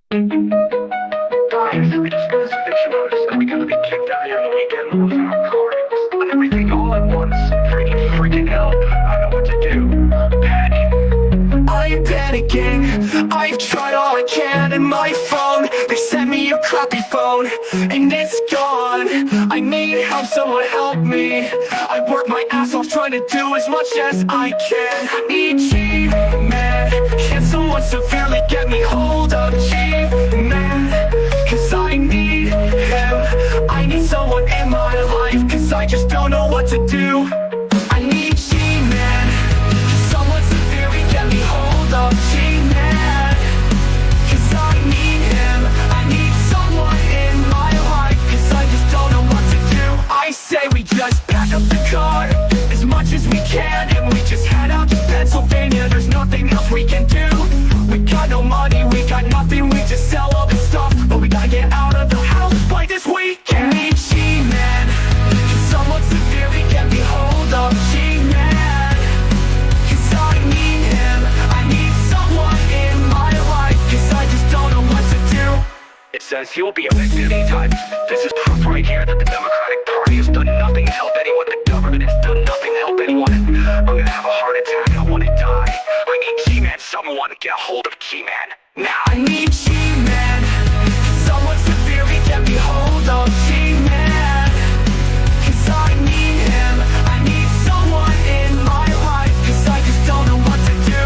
Guys, we just got this fiction notice that we gotta be kicked out every weekend and losing our cards and everything all at once. Freaking hell, I don't know what to do. Panic. I am panicking. I've tried all I can and my phone. They sent me a crappy phone and it's gone. I need help, someone help me. I work my ass off trying to do as much as I can. I need Gman. Can someone severely get me hold of Gman? Cause I need him. I need someone in my life, cause I just don't know what to do. I need Gman. Can someone severely get me hold of Gman? Cause I need him. I need someone in my life, cause I just don't know what to do. I say we just pack up the car as much as we can and we just head out to Pennsylvania. There's nothing else we can do. We got no money, we got nothing, we just sell all the stuff. But we gotta get out of the house by this weekend. I need Gman. Can someone severely get me hold of Gman? Cause I need him. I need someone in my life, cause I just don't know what to do. It says he will be elected anytime. This is proof right here that the Democratic Party has done nothing to help anyone. The government has done nothing to help anyone. I'm gonna have a heart attack, I wanna die. I need Gman, someone to get a hold of Gman. Now I need Gman. Someone severely get me hold of Gman. Cause I need him. I need someone in my life, cause I just don't know what to do.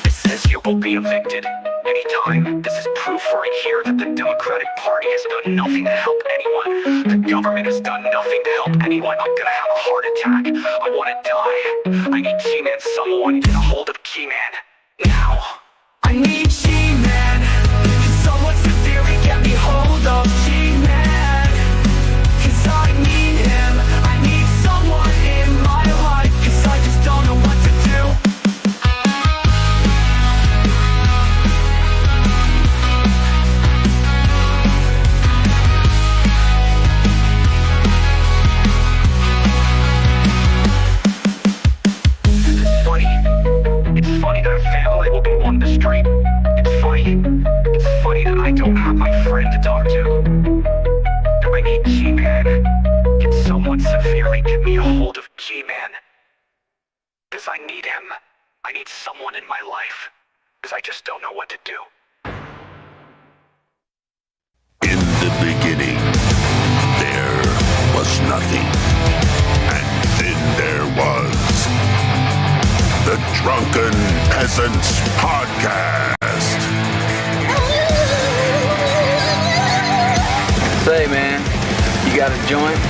It says you will be evicted anytime. This is proof right here that the Democratic Party has done nothing to help anyone. The government has done nothing to help anyone. I'm gonna have a heart attack. I wanna die. I need Gman, someone get a hold of Gman. Now. I need Gman. Can someone severely get me hold of Gman? Cause I need him. I need someone in my life, cause I just don't know what to do. It's funny that a family will be on the street. It's funny that I don't have my friend to talk to. Do I need Gman? Can someone severely get me a hold of Gman? Cause I need him. I need someone in my life. Cause I just don't know what to do. In the beginning, there was nothing. And then there was the Drunken Peasants Podcast. Say, man, you got a joint?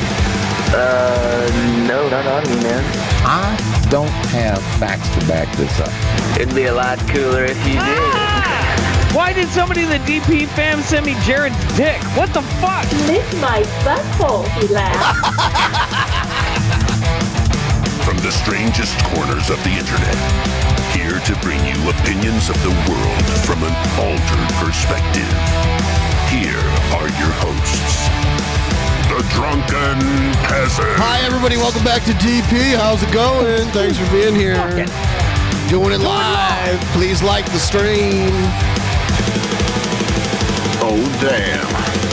No, not on me, man. I don't have facts to back this up. It'd be a lot cooler if you did. Why did somebody in the DP fam send me Jared's dick? What the fuck? Lick my butthole, he laughed. From the strangest corners of the internet, here to bring you opinions of the world from an altered perspective. Here are your hosts, the Drunken Peasants. Hi, everybody. Welcome back to DP. How's it going? Thanks for being here. Doing it live. Please like the stream. Oh, damn.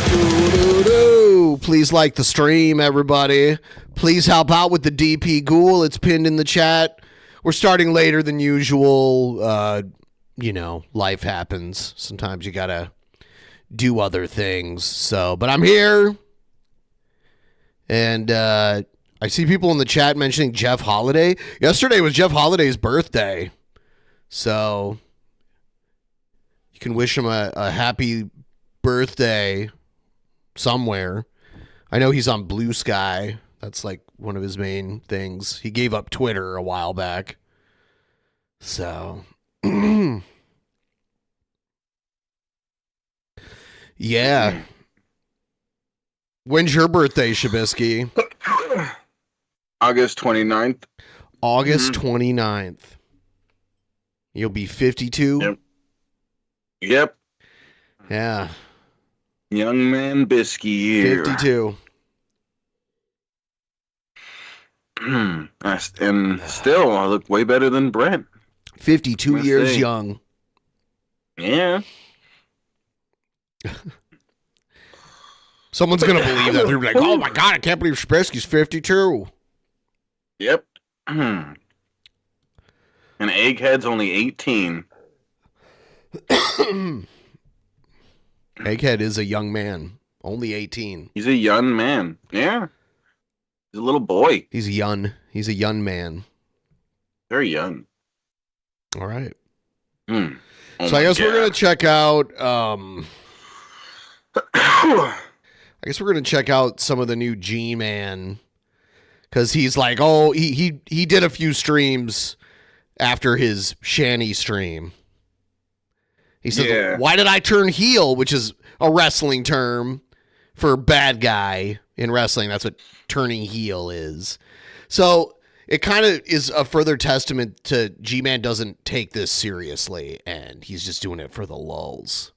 Doo-doo-doo. Please like the stream, everybody. Please help out with the DP Ghoul. It's pinned in the chat. We're starting later than usual. Life happens. Sometimes you gotta do other things. But I'm here. And I see people in the chat mentioning Jeff Holiday. Yesterday was Jeff Holiday's birthday. So you can wish him a happy birthday somewhere. I know he's on Blue Sky. That's like one of his main things. He gave up Twitter a while back. So, yeah. When's your birthday, Shabisky? August 29th. August 29th. You'll be 52? Yep. Yeah. Young man Bisky here. 52. And still, I look way better than Brent. 52 Must years say. young. Yeah. Someone's going to believe that. They're like, oh my God, I can't believe Trubisky's 52. Yep. And Egghead's only 18. Egghead is a young man. Only 18. He's a young man. Yeah. He's a little boy. He's young. He's a young man. Very young. All right. Oh So I guess we're going to check out... I guess we're going to check out some of the new Gman. Because he's like, oh, he did a few streams after his Shanny stream. He said, why did I turn heel? Which is a wrestling term for bad guy in wrestling. That's what turning heel is. So it kind of is a further testament to G-Man doesn't take this seriously. And he's just doing it for the lulz.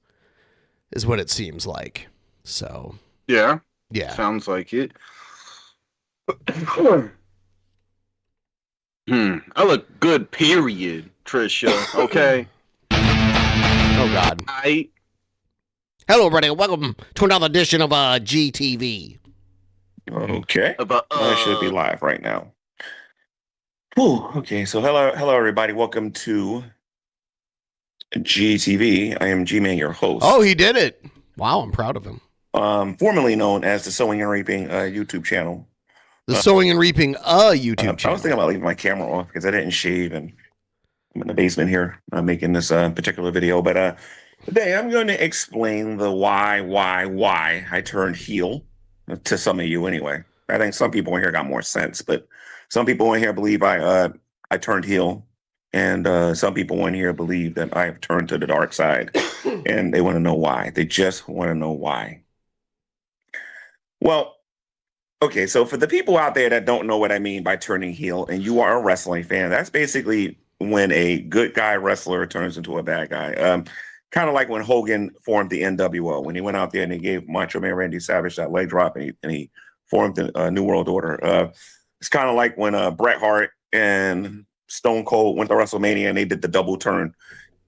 Is what it seems like. So. Yeah. Sounds like it. I look good, period, Trisha. Okay. Oh, God. Hello, everybody. Welcome to another edition of GTV. Okay. I should be live right now. Whew. Okay, so hello, everybody. Welcome to GTV. I am G-Man, your host. Oh, he did it. Wow, I'm proud of him. Formerly known as the Sowing and Reaping YouTube channel. The Sowing and Reaping YouTube channel. I was thinking about leaving my camera off because I didn't shave, and I'm in the basement here making this particular video. But today I'm going to explain the why I turned heel to some of you anyway. I think some people in here got more sense, but some people in here believe I turned heel, and some people in here believe that I have turned to the dark side, and they want to know why. They just want to know why. Well, okay, so for the people out there that don't know what I mean by turning heel, and you are a wrestling fan, that's basically when a good guy wrestler turns into a bad guy. Kind of like when Hogan formed the NWO, when he went out there and he gave Macho Man Randy Savage that leg drop, and he formed the New World Order. It's kind of like when Bret Hart and Stone Cold went to WrestleMania and they did the double turn.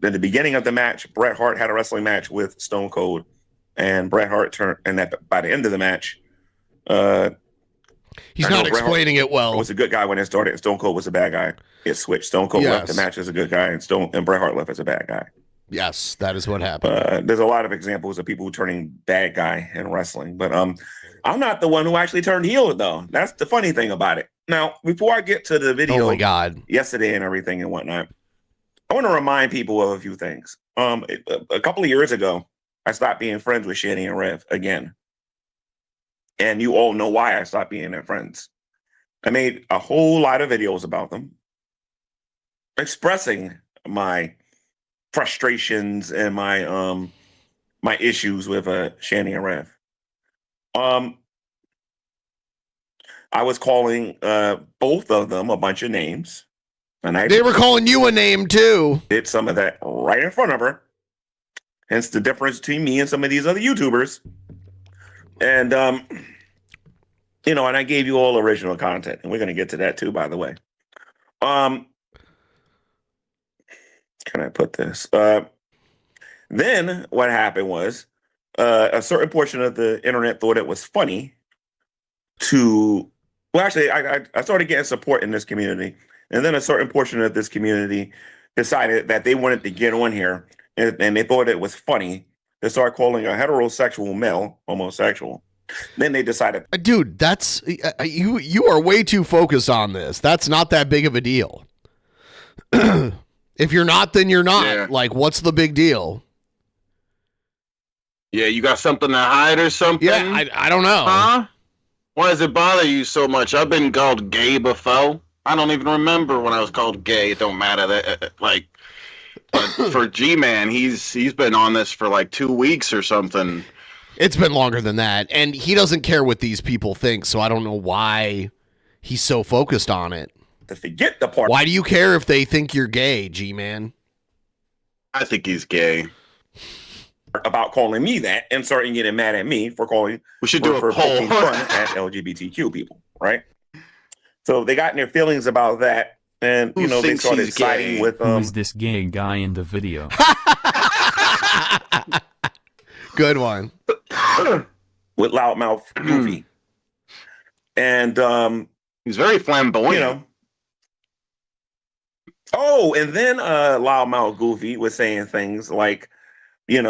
In the beginning of the match, Bret Hart had a wrestling match with Stone Cold, and Bret Hart turned, and by the end of the match, he's not explaining it well. It was a good guy when it started, and Stone Cold was a bad guy. It switched. Stone Cold left the match as a good guy, and Bret Hart left as a bad guy. Yes, that is what happened. There's a lot of examples of people turning bad guy in wrestling, but I'm not the one who actually turned heel, though. That's the funny thing about it. Now, before I get to the video, oh my God, yesterday and everything and whatnot, I want to remind people of a few things. A couple of years ago, I stopped being friends with Shanny and Rev again. And you all know why I stopped being their friends. I made a whole lot of videos about them, expressing my frustrations and my my issues with Shanny and Rev. I was calling both of them a bunch of names. And they were calling you a name too. Did some of that right in front of her. Hence the difference between me and some of these other YouTubers. And you know, and I gave you all original content, and we're going to get to that too, by the way. Can I put this? Then what happened was a certain portion of the internet thought it was funny to, well, actually, I started getting support in this community, and then a certain portion of this community decided that they wanted to get on here, and they thought it was funny to start calling a heterosexual male homosexual. Then they decided, dude, that's you are way too focused on this. That's not that big of a deal. If you're not, then you're not. Yeah. Like, what's the big deal? Yeah, you got something to hide or something? Yeah, I don't know. Huh? Why does it bother you so much? I've been called gay before. I don't even remember when I was called gay. It don't matter. That like, but for G-Man, he's been on this for like 2 weeks or something. It's been longer than that, and he doesn't care what these people think, so I don't know why he's so focused on it. To forget the part. Why do you care if they think you're gay, G-Man? I think he's gay. about calling me that and starting getting mad at me for calling. We should do a poking poll. fun at LGBTQ people, right? So they got in their feelings about that, and Who they thinks started he's siding gay? with Who is this gay guy in the video? Good one. with loudmouth Goofy, and He's very flamboyant. Oh, and then loudmouth Goofy was saying things like, the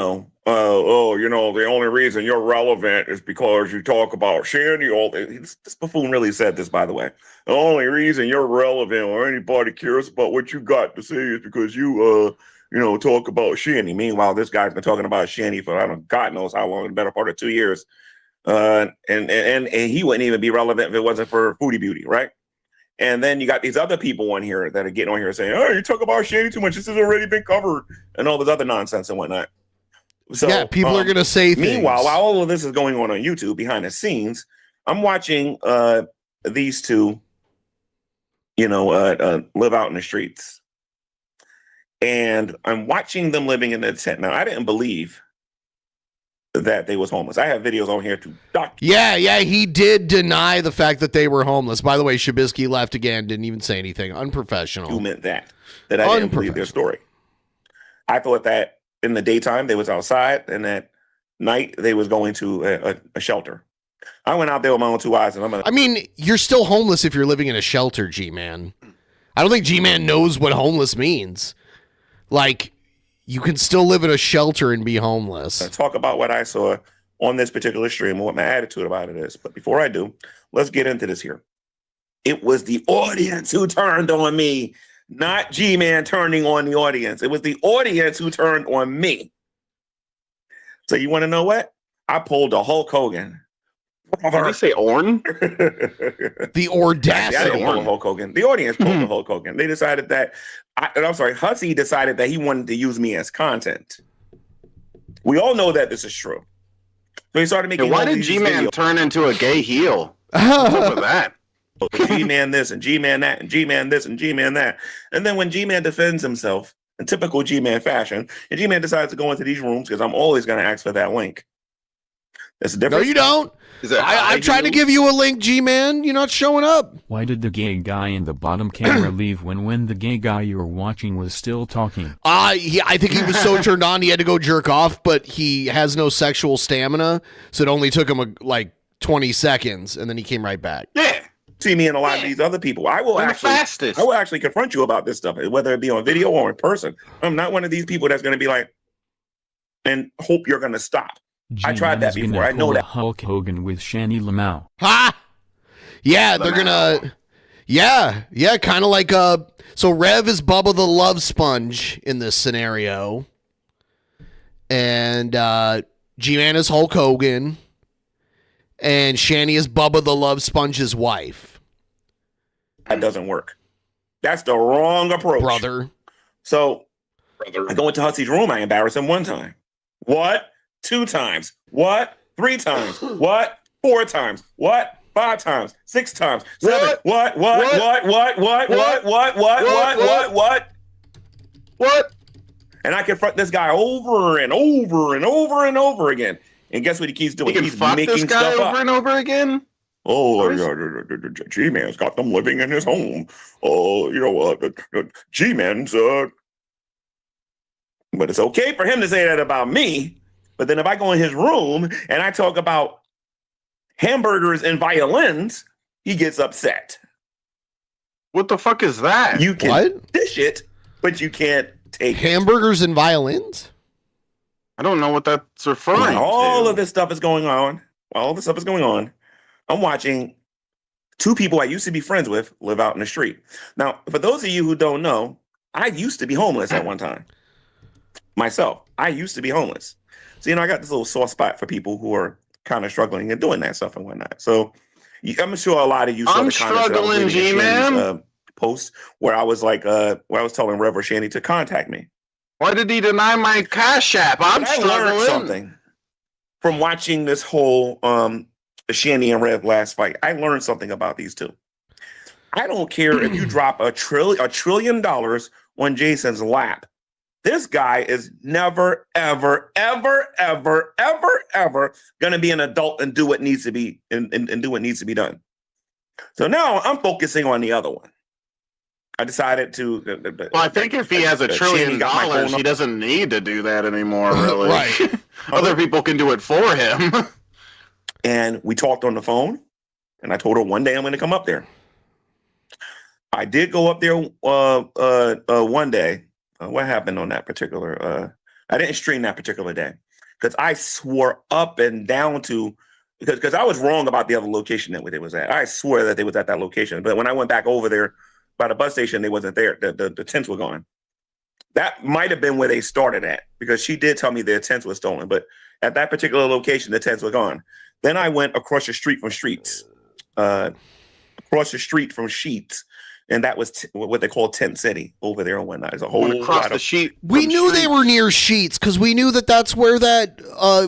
only reason you're relevant is because you talk about Shanny. This buffoon really said this, by the way. The only reason you're relevant or anybody cares about what you got to say is because you, talk about Shanny. Meanwhile, this guy's been talking about Shanny for, God knows how long, the better part of 2 years. And he wouldn't even be relevant if it wasn't for Foodie Beauty, right? And then you got these other people on here that are getting on here saying, oh, you talk about Shanny too much. This has already been covered and all this other nonsense and whatnot. So yeah, people are going to say things. Meanwhile, while all of this is going on YouTube behind the scenes, I'm watching these two, live out in the streets. And I'm watching them living in the tent. Now, I didn't believe that they was homeless. I have videos on here to document. Yeah, he did deny the fact that they were homeless. By the way, Shabisky left again, didn't even say anything. Unprofessional. You meant that I didn't believe their story. I thought that in the daytime they was outside, and at night they was going to a shelter. I went out there with my own two eyes, and you're still homeless if you're living in a shelter, G-Man. I don't think G-Man knows what homeless means. Like, you can still live in a shelter and be homeless. I'll talk about what I saw on this particular stream and what my attitude about it is. But before I do, let's get into this here. It was the audience who turned on me, not G-Man turning on the audience. It was the audience who turned on me. So you want to know what? I pulled a Hulk Hogan. Did you say Orn? The audacity. I didn't pull a Hulk Hogan. The audience pulled the Hulk Hogan. They decided that, Hussey decided that he wanted to use me as content. We all know that this is true. So he started making. Why did G-Man turn into a gay heel? What's up with that? G-Man this and G-Man that and G-Man this and G-Man that. And then when G-Man defends himself in typical G-Man fashion, and G-Man decides to go into these rooms because I'm always going to ask for that link. That's a difference. No, you don't. I tried to give you a link, G-Man. You're not showing up. Why did the gay guy in the bottom camera leave when the gay guy you were watching was still talking? I think he was so turned on he had to go jerk off, but he has no sexual stamina, so it only took him 20 seconds, and then he came right back. Yeah. See me and a lot of these other people. I will actually confront you about this stuff, whether it be on video or in person. I'm not one of these people that's going to be like, and hope you're going to stop. I tried that before. I know that. Hulk Hogan with Shanny Lamau. Ha! Yeah, they're gonna. Yeah, kind of like So Rev is Bubba the Love Sponge in this scenario, and G-Man is Hulk Hogan, and Shanny is Bubba the Love Sponge's wife. That doesn't work. That's the wrong approach, brother. So I go into Hussey's room. I embarrass him one time. What? 2 times. What? 3 times. What? 4 times. What? 5 times. 6 times. 7. What? And I confront this guy over and over and over and over again. And guess what he keeps doing? He's making this guy stuff over and over again. Oh, G-Man's got them living in his home. Oh, G-Man's but it's okay for him to say that about me. But then if I go in his room and I talk about hamburgers and violins, he gets upset. What the fuck is that? You can dish it, but you can't take hamburgers and violins? I don't know what that's referring to. All of this stuff is going on. All this stuff is going on. I'm watching 2 people I used to be friends with live out in the street. Now, for those of you who don't know, I used to be homeless at one time. Myself, I used to be homeless. So, I got this little soft spot for people who are kind of struggling and doing that stuff and whatnot. So, I'm sure a lot of you saw the struggling, G-Man. Post where I was like, where I was telling Rev or Shanny to contact me. Why did he deny my Cash App? I learned something from watching this whole Shanny and Rev last fight. I learned something about these two. I don't care if you drop $1 trillion on Jason's lap. This guy is never, ever, ever, ever, ever, ever gonna be an adult and do what needs to be and do what needs to be done. So now I'm focusing on the other one. I decided to. Well, I think if he has $1 trillion, he doesn't need to do that anymore. Really, Right. Other people can do it for him. And we talked on the phone, and I told her one day I'm going to come up there. I did go up there one day. What happened on that particular? I didn't stream that particular day because I swore up and down to because I was wrong about the other location that it was at. I swore that they was at that location, but when I went back over there by the bus station, they wasn't there. The tents were gone. That might have been where they started at because she did tell me their tents were stolen, but at that particular location, the tents were gone. Then I went across the street from Sheets, and that was what they call Tent City over there and whatnot. There's a whole lot of sheet. We knew they were near Sheets because we knew that that's where that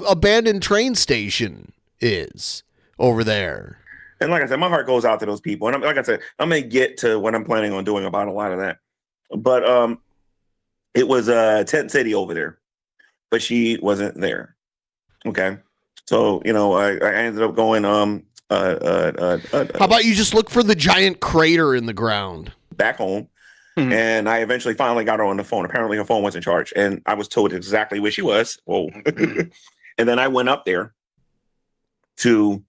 abandoned train station is over there. And like I said, my heart goes out to those people. And like I said, I'm going to get to what I'm planning on doing about a lot of that. But it was Tent City over there, but she wasn't there. Okay. So, I ended up going, how about you just look for the giant crater in the ground? Back home. Mm-hmm. And I eventually finally got her on the phone. Apparently her phone wasn't charged. And I was told exactly where she was. Whoa. And then I went up there to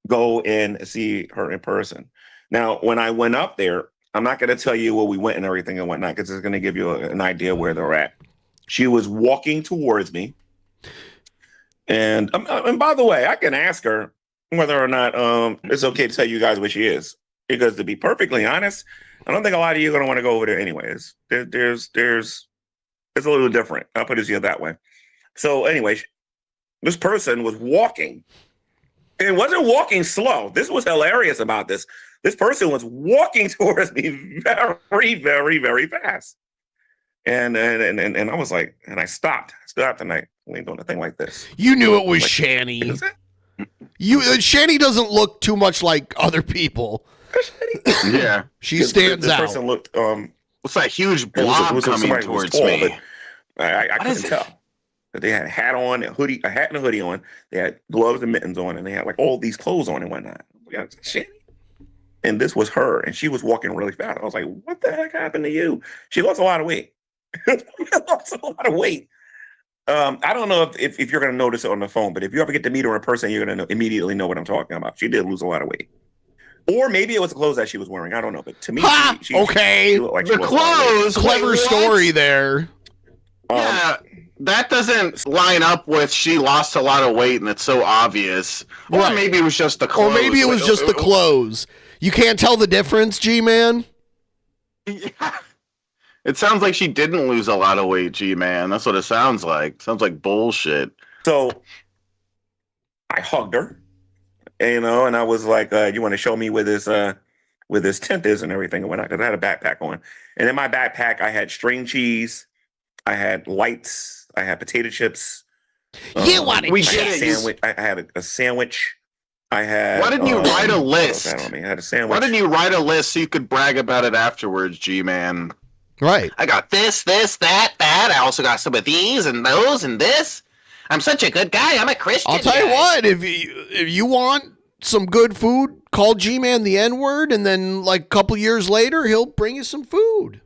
go and see her in person. Now, when I went up there, I'm not going to tell you where we went and everything and whatnot, because it's going to give you an idea where they're at. She was walking towards me. And by the way, I can ask her whether or not it's okay to tell you guys where she is. Because to be perfectly honest, I don't think a lot of you are going to want to go over there anyways. It's a little different. I'll put it to you that way. So anyway, this person was walking. It wasn't walking slow. This was hilarious about this. This person was walking towards me very, very, very fast. And I was like, and I stopped. And I ain't doing a thing like this. You knew it was Shanny. Shanny doesn't look too much like other people. Yeah, she stands this out. Person looked. What's that huge blob coming towards me? I couldn't tell. They had a hat on, a hat and a hoodie on. They had gloves and mittens on, and they had like all these clothes on and whatnot. Shanny. And this was her, and she was walking really fast. I was like, "What the heck happened to you?" She lost a lot of weight. Lost a lot of weight. I don't know if you're going to notice it on the phone, but if you ever get to meet her in person, you're going to immediately know what I'm talking about. She did lose a lot of weight. Or maybe it was the clothes that she was wearing. I don't know. But to me, she looked like the clothes. Clever story there. Yeah, that doesn't line up with she lost a lot of weight and it's so obvious. Or maybe it was just the clothes. Or maybe it was just the clothes. You can't tell the difference, G-Man? Yeah. It sounds like she didn't lose a lot of weight, G-Man. That's what it sounds like. Sounds like bullshit. So I hugged her, and I was like, "You want to show me where this tent is and everything?" And whatnot, because I had a backpack on, and in my backpack I had string cheese, I had lights, I had potato chips. You want a sandwich? I had a sandwich. I had. Why didn't you write a list? I had a sandwich. Why didn't you write a list so you could brag about it afterwards, G-Man? Right. I got this, that. I also got some of these and those and this. I'm such a good guy. I'm a Christian. I'll tell you what, if you want some good food, call G-Man the N-word, and then like a couple years later, he'll bring you some food.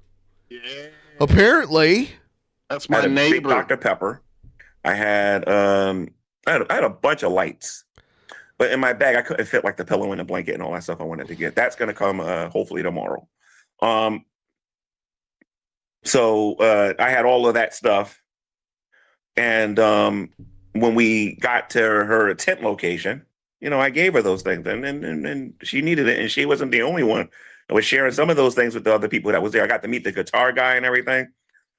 Yeah. Apparently. That's my neighbor. Big Dr. Pepper. I had a bunch of lights. But in my bag, I couldn't fit like the pillow and the blanket and all that stuff I wanted to get. That's going to come hopefully tomorrow. So I had all of that stuff. And when we got to her tent location, I gave her those things. And she needed it. And she wasn't the only one. I was sharing some of those things with the other people that was there. I got to meet the guitar guy and everything.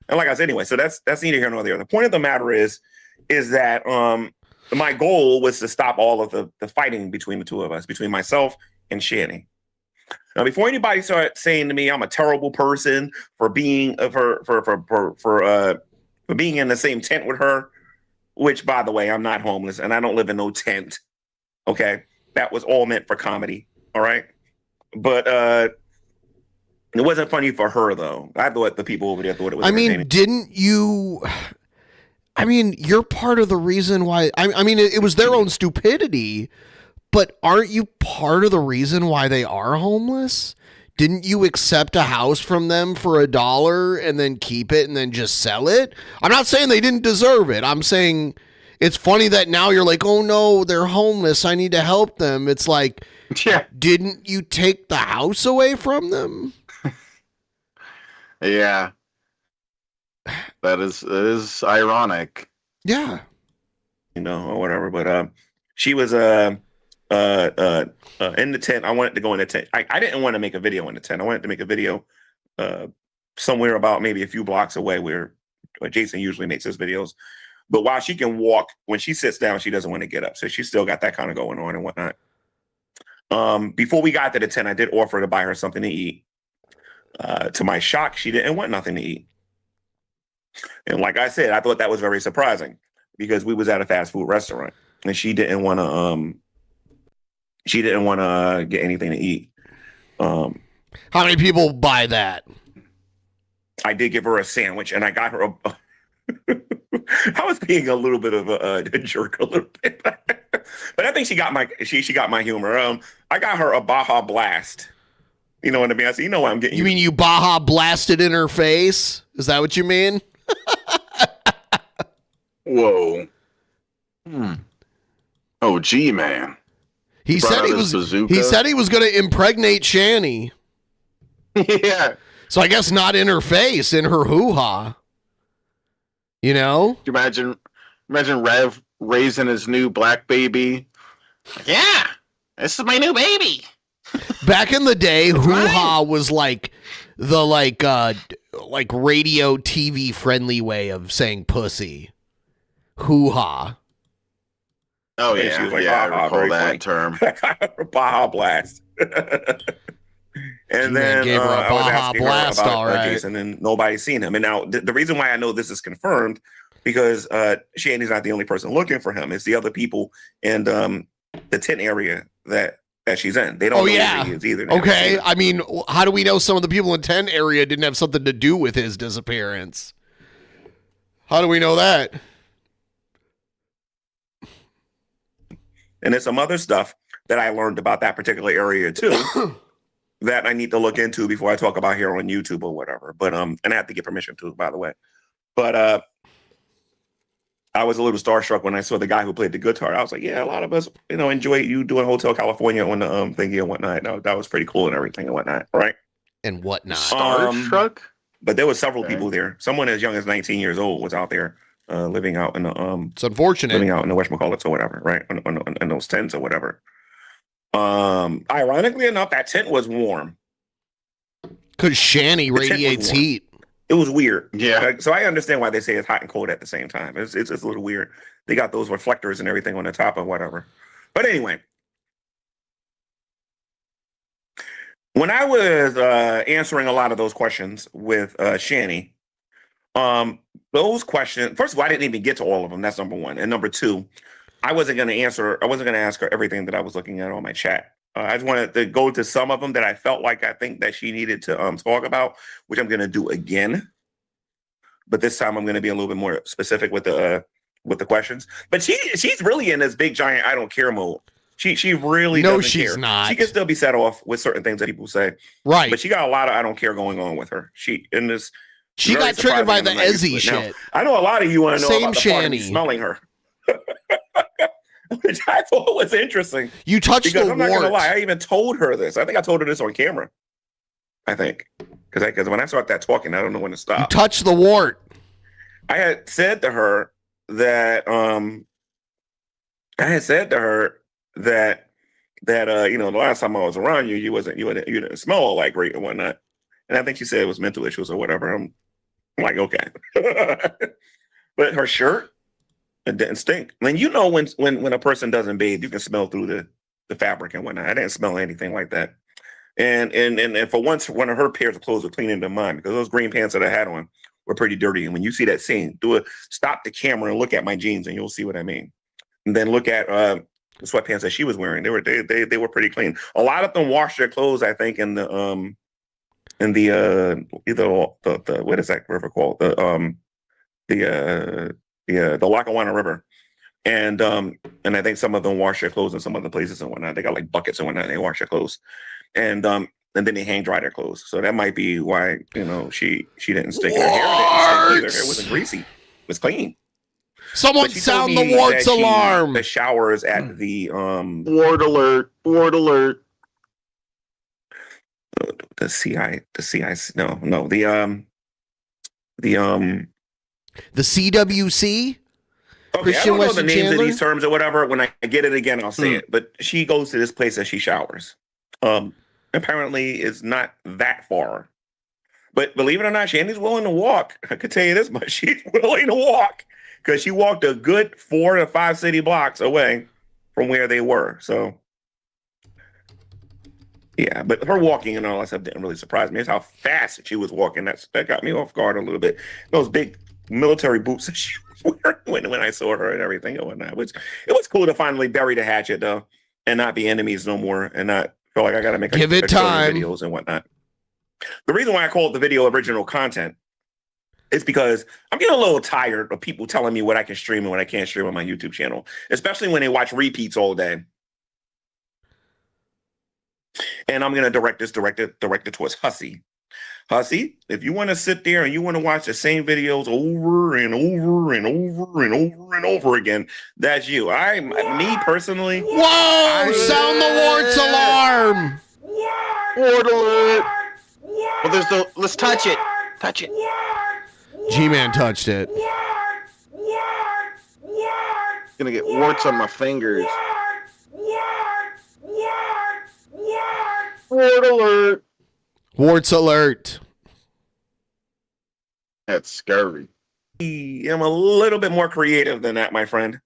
And like I said, anyway, so that's neither here nor there. The point of the matter is that my goal was to stop all of the fighting between the two of us, between myself and Shanny. Now, before anybody starts saying to me I'm a terrible person for being for being in the same tent with her, which by the way, I'm not homeless and I don't live in no tent. Okay, that was all meant for comedy. All right, but It wasn't funny for her though. I thought the people over there thought it was. I mean, didn't you? I mean, you're part of the reason why. I mean, it was their own stupidity, but aren't you part of the reason why they are homeless? Didn't you accept a house from them for $1 and then keep it and then just sell it? I'm not saying they didn't deserve it. I'm saying it's funny that now you're like, oh no, they're homeless. I need to help them. It's like, Yeah. didn't you take the house away from them? Yeah. That is ironic. Yeah. You know, or whatever. But she was in the tent. I wanted to go in the tent. I didn't want to make a video in the tent. I wanted to make a video somewhere about maybe a few blocks away where Jason usually makes his videos. But while she can walk, when she sits down, she doesn't want to get up. So she's still got that kind of going on and whatnot. Before we got to the tent, I did offer to buy her something to eat. To my shock, she didn't want nothing to eat. And like I said, I thought that was very surprising because we was at a fast food restaurant and she didn't want to get anything to eat. How many people buy that? I did give her a sandwich and I got her I was being a little bit of a jerk a little bit. But I think she got my humor. I got her a Baja Blast. You know what I mean? I said, you know what I'm getting. You mean you Baja blasted in her face? Is that what you mean? Whoa. Oh, Gman. He said he was going to impregnate Shanny. Yeah. So I guess not in her face, in her hoo-ha. You know? You imagine Rev raising his new black baby. Yeah, this is my new baby. Back in the day, hoo-ha was like the like radio TV friendly way of saying pussy. Hoo-ha. Oh And yeah, she was like, I "Ah, recall very that funny." term. Baja Blast. And then gave her a I was Baja asking Blast, her about all right. Jason, and nobody's seen him. And now the reason why I know this is confirmed because Shanny's not the only person looking for him. It's the other people in the tent area that she's in. They don't know where he is either. They haven't seen Okay. him. I mean, how do we know some of the people in 10 area didn't have something to do with his disappearance? How do we know that? And there's some other stuff that I learned about that particular area too that I need to look into before I talk about here on YouTube or whatever. But and I have to get permission to, by the way. But I was a little starstruck when I saw the guy who played the guitar. I was like, yeah, a lot of us, enjoy you doing Hotel California on the thingy and whatnot. No, that was pretty cool and everything and whatnot, right? And whatnot. Starstruck? But there was several people there. Someone as young as 19 years old was out there living out in the it's unfortunate. living out in the whatchamacallits or whatever, right? On those tents or whatever. Ironically enough, that tent was warm. Because Shanny The tent was radiates warm. heat. It was weird. Yeah. So I understand why they say it's hot and cold at the same time. It's a little weird. They got those reflectors and everything on the top of whatever. But anyway, when I was answering a lot of those questions with Shanny, those questions, first of all, I didn't even get to all of them. That's number one. And number two, I wasn't going to ask her everything that I was looking at on my chat. I just wanted to go to some of them that I felt like I think that she needed to talk about, which I'm going to do again. But this time I'm going to be a little bit more specific with the questions. But she's really in this big giant I don't care mode. She really No, doesn't she's care. not. She can still be set off with certain things that people say. Right. But she got a lot of I don't care going on with her. She She got triggered by the Ezzy shit. I know a lot of you want to know Same about the part of me Shanny. smelling her. Which I thought was interesting. You touched Because the I'm not going to wart. lie, I even told her this. I think I told her this on camera. I think. Because when I start that talking, I don't know when to You stop. touched the wart. I had said to her that the last time I was around you, you didn't smell like great and whatnot. And I think she said it was mental issues or whatever. I'm like, okay. But her shirt, it didn't stink. I mean, when a person doesn't bathe, you can smell through the fabric and whatnot. I didn't smell anything like that. And for once, one of her pairs of clothes were cleaner than mine because those green pants that I had on were pretty dirty. And when you see that scene, stop the camera and look at my jeans and you'll see what I mean. And then look at the sweatpants that she was wearing. They were pretty clean. A lot of them washed their clothes, I think, in the the either the what is that river called? The Lackawanna River. And I think some of them wash their clothes in some other places and whatnot. They got like buckets and whatnot. They wash their clothes, and then they hang dry their clothes. So that might be why she didn't stick her hair. Her hair wasn't greasy. It was clean. Someone sound the warts alarm. The showers at the wart alert. Wart alert. The CWC. Okay, I don't know the names of these terms or whatever. When I get it again, I'll say it. But she goes to this place that she showers. Apparently, it's not that far. But believe it or not, Shanny's willing to walk. I could tell you this much. She's willing to walk because she walked a good 4 to 5 city blocks away from where they were. So, yeah. But her walking and all that stuff didn't really surprise me. It's how fast she was walking. That got me off guard a little bit. Those big military boots that she was wearing when I saw her and everything and whatnot. It was cool to finally bury the hatchet though, and not be enemies no more, and not feel like I got to make give it time videos and whatnot. The reason why I call it the video original content is because I'm getting a little tired of people telling me what I can stream and what I can't stream on my YouTube channel, especially when they watch repeats all day. And I'm gonna direct it towards Hussy. Hussy, if you want to sit there and you want to watch the same videos over and over and over and over and over again, that's you. Me personally. Whoa! Sound the warts alarm! Wart alert! Well, let's touch it. Touch it. Gman touched it. Gonna get warts on my fingers. Wart alert! Warts alert. That's scary. I'm a little bit more creative than that, my friend.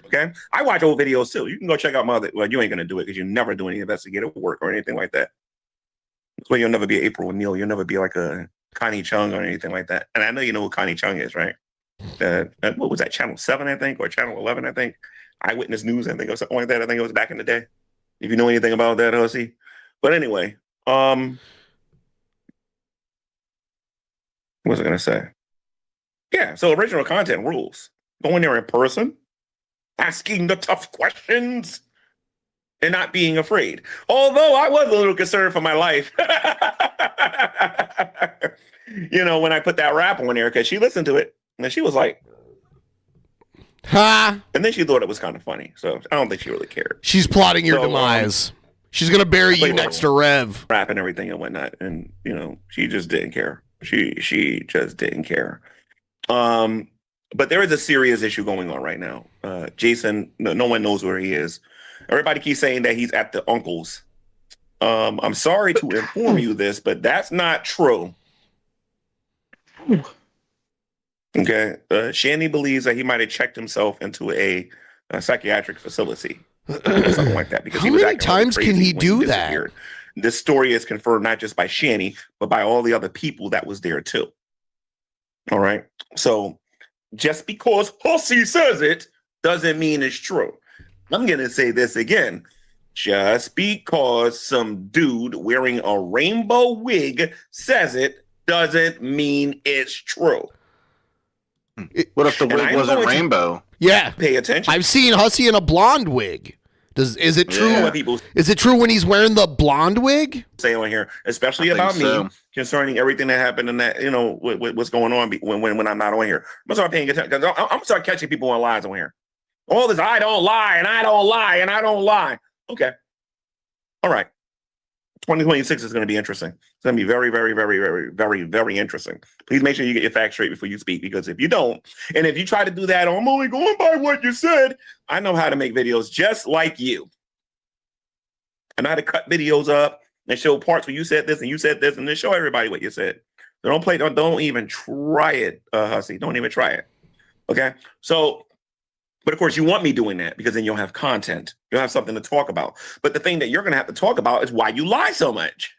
Okay? I watch old videos too. You can go check out my other. Well, you ain't gonna do it because you never do any investigative work or anything like that. That's why you'll never be April O'Neil. You'll never be like a Connie Chung or anything like that. And I know you know who Connie Chung is, right? What was that? Channel 7, I think, or Channel 11, I think. Eyewitness News, I think, or something like that. I think it was back in the day. If you know anything about that, Hussy. But anyway, what was I gonna say? Yeah, so original content rules. Going there in person, asking the tough questions, and not being afraid. Although I was a little concerned for my life. When I put that rap on there, because she listened to it, and she was like, ha! And then she thought it was kind of funny. So I don't think she really cared. She's plotting your demise. She's gonna bury you next to Rev. Rap and everything and whatnot. And she just didn't care. She just didn't care. But there is a serious issue going on right now. Jason, no one knows where he is. Everybody keeps saying that he's at the uncle's. I'm sorry to inform you this, but that's not true. Okay. Shanny believes that he might have checked himself into a psychiatric facility. Something like that. Because how many times can he do that? This story is confirmed not just by Shanny, but by all the other people that was there too. All right. So just because Hussy says it doesn't mean it's true. I'm going to say this again. Just because some dude wearing a rainbow wig says it doesn't mean it's true. What if the wig wasn't rainbow? Yeah. Pay attention. I've seen Hussy in a blonde wig. Is it true? Yeah. Is it true when he's wearing the blonde wig? Say on here, especially about me, concerning everything that happened and that, what's going on when I'm not on here. I'm gonna start paying attention because I'm gonna start catching people on lies on here. All this, I don't lie and I don't lie and I don't lie. Okay. All right. 2026 is going to be interesting. It's going to be very, very, very, very, very, very interesting. Please make sure you get your facts straight before you speak, because if you don't, and if you try to do that, I'm only going by what you said, I know how to make videos just like you. I know how to cut videos up and show parts where you said this and you said this, and then show everybody what you said. So don't even try it, Hussy. Don't even try it. Okay? So, but of course, you want me doing that because then you'll have content. You'll have something to talk about. But the thing that you're going to have to talk about is why you lie so much.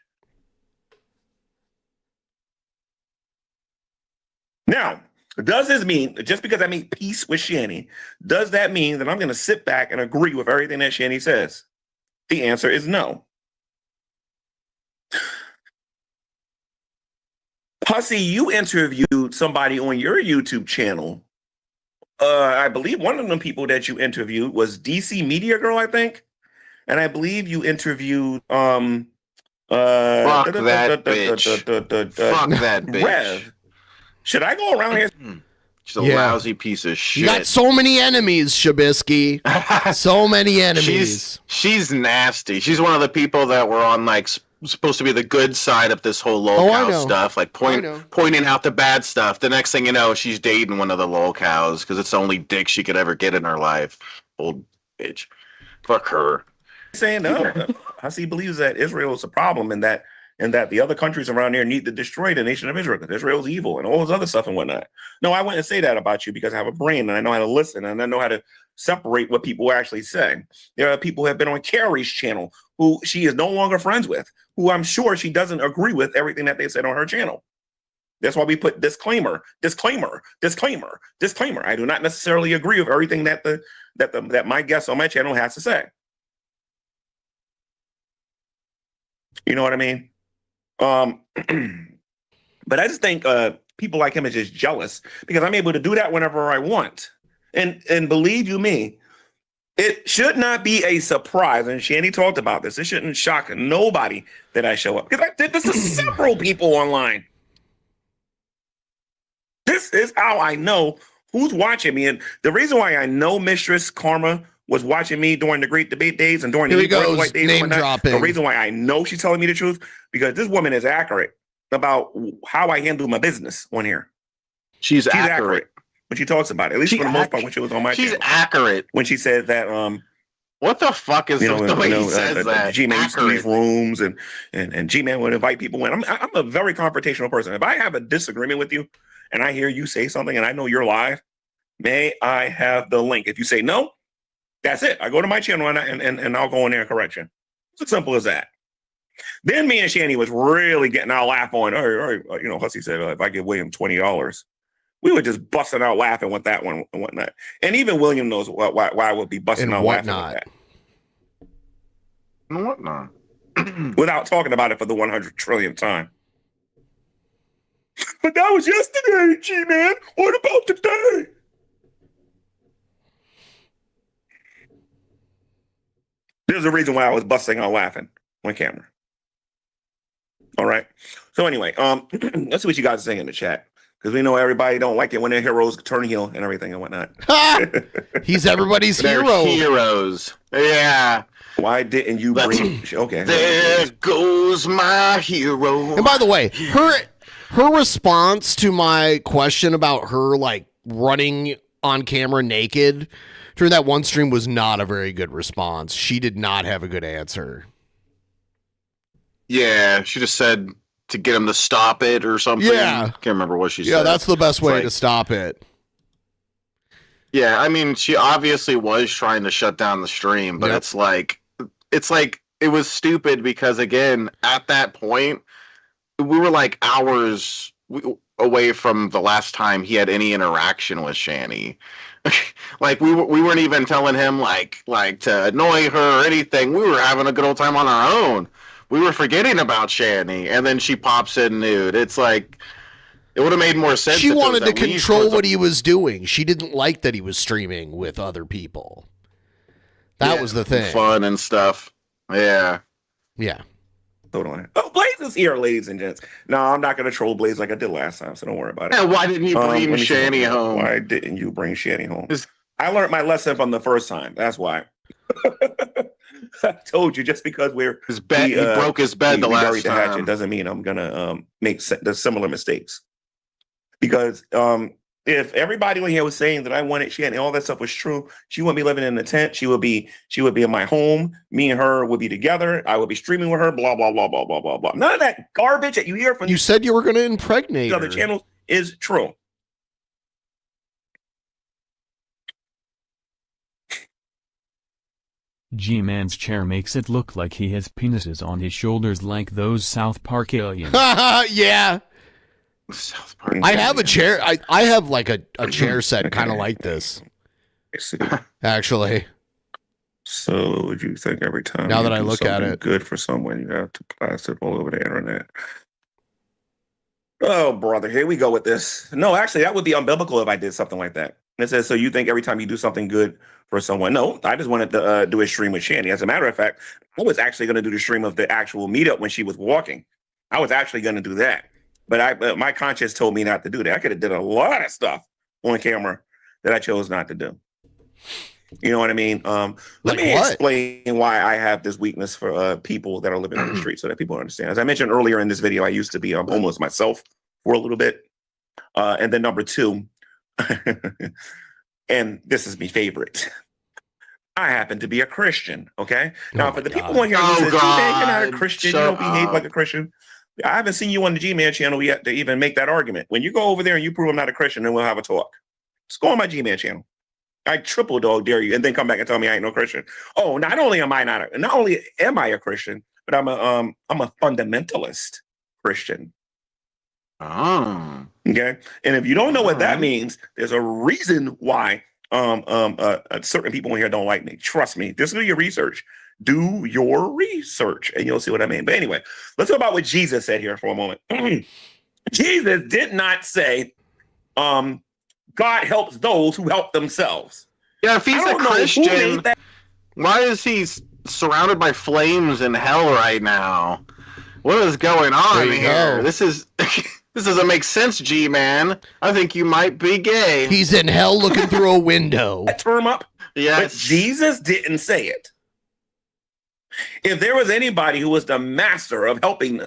Now, does this mean, just because I made peace with Shanny, does that mean that I'm going to sit back and agree with everything that Shanny says? The answer is no. Hussy, you interviewed somebody on your YouTube channel. I believe one of them people that you interviewed was DC Media Girl, I think. And I believe you interviewed Fuck that bitch. Fuck that bitch. Rev. Should I go around here? She's a lousy piece of shit. You got so many enemies, Shabisky. So many enemies. She's nasty. She's one of the people that were on like supposed to be the good side of this whole lolcow stuff, like pointing out the bad stuff. The next thing you know, she's dating one of the lolcows because it's the only dick she could ever get in her life. Old bitch. Fuck her. Saying no, Hussy believes that Israel is a problem and that the other countries around there need to destroy the nation of Israel because Israel's evil and all this other stuff and whatnot. No, I wouldn't say that about you because I have a brain and I know how to listen and I know how to separate what people actually say. There are people who have been on Carrie's channel who she is no longer friends with, who I'm sure she doesn't agree with everything that they said on her channel. That's why we put disclaimer. I do not necessarily agree with everything that my guest on my channel has to say. You know what I mean? But I just think people like him are just jealous because I'm able to do that whenever I want. And believe you me, it should not be a surprise. And Shanny talked about this. It shouldn't shock nobody that I show up because I did this to several people online. This is how I know who's watching me. And the reason why I know Mistress Karma was watching me during the Great Debate days and during the White days, name dropping. The reason why I know she's telling me the truth because this woman is accurate about how I handle my business on here. She's accurate when she talks about it. At least for the most part, when she was on my channel. She's accurate when she said that. What the fuck is the way he says that? Gman used to these rooms and Gman would invite people in. I'm a very confrontational person. If I have a disagreement with you and I hear you say something and I know you're live, may I have the link? If you say no, that's it. I go to my channel and I'll go in there and correct you. It's as simple as that. Then me and Shanny was really getting our laugh on. Hussy said, if I give William $20, we were just busting out laughing with that one and whatnot. And even William knows why I would be busting out laughing with that. And whatnot. Without talking about it for the 100 trillionth time. But that was yesterday, G-Man. What about today? There's a reason why I was busting out laughing on camera. All right. So anyway, let's see what you guys are saying in the chat. Because we know everybody don't like it when their heroes turn heel and everything and whatnot. He's everybody's They're hero. Heroes. Yeah. Why didn't you bring... Okay. There goes my hero. And by the way, her response to my question about her like running on camera naked during that one stream was not a very good response. She did not have a good answer. Yeah, she just said to get him to stop it or something. Yeah. Can't remember what she said. Yeah, that's the best way to stop it. Yeah, I mean, she obviously was trying to shut down the stream, but it's like it was stupid because, again, at that point, we were like hours away from the last time he had any interaction with Shanny. Like we weren't even telling him like to annoy her or anything. We were having a good old time on our own. We were forgetting about Shanny, and then she pops in nude. It's like it would have made more sense. She wanted to control what he was doing. She didn't like that he was streaming with other people. That was the thing. Fun and stuff. Yeah. Yeah. Hold on. Oh, Blaze is here, ladies and gents. No, I'm not going to troll Blaze like I did last time, so don't worry about it. Yeah, why didn't you bring Shanny home? Why didn't you bring Shanny home? I learned my lesson from the first time. That's why. I told you, just because he broke his bed the last time. It doesn't mean I'm gonna make the similar mistakes. Because if everybody in here was saying that I wanted Shanny, all that stuff was true, she wouldn't be living in the tent. She would be in my home. Me and her would be together. I would be streaming with her. Blah blah blah blah blah blah blah. None of that garbage that you hear from you said you were going to impregnate other channels is true. G-Man's chair makes it look like he has penises on his shoulders like those South Park aliens. Yeah. South Park I have a chair. I have like a chair set kind of like this. Actually. So would you think every time now that I look at it, good for someone, you have to plaster it all over the internet? Oh, brother, here we go with this. No, actually, that would be unbiblical if I did something like that. It says, so you think every time you do something good for someone? No, I just wanted to do a stream with Shanny. As a matter of fact, I was actually going to do the stream of the actual meetup when she was walking. I was actually going to do that, but my conscience told me not to do that. I could have did a lot of stuff on camera that I chose not to do. You know what I mean? Let me explain why I have this weakness for people that are living on the street so that people understand. As I mentioned earlier in this video, I used to be homeless myself for a little bit. And then number two, and this is my favorite, I happen to be a Christian, okay? Now, for the people on here who says, G-Man, you're not a Christian, you don't behave like a Christian. I haven't seen you on the G-Man channel yet to even make that argument. When you go over there and you prove I'm not a Christian, then we'll have a talk. Just go on my G-Man channel. I triple dog dare you, and then come back and tell me I ain't no Christian. Oh, not only am I a Christian, but I'm a fundamentalist Christian. Oh. Okay, and if you don't know what that means, there's a reason why certain people in here don't like me. Trust me. Just do your research. Do your research, and you'll see what I mean. But anyway, let's talk about what Jesus said here for a moment. Jesus did not say, God helps those who help themselves. Yeah, if he's a Christian, why is he surrounded by flames in hell right now? What is going on here? This doesn't make sense, G-Man. I think you might be gay. He's in hell looking through a window. That term up? Yes. But Jesus didn't say it. If there was anybody who was the master of helping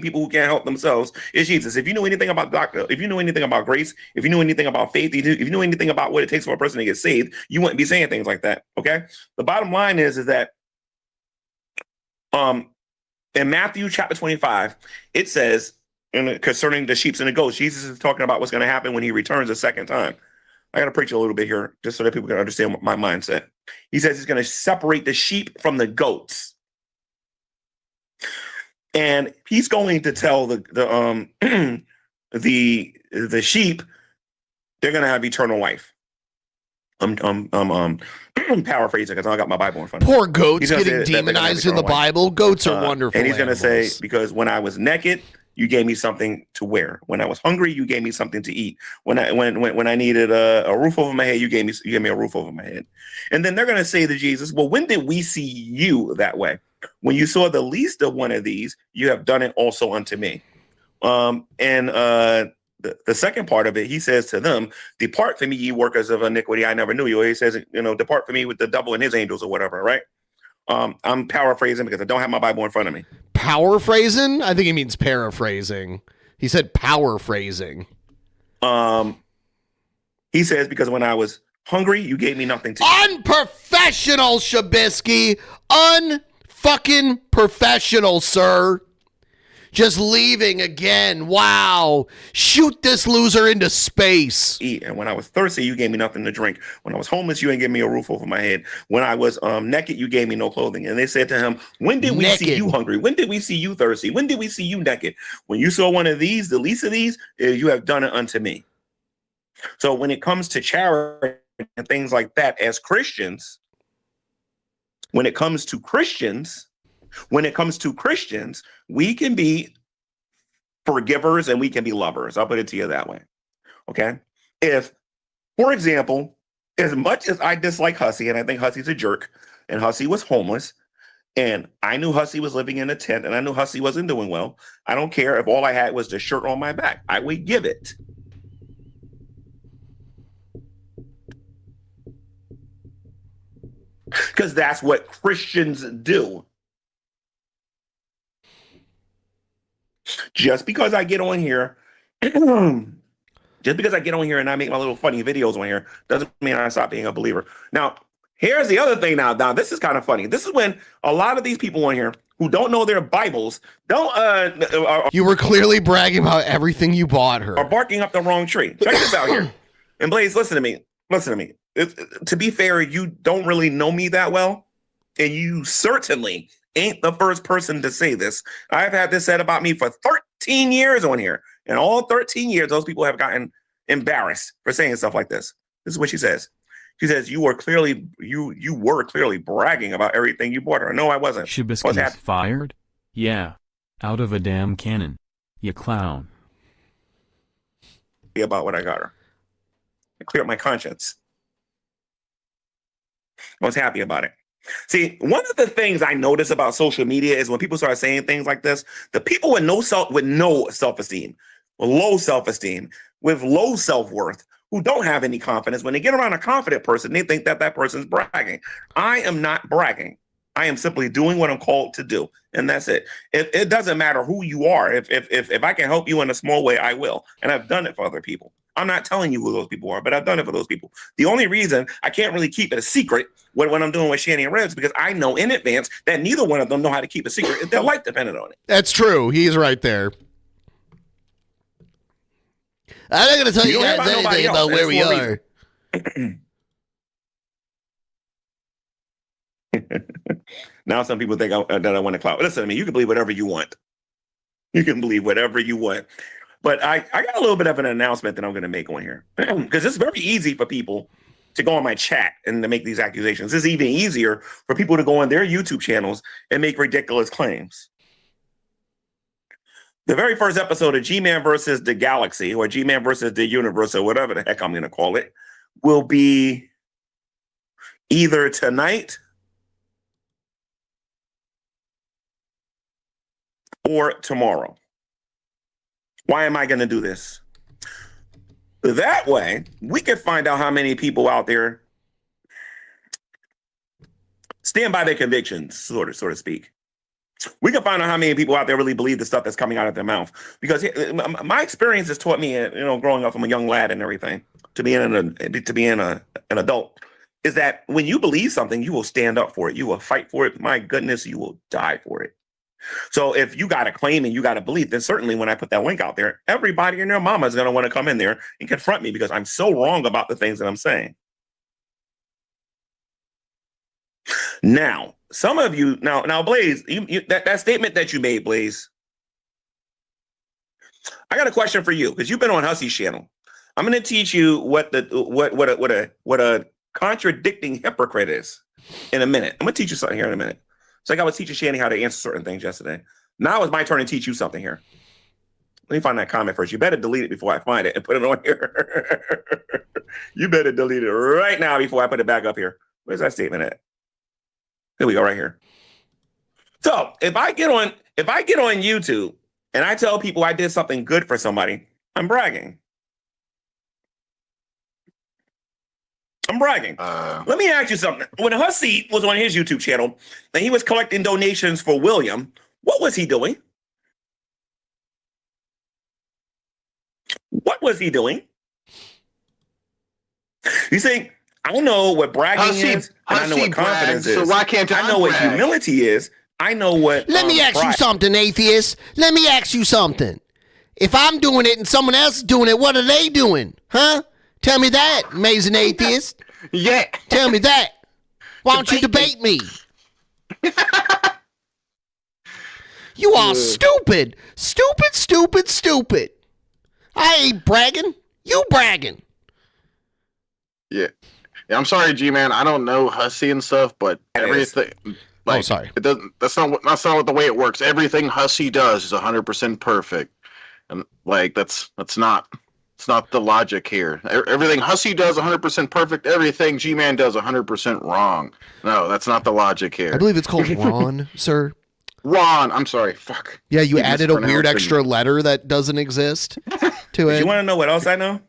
people who can't help themselves, it's Jesus. If you knew anything about if you knew anything about grace, if you knew anything about faith, if you knew anything about what it takes for a person to get saved, you wouldn't be saying things like that. Okay. The bottom line is that in Matthew chapter 25, it says concerning the sheep and the goats, Jesus is talking about what's going to happen when he returns a second time. I got to preach a little bit here just so that people can understand my mindset. He says he's going to separate the sheep from the goats. And he's going to tell the sheep they're going to have eternal life. I'm paraphrasing because I got my Bible in front of me. Poor goats getting demonized in the Bible. Goats are wonderful. And he's going to animals. say, because when I was naked, you gave me something to wear. When I was hungry, you gave me something to eat. When I needed a roof over my head, you gave me a roof over my head. And then they're going to say to Jesus, well, when did we see you that way? When you saw the least of one of these, you have done it also unto me. The second part of it, he says to them, depart from me, ye workers of iniquity. I never knew you. Or he says, depart from me with the devil and his angels or whatever, right? I'm paraphrasing because I don't have my Bible in front of me. Powerphrasing? I think he means paraphrasing. He said powerphrasing. He says, because when I was hungry, you gave me nothing to eat. Unprofessional, Shabisky. Unfucking professional, sir. Just leaving again. Wow. Shoot this loser into space. Eat. And when I was thirsty, you gave me nothing to drink. When I was homeless, you ain't give me a roof over my head. When I was naked, you gave me no clothing. And they said to him, when did we see you hungry? When did we see you thirsty? When did we see you naked? When you saw one of these, the least of these, you have done it unto me. So when it comes to charity and things like that, as Christians, when it comes to Christians, we can be forgivers and we can be lovers. I'll put it to you that way. Okay. If, for example, as much as I dislike Hussy, and I think Hussy's a jerk, and Hussy was homeless, and I knew Hussy was living in a tent, and I knew Hussy wasn't doing well, I don't care if all I had was the shirt on my back. I would give it. Because that's what Christians do. Just because I get on here, and I make my little funny videos on here, doesn't mean I stop being a believer. Now, here's the other thing now. Now, this is kind of funny. This is when a lot of these people on here who don't know their Bibles you were clearly bragging about everything you bought her. Are barking up the wrong tree. Check this out here. And Blaze, listen to me. To be fair, you don't really know me that well, and you certainly ain't the first person to say this. I've had this said about me for 13 years on here, and all 13 years, those people have gotten embarrassed for saying stuff like this. This is what she says. She says, you were clearly bragging about everything you bought her. No, I wasn't. Shabisky is fired? Yeah. Out of a damn cannon. You clown. about what I got her. I cleared my conscience. I was happy about it. See, one of the things I notice about social media is when people start saying things like this, the people with no self-esteem, with low self-esteem, with low self-worth, who don't have any confidence, when they get around a confident person, they think that that person's bragging. I am not bragging. I am simply doing what I'm called to do, and that's it. It doesn't matter who you are. If I can help you in a small way, I will, and I've done it for other people. I'm not telling you who those people are, but I've done it for those people. The only reason I can't really keep it a secret when I'm doing with Shanny and Ribs, because I know in advance that neither one of them know how to keep a secret if their life depended on it. That's true. He's right there. I'm not going to tell you guys anything about where we are. Now some people think that I want to clout. Listen to me. You can believe whatever you want. You can believe whatever you want. But I got a little bit of an announcement that I'm going to make on here. Because it's very easy for people to go on my chat and to make these accusations. It's even easier for people to go on their YouTube channels and make ridiculous claims. The very first episode of Gman versus the Galaxy, or Gman versus the Universe, or whatever the heck I'm going to call it, will be either tonight or tomorrow. Why am I going to do this? That way, we can find out how many people out there stand by their convictions, so to speak. We can find out how many people out there really believe the stuff that's coming out of their mouth. Because my experience has taught me, growing up from a young lad and everything, to being an adult, is that when you believe something, you will stand up for it. You will fight for it. My goodness, you will die for it. So if you got a claim and you got a belief, then certainly when I put that link out there, everybody and their mama is going to want to come in there and confront me because I'm so wrong about the things that I'm saying. Now, some of you, now, Blaze, that statement that you made, Blaze, I got a question for you because you've been on Hussey's channel. I'm going to teach you what a contradicting hypocrite is in a minute. I'm going to teach you something here in a minute. It's like I was teaching Shanny how to answer certain things yesterday. Now it's my turn to teach you something here. Let me find that comment first. You better delete it before I find it and put it on here. You better delete it right now before I put it back up here. Where's that statement at? Here we go, right here. So if I get on YouTube and I tell people I did something good for somebody, I'm bragging. I'm bragging. Let me ask you something. When Hussey was on his YouTube channel and he was collecting donations for William, what was he doing? What was he doing? You see, I know what bragging is, and I know what confidence is. So why can't I know what humility is. I know what. Let me ask you something, atheist. Let me ask you something. If I'm doing it and someone else is doing it, what are they doing? Huh? Tell me that, amazing atheist. Yeah. Tell me that. Why don't you debate me? You are stupid. Stupid, stupid, stupid. I ain't bragging. You bragging. Yeah. I'm sorry, G-Man. I don't know Hussey and stuff, but everything. Like, sorry. It doesn't. That's not what the way it works. Everything Hussey does is 100% perfect, and like that's not. It's not the logic here. Everything Hussey does 100% perfect. Everything G-Man does 100% wrong. No, that's not the logic here. I believe it's called Ron, sir. Ron. I'm sorry. Fuck. Yeah, you added a weird extra letter that doesn't exist to it. You want to know what else I know?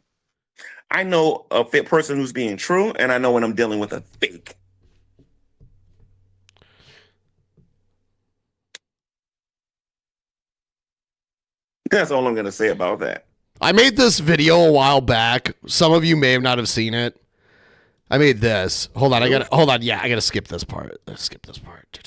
I know a fit person who's being true, and I know when I'm dealing with a fake. That's all I'm going to say about that. I made this video a while back. Some of you may have not have seen it. I made this. Hold on. Yeah, I gotta skip this part. Let's skip this part.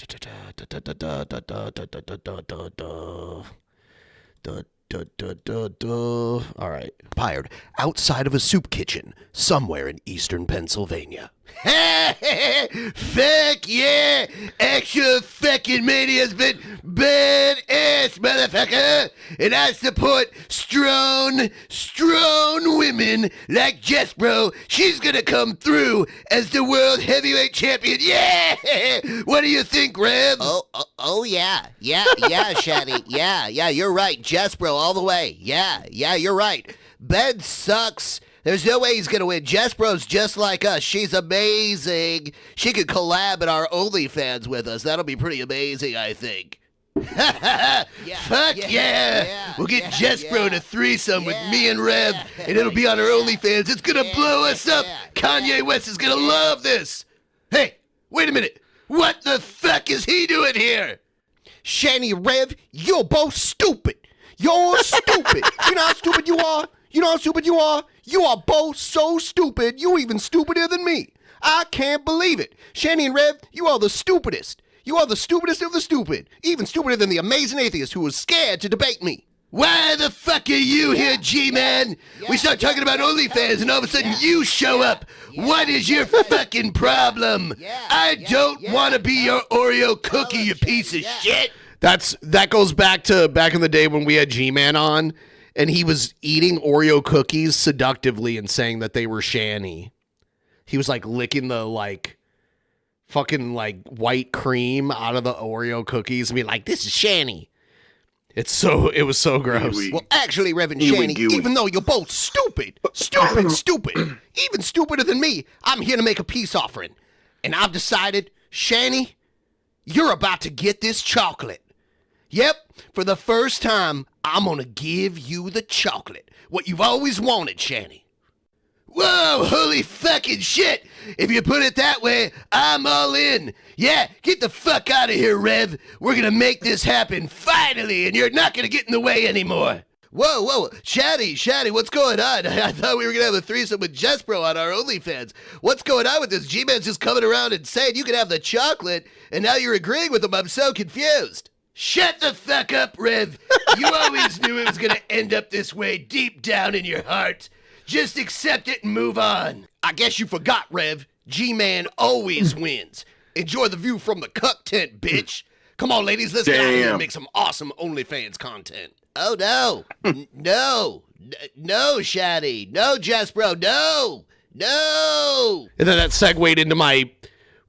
All right. Fired outside of a soup kitchen somewhere in eastern Pennsylvania. Fuck yeah! Extra fucking mania's been badass, motherfucker! And I support strong women like Jess, bro. She's gonna come through as the world heavyweight champion. Yeah! What do you think, Reb? Oh yeah, Shanny. Yeah, you're right. Jess, bro, all the way. Yeah, you're right. Ben sucks. There's no way he's going to win. Jespro's just like us. She's amazing. She could collab at our OnlyFans with us. That'll be pretty amazing, I think. Fuck yeah. We'll get Jespro in a threesome with me and Rev, and it'll be on our OnlyFans. It's going to blow us up. Kanye West is going to love this. Hey, wait a minute. What the fuck is he doing here? Shanny, Rev, you're both stupid. You're stupid. You know how stupid you are? You know how stupid you are? You are both so stupid, you even stupider than me. I can't believe it. Shanny and Rev, you are the stupidest. You are the stupidest of the stupid. Even stupider than the amazing atheist who was scared to debate me. Why the fuck are you here, G-Man? We start talking about OnlyFans and all of a sudden you show up. What is your fucking problem? I don't want to be your Oreo cookie, you piece of shit. That goes back to back in the day when we had G-Man on, and he was eating Oreo cookies seductively and saying that they were Shanny. He was like licking the fucking white cream out of the Oreo cookies and be like, "This is Shanny." It was so gross. Well, actually, Reverend Shanny, even though you're both stupid, even stupider than me, I'm here to make a peace offering. And I've decided, Shanny, you're about to get this chocolate. Yep, for the first time, I'm gonna give you the chocolate. What you've always wanted, Shanny. Whoa, holy fucking shit! If you put it that way, I'm all in. Yeah, get the fuck out of here, Rev. We're gonna make this happen, finally, and you're not gonna get in the way anymore. Whoa, Shanny, what's going on? I thought we were gonna have a threesome with Jespro on our OnlyFans. What's going on with this? G-Man's just coming around and saying you can have the chocolate, and now you're agreeing with him. I'm so confused. Shut the fuck up, Rev. You always knew it was gonna end up this way deep down in your heart. Just accept it and move on. I guess you forgot, Rev. G-Man always wins. Enjoy the view from the cuck tent, bitch. Come on, ladies, let's get out of here and make some awesome OnlyFans content. Oh, no. No, Shanny. No, Jespro. No. And then that segued into my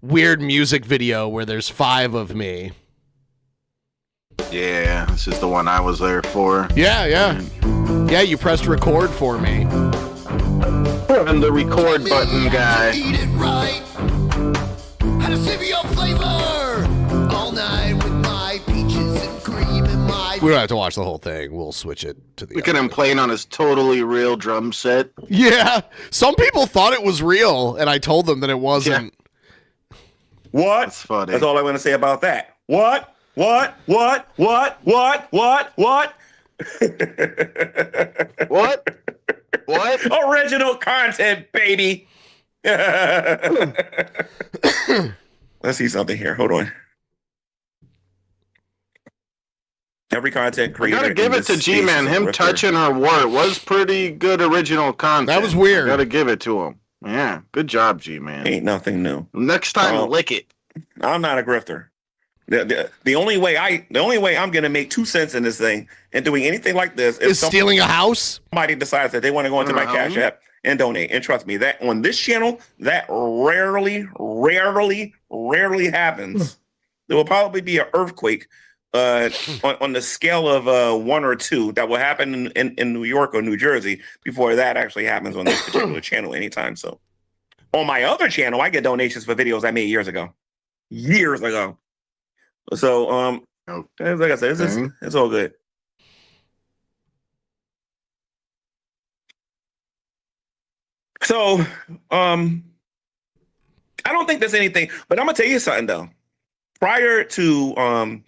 weird music video where there's 5 of me. Yeah, this is the one I was there for. Yeah. Yeah, you pressed record for me. I'm the record button guy. Eat it right. Had a Civio flavor. All night with my peaches and cream and my... We don't have to watch the whole thing. We'll switch it to the... Look at him playing on his totally real drum set. Yeah. Some people thought it was real, and I told them that it wasn't. Yeah. What? That's funny. That's all I'm going to say about that. What? What? Original content, baby. Let's see something here. Hold on. Every content creator. I gotta give it to G-Man. Him touching her wart was pretty good original content. That was weird. I gotta give it to him. Yeah, good job, G-Man. Ain't nothing new. Next time, lick it. I'm not a grifter. The only way I'm gonna make 2 cents in this thing and doing anything like this is stealing a house. Somebody decides that they want to go into my Cash App and donate. And trust me, that on this channel, that rarely happens. There will probably be an earthquake on the scale of 1 or 2 that will happen in New York or New Jersey before that actually happens on this particular channel anytime. So on my other channel, I get donations for videos I made years ago. So, like I said, it's all good. So, I don't think there's anything, but I'm gonna tell you something though. Prior to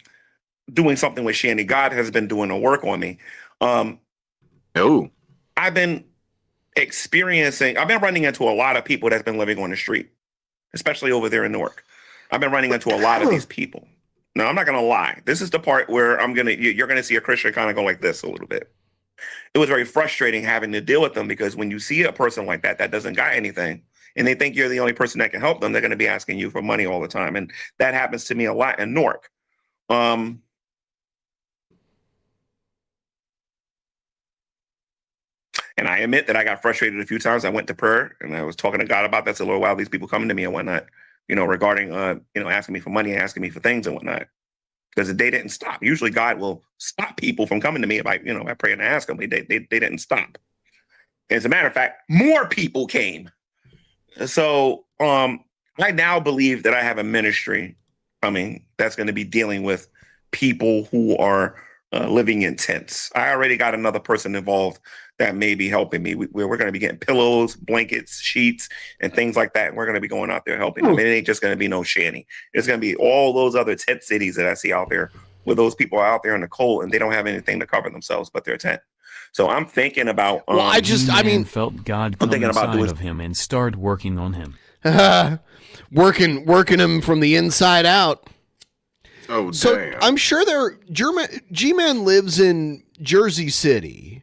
doing something with Shanny, God has been doing the work on me. I've been running into a lot of people that's been living on the street, especially over there in Newark. I've been running into a lot of these people. Now, I'm not going to lie. This is the part where you're going to see a Christian kind of go like this a little bit. It was very frustrating having to deal with them because when you see a person like that doesn't got anything and they think you're the only person that can help them, they're going to be asking you for money all the time. And that happens to me a lot in Newark. And I admit that I got frustrated a few times. I went to prayer and I was talking to God about that. So, Lord, why are these people coming to me and whatnot? Regarding, asking me for money and asking me for things and whatnot, because they didn't stop. Usually God will stop people from coming to me if I pray and ask them. They didn't stop. As a matter of fact, more people came. So I now believe that I have a ministry coming that's going to be dealing with people who are living in tents. I already got another person involved that may be helping me. We're going to be getting pillows, blankets, sheets, and things like that. And we're going to be going out there helping them. It ain't just going to be no Shanny. It's going to be all those other tent cities that I see out there where those people are out there in the cold and they don't have anything to cover themselves but their tent. So I'm thinking about. Gman felt God come thinking about inside of him and started working on him. working him from the inside out. Oh, so damn. I'm sure G-Man lives in Jersey City.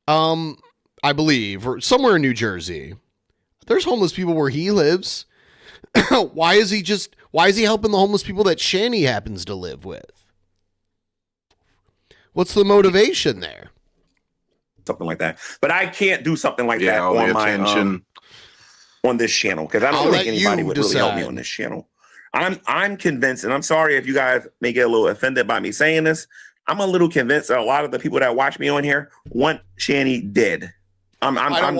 I believe, or somewhere in New Jersey. There's homeless people where he lives. Why is he helping the homeless people that Shanny happens to live with? What's the motivation there? Something like that. But I can't do something like that all on the my attention. On this channel because I don't think anybody would really help me on this channel. I'm convinced, and I'm sorry if you guys may get a little offended by me saying this. I'm a little convinced that a lot of the people that watch me on here want Shanny dead. I'm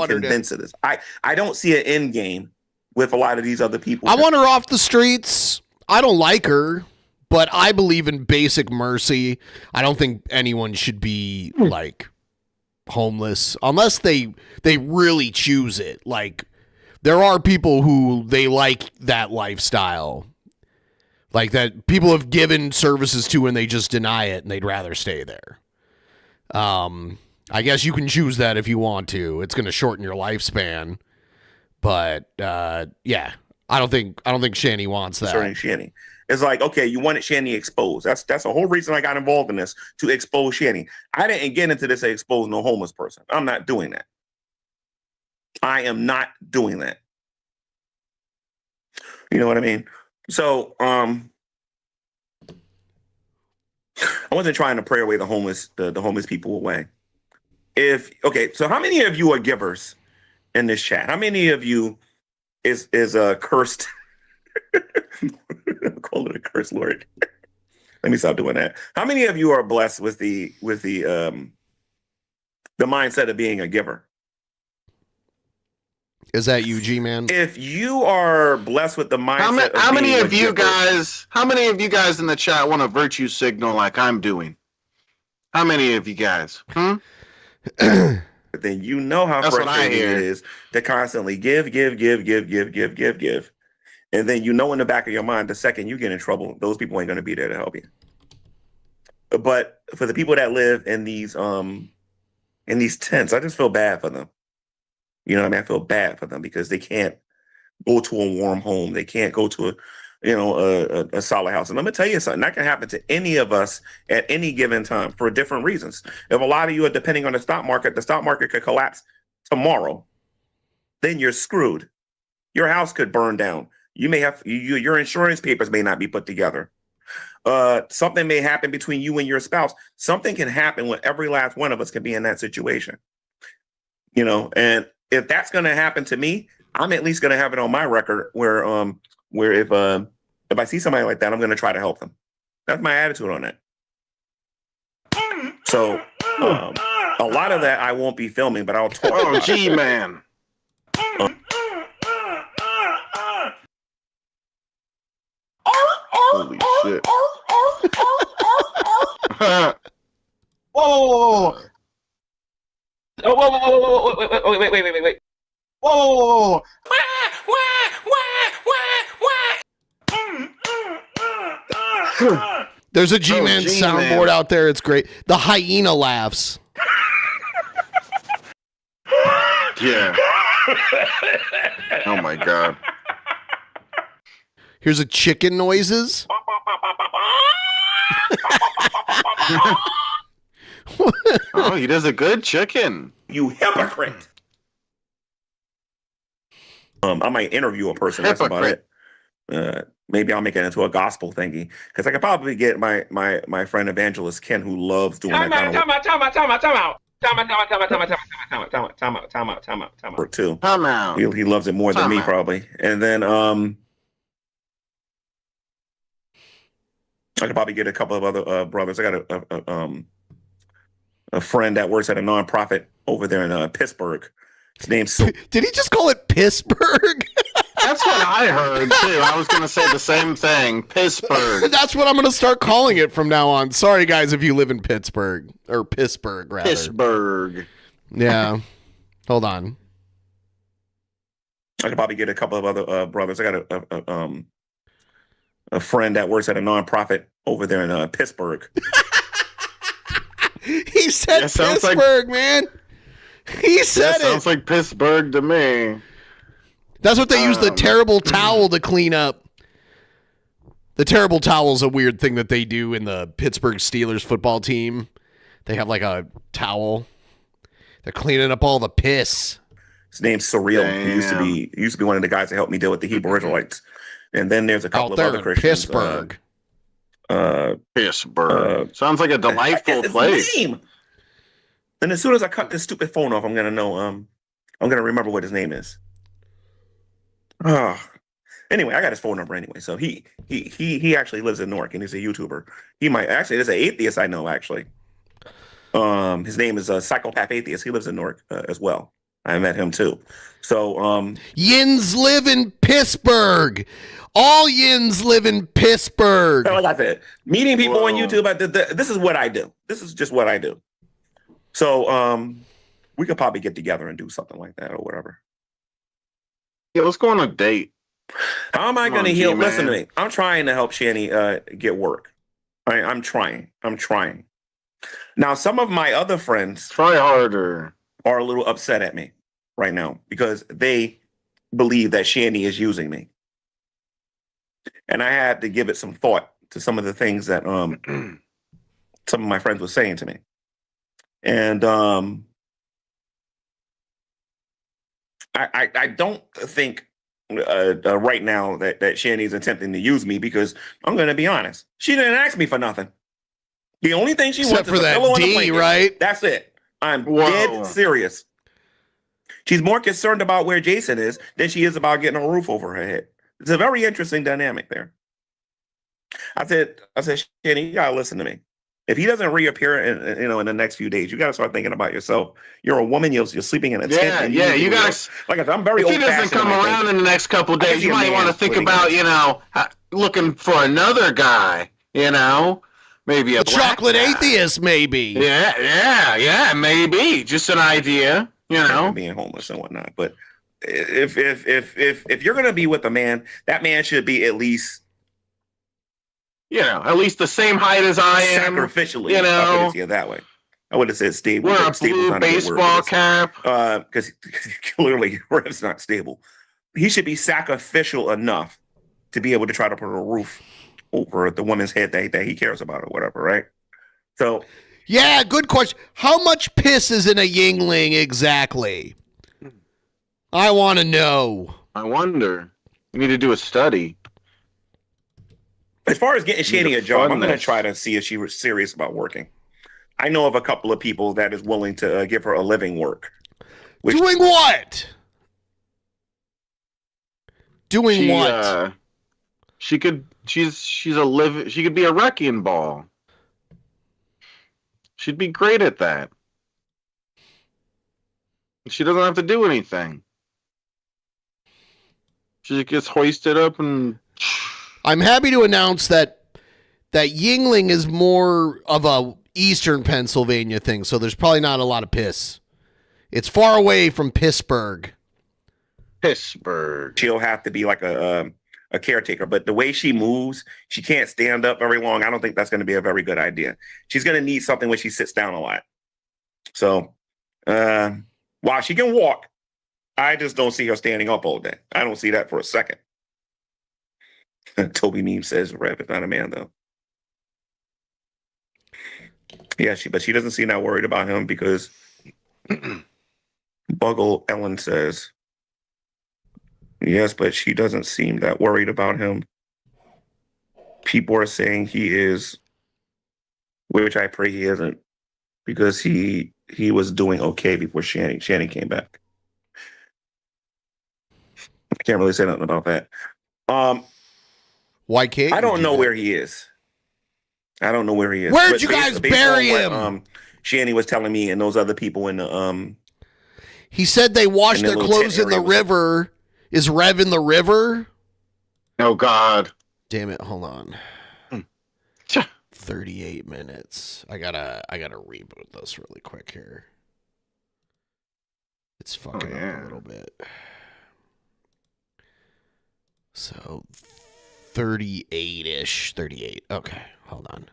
convinced of this. I don't see an end game with a lot of these other people. I want her off the streets. I don't like her, but I believe in basic mercy. I don't think anyone should be like homeless unless they really choose it. Like there are people who they like that lifestyle. Like that people have given services to and they just deny it and they'd rather stay there. I guess you can choose that if you want to. It's going to shorten your lifespan. But yeah, I don't think Shanny wants that. Concerning Shanny. It's like, okay, you wanted Shanny exposed. That's the whole reason I got involved in this, to expose Shanny. I didn't get into this to expose no homeless person. I'm not doing that. I am not doing that. You know what I mean? So I wasn't trying to pray away the homeless people away. So how many of you are givers in this chat? How many of you is a cursed? Call it a curse, Lord. Let me stop doing that. How many of you are blessed with the mindset of being a giver? Is that you, G-Man? If you are blessed with the mindset, how many of you guys in the chat want a virtue signal like I'm doing? How many of you guys? Then you know how frustrating it is to constantly give. And then you know in the back of your mind, the second you get in trouble, those people ain't going to be there to help you. But for the people that live in these tents, I just feel bad for them. You know what I mean? I feel bad for them because they can't go to a warm home. They can't go to a solid house. And let me tell you something, that can happen to any of us at any given time for different reasons. If a lot of you are depending on the stock market could collapse tomorrow. Then you're screwed. Your house could burn down. You may have your insurance papers may not be put together. Something may happen between you and your spouse. Something can happen when every last one of us can be in that situation. You know, and if that's going to happen to me, I'm at least going to have it on my record where if I see somebody like that, I'm going to try to help them. That's my attitude on that. So a lot of that I won't be filming, but I'll talk. Oh, G-Man. Holy shit. Whoa! Oh, wait. Whoa! There's a G-Man soundboard out there. It's great. The hyena laughs. Yeah. Oh my god. Here's a chicken noises. Oh, he does a good chicken. You hypocrite. I might interview a person. That's about it. Maybe I'll make it into a gospel thingy because I could probably get my friend Evangelist Ken, who loves doing that kind of work. Time out. He loves it more than me probably. And then I could probably get a couple of other brothers. I got a friend that works at a nonprofit over there in Pittsburgh. His name's Did he just call it Pittsburgh? That's what I heard too. I was gonna say the same thing. Pittsburgh. That's what I'm gonna start calling it from now on. Sorry, guys, if you live in Pittsburgh or Pittsburgh, rather. Pittsburgh. Yeah. Hold on. I could probably get a couple of other brothers. I got a friend that works at a nonprofit over there in Pittsburgh. He said Pittsburgh, man. He said it. Sounds like Pittsburgh to me. That's what they use the terrible towel to clean up. The terrible towel is a weird thing that they do in the Pittsburgh Steelers football team. They have like a towel. They're cleaning up all the piss. His name's Surreal. He used to be one of the guys that helped me deal with the Hebrew Israelites. And then there's a couple of other Christians. Pittsburgh. Pittsburgh. Sounds like a delightful place. Name. And as soon as I cut this stupid phone off, I'm gonna know. I'm gonna remember what his name is. Anyway, I got his phone number anyway. So he actually lives in Newark and he's a YouTuber. He might actually, there's an atheist I know actually. His name is Psychopath Atheist. He lives in Newark as well. I met him too. So Yins live in Pittsburgh. All Yins live in Pittsburgh. Like I said, meeting people on YouTube. This is what I do. This is just what I do. So we could probably get together and do something like that or whatever. Yeah, let's go on a date. How am I going to heal? Listen to me. I'm trying to help Shanny get work. I'm trying. Now, some of my other friends try harder are a little upset at me right now because they believe that Shanny is using me. And I had to give it some thought to some of the things that some of my friends were saying to me. And I don't think right now that Shanny's attempting to use me because I'm going to be honest. She didn't ask me for nothing. The only thing she wants is a pillow and a blanket. Right? That's it. I'm dead serious. She's more concerned about where Jason is than she is about getting a roof over her head. It's a very interesting dynamic there. I said, Shanny, you gotta listen to me. If he doesn't reappear in the next few days, you gotta start thinking about yourself. You're a woman. You're sleeping in a tent. Yeah, you gotta. Like I said, I'm very. If he doesn't come around in the next couple of days, you might want to think about looking for another guy. Maybe a chocolate atheist, maybe. Yeah, maybe. Just an idea, being homeless and whatnot. But if you're gonna be with a man, that man should be at least, at least the same height as I am. Sacrificially, I put it that way. I would have said stable. Wear a blue baseball cap. Because clearly Rev's not stable. He should be sacrificial enough to be able to try to put a roof over the woman's head that he cares about or whatever, right? So, yeah, good question. How much piss is in a Yingling exactly? I want to know. I wonder. We need to do a study. As far as getting Shanny a job, I'm going to try to see if she was serious about working. I know of a couple of people that is willing to give her a living work. Doing what? Doing what? She could. She could be a wrecking ball. She'd be great at that. She doesn't have to do anything. She just gets hoisted up and. I'm happy to announce that Yingling is more of a Eastern Pennsylvania thing, so there's probably not a lot of piss. It's far away from Pittsburgh. She'll have to be like a caretaker, but the way she moves, she can't stand up very long. I don't think that's going to be a very good idea. She's going to need something when she sits down a lot. So while she can walk, I just don't see her standing up all day. I don't see that for a second. Toby Meme says Rev is not a man, though. Yeah, but she doesn't seem that worried about him because Buggle Ellen says, yes, but she doesn't seem that worried about him. People are saying he is, which I pray he isn't, because he was doing okay before Shanny came back. I can't really say nothing about that. Why can't I don't know where he is. I don't know where he is. Where'd you guys bury him? What, Shanny was telling me and those other people in the He said they wash and their the clothes in the little tent river. Is Rev in the river? Oh God. Damn it! Hold on. 38 minutes. I gotta reboot this really quick here. It's fucking up a little bit. So 38-ish. 38. Okay, hold on.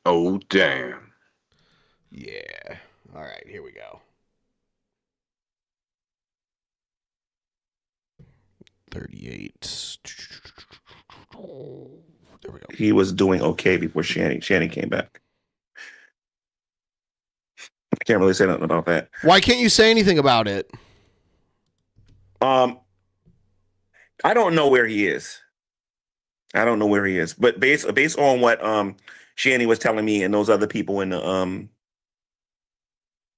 Oh damn. Yeah. All right, here we go. 38. There we go. he was doing okay before Shanny came back. I can't really say nothing about that. Why can't you say anything about it? I don't know where he is. But based on what Shanny was telling me and those other people in the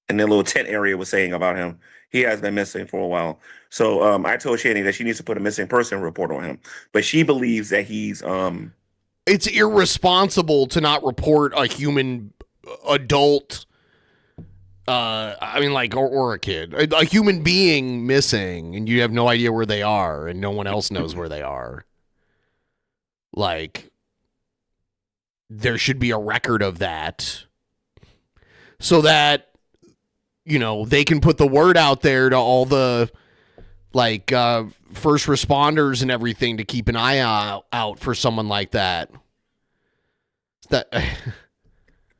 little tent area was saying about him, he has been missing for a while. So I told Shanny that she needs to put a missing person report on him. But she believes that he's It's irresponsible to not report a human adult or a kid, a human being missing, and you have no idea where they are, and no one else knows where they are. Like, there should be a record of that so that, they can put the word out there to all the, first responders and everything to keep an eye out for someone like that. That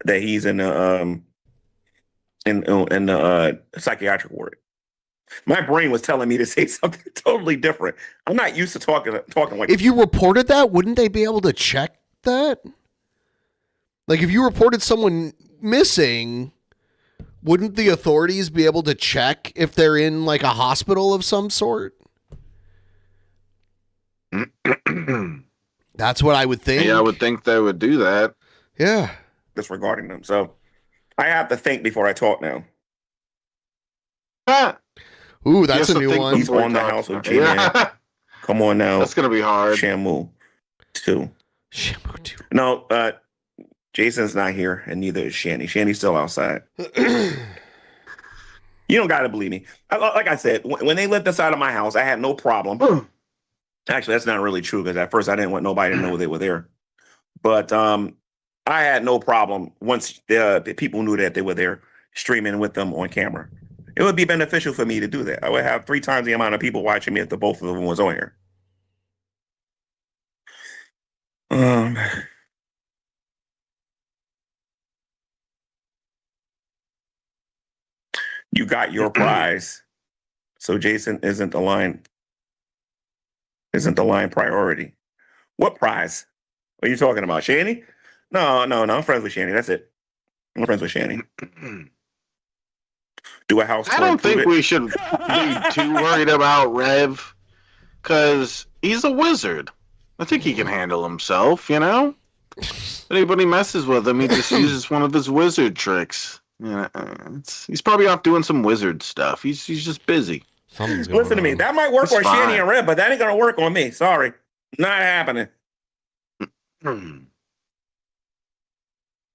he's in the in the psychiatric ward. My brain was telling me to say something totally different. I'm not used to talking like. If you reported that, wouldn't they be able to check that? Like, if you reported someone missing, wouldn't the authorities be able to check if they're in like a hospital of some sort? That's what I would think. Yeah, I would think they would do that. Yeah. Disregarding them. So I have to think before I talk now. Ooh, that's a new one. He's on the house with Gman. Yeah. Come on now. That's gonna be hard. Shamu 2. No, Jason's not here, and neither is Shanny. Shanny's still outside. You don't got to believe me. Like I said, when they lived inside of my house, I had no problem. Actually, that's not really true because at first I didn't want nobody to know they were there. But I had no problem once the people knew that they were there streaming with them on camera. It would be beneficial for me to do that. I would have 3 times the amount of people watching me if the both of them was on here. You got your prize. So Jason isn't the line priority. What prize? What are you talking about? Shanny? No. I'm friends with Shanny. That's it. I'm friends with Shanny. Do a house tour. I don't think we should be too worried about Rev, because he's a wizard. I think he can handle himself, If anybody messes with him, he just uses one of his wizard tricks. He's probably off doing some wizard stuff. He's just busy. Listen to me. That might work on Shanny and Rev, but that ain't gonna work on me. Sorry. Not happening.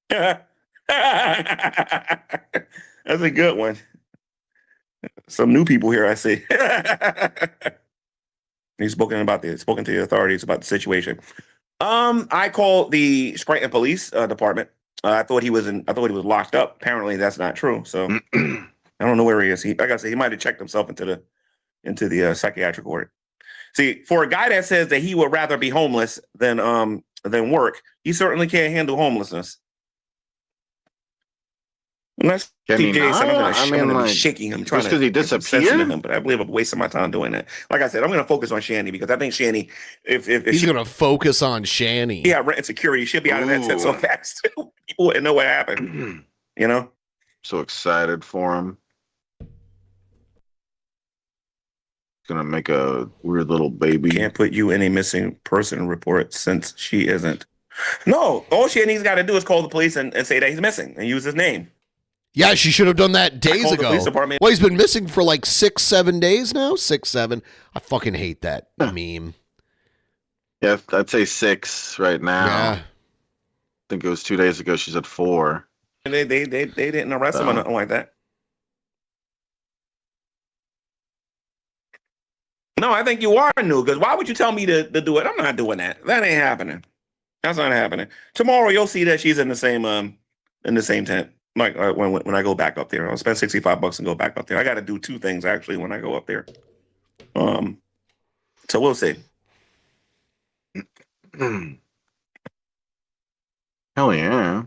That's a good one. Some new people here, I see. He's spoken to the authorities about the situation. I called the Scranton Police Department. I thought he was locked up. Apparently, that's not true. So I don't know where he is. Like I said, he might have checked himself into the psychiatric ward. See, for a guy that says that he would rather be homeless than work, he certainly can't handle homelessness. Unless TJ said I'm going to be shaking him, trying to get some sense into him, but I believe I'm wasting my time doing that. Like I said, I'm going to focus on Shanny because I think Shanny, if he's going to focus on Shanny, yeah, rent and security should be out of that tent so fast. People wouldn't know what happened. So excited for him. Gonna make a weird little baby. Can't put you in a missing person report since she isn't. No, all Shanny's got to do is call the police and say that he's missing and use his name. Yeah, she should have done that days ago. Well, he's been missing for like 6-7 days now. 6-7. I fucking hate that meme. Yeah, I'd say 6 right now. Yeah. I think it was 2 days ago. She said 4. And they didn't arrest him or nothing like that. No, I think you are new. Because why would you tell me to do it? I'm not doing that. That ain't happening. That's not happening. Tomorrow you'll see that she's in the same tent. Like when I go back up there, I'll spend $65 and go back up there. I got to do 2 things actually when I go up there. So we'll see. Hell yeah.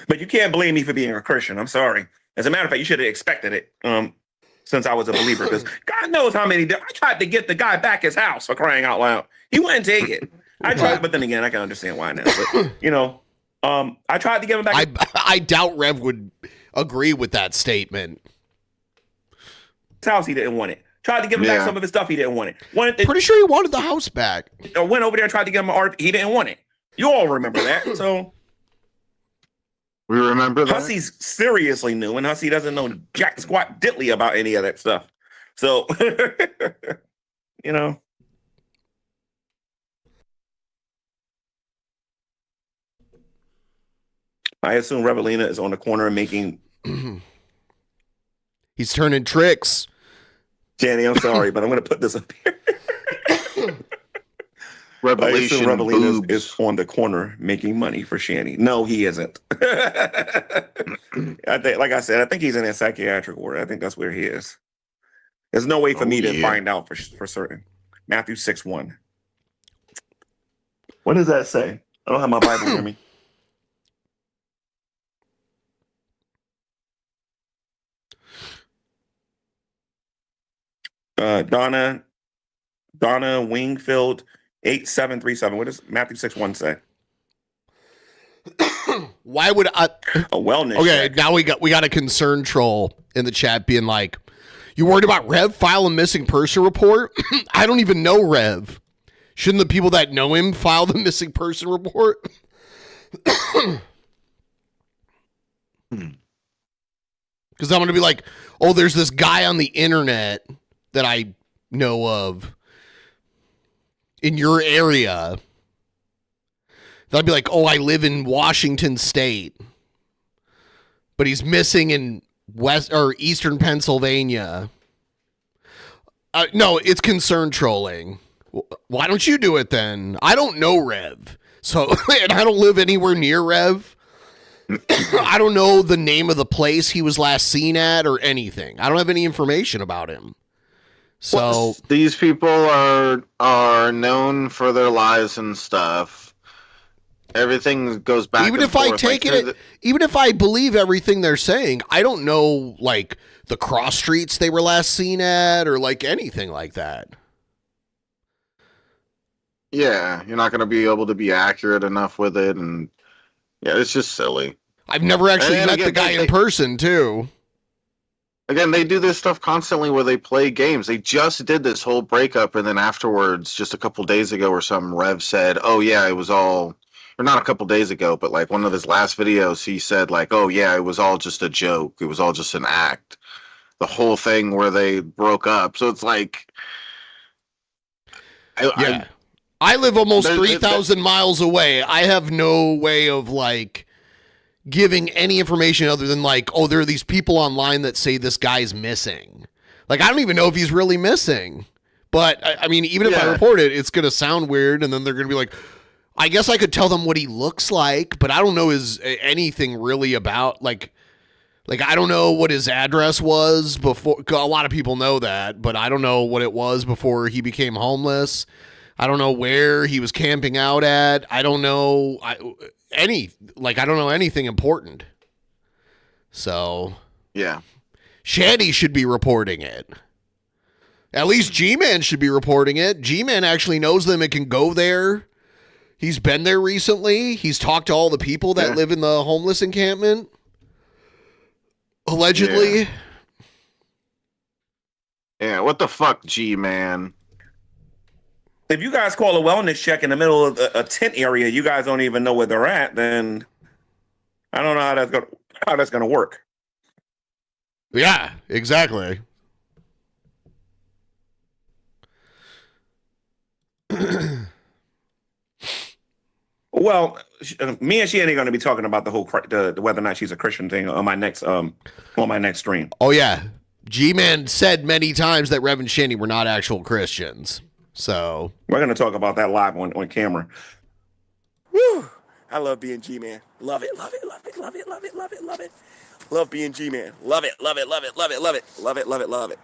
But you can't blame me for being a Christian. I'm sorry. As a matter of fact, you should have expected it. Since I was a believer, because God knows how many. I tried to get the guy back his house, for crying out loud. He wouldn't take it. I tried, but then again, I can understand why now. But I tried to give him back. I doubt Rev would agree with that statement. His house, he didn't want it. Tried to give him back some of his stuff, he didn't want it. Pretty sure he wanted the house back. Went over there and tried to give him an art. He didn't want it. You all remember that, so. We remember that. Hussey's seriously new, and Hussey doesn't know jack squat diddly about any of that stuff. So, I assume Revelina is on the corner making. He's turning tricks. Shanny, I'm sorry, but I'm going to put this up here. Revelina is on the corner making money for Shanny. No, he isn't. I think, like I said, I think he's in a psychiatric ward. I think that's where he is. There's no way for me to find out for certain. Matthew 6:1. What does that say? I don't have my Bible near me. Donna Wingfield 8737. What does Matthew 6:1 say? Why would I? A wellness. Okay, check. now we got a concern troll in the chat being like, "You worried about Rev file a missing person report?" I don't even know Rev. Shouldn't the people that know him file the missing person report? Because I'm going to be like, "Oh, there's this guy on the internet that I know of in your area." I'd be like, "Oh, I live in Washington State, but he's missing in West or Eastern Pennsylvania." No, it's concern trolling. Why don't you do it then? I don't know Rev, so and I don't live anywhere near Rev. I don't know the name of the place he was last seen at or anything. I don't have any information about him. So well, these people are known for their lies and stuff. Everything goes back. Even if I take it, even if I believe everything they're saying, I don't know like the cross streets they were last seen at or like anything like that. Yeah, you're not going to be able to be accurate enough with it, and yeah, it's just silly. I've never actually met the guy in person, too. Again, they do this stuff constantly where they play games. They just did this whole breakup, and then afterwards, just a couple days ago or something, Rev said, "Oh yeah, it was all." Or not a couple days ago, but like one of his last videos, he said like, "Oh yeah, it was all just a joke. It was all just an act." The whole thing where they broke up. So it's like, I live almost 3,000 miles away. I have no way of like giving any information other than like, "Oh, there are these people online that say this guy's missing." Like, I don't even know if he's really missing. But I mean, even if I report it, it's going to sound weird. And then they're going to be like, I guess I could tell them what he looks like, but I don't know anything really about like I don't know what his address was before. A lot of people know that, but I don't know what it was before he became homeless. I don't know where he was camping out at. I don't know I don't know anything important. So yeah, Shanny should be reporting it. At least Gman should be reporting it. Gman actually knows them and can go there. He's been there recently. He's talked to all the people that live in the homeless encampment. Allegedly. Yeah, what the fuck, G-Man? If you guys call a wellness check in the middle of a tent area, you guys don't even know where they're at, then I don't know how that's gonna work. Yeah, exactly. Well, me and Shanny are going to be talking about the whole the whether or not she's a Christian thing on my next stream. Oh yeah, Gman said many times that Rev and Shanny were not actual Christians. So we're going to talk about that live on camera. Whew. I love being Gman. Love it, love it, love it, love it, love it, love it, love it. Love being Gman. Love it, love it, love it, love it, love it, love it, love it, love it.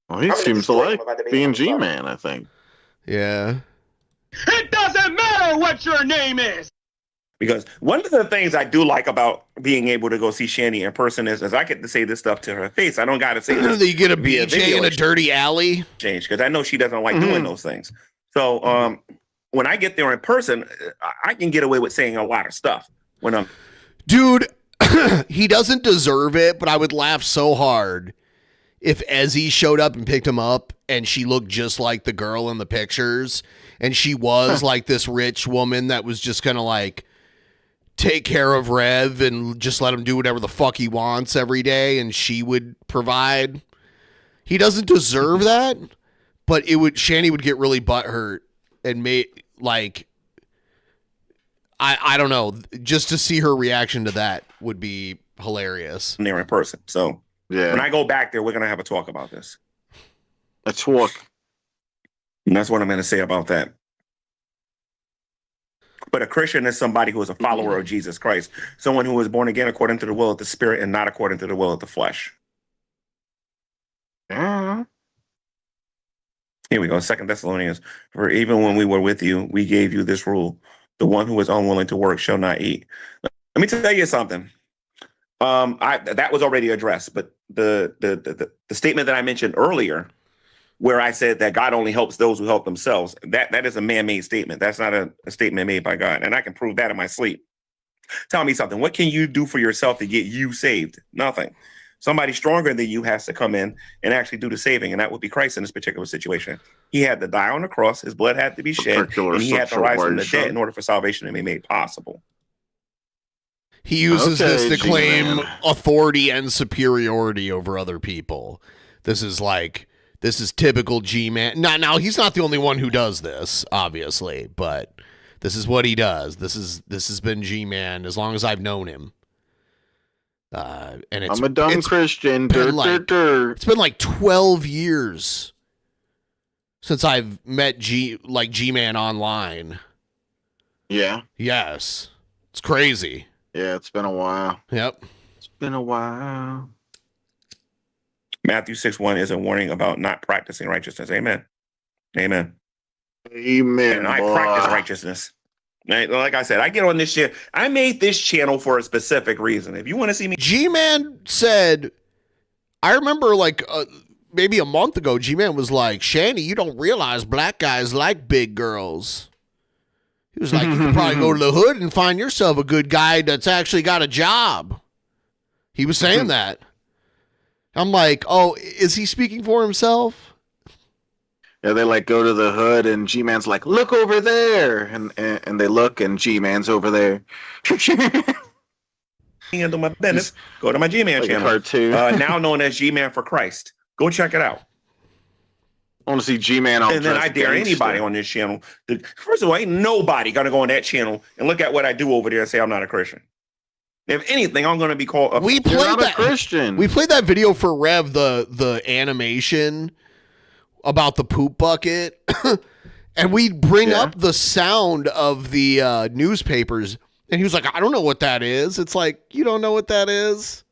Well, he seems to like being G-Man, I think. Yeah. It doesn't matter what your name is. Because one of the things I do like about being able to go see Shanny in person is I get to say this stuff to her face. I don't got to say this. You get a BJ in a dirty alley. Change, because I know she doesn't like doing those things. So when I get there in person, I can get away with saying a lot of stuff. Dude, he doesn't deserve it, but I would laugh so hard if Ezzy showed up and picked him up and she looked just like the girl in the pictures and she was like this rich woman that was just gonna like take care of Rev and just let him do whatever the fuck he wants every day and she would provide. He doesn't deserve that, but Shanny would get really butthurt and I don't know, just to see her reaction to that would be hilarious. There in person. So yeah, when I go back there, we're going to have a talk about this. A talk. And that's what I'm going to say about that. But a Christian is somebody who is a follower of Jesus Christ. Someone who is born again according to the will of the Spirit and not according to the will of the flesh. Yeah. Here we go. 2 Thessalonians. For even when we were with you, we gave you this rule. The one who is unwilling to work shall not eat. Let me tell you something. That was already addressed, but the statement that I mentioned earlier, where I said that God only helps those who help themselves, that is a man-made statement. That's not a statement made by God, and I can prove that in my sleep. Tell me something. What can you do for yourself to get you saved? Nothing. Somebody stronger than you has to come in and actually do the saving, and that would be Christ in this particular situation. He had to die on the cross, his blood had to be shed, and he had to rise from the dead in order for salvation to be made possible. He uses this to claim authority and superiority over other people. This is typical G-Man. Now, he's not the only one who does this, obviously, but this is what he does. This has been G-Man as long as I've known him. And I'm a dumb Christian. It's been like 12 years since I've met G-Man online. Yeah. Yes. It's crazy. Yeah, it's been a while. Yep. It's been a while. Matthew 6:1 is a warning about not practicing righteousness. Amen. Amen. Amen. And I practice righteousness. Like I said, I get on this shit. I made this channel for a specific reason. If you want to see me, G-Man said, I remember maybe a month ago, G-Man was like, Shanny, you don't realize black guys like big girls. He was like, you could probably go to the hood and find yourself a good guy that's actually got a job. He was saying that. I'm like, oh, is he speaking for himself? Yeah, they go to the hood and G-Man's like, look over there. And they look and G-Man's over there. Handle my business. Go to my G-Man channel. Cartoon. Now known as G-Man for Christ. Go check it out. I want to see G-Man on. And then I dare anybody on this channel. First of all, ain't nobody going to go on that channel and look at what I do over there and say I'm not a Christian. If anything, I'm going to be called a Christian. We played that video for Rev, the animation about the poop bucket. And we bring up the sound of the newspapers. And he was like, I don't know what that is. It's like, you don't know what that is?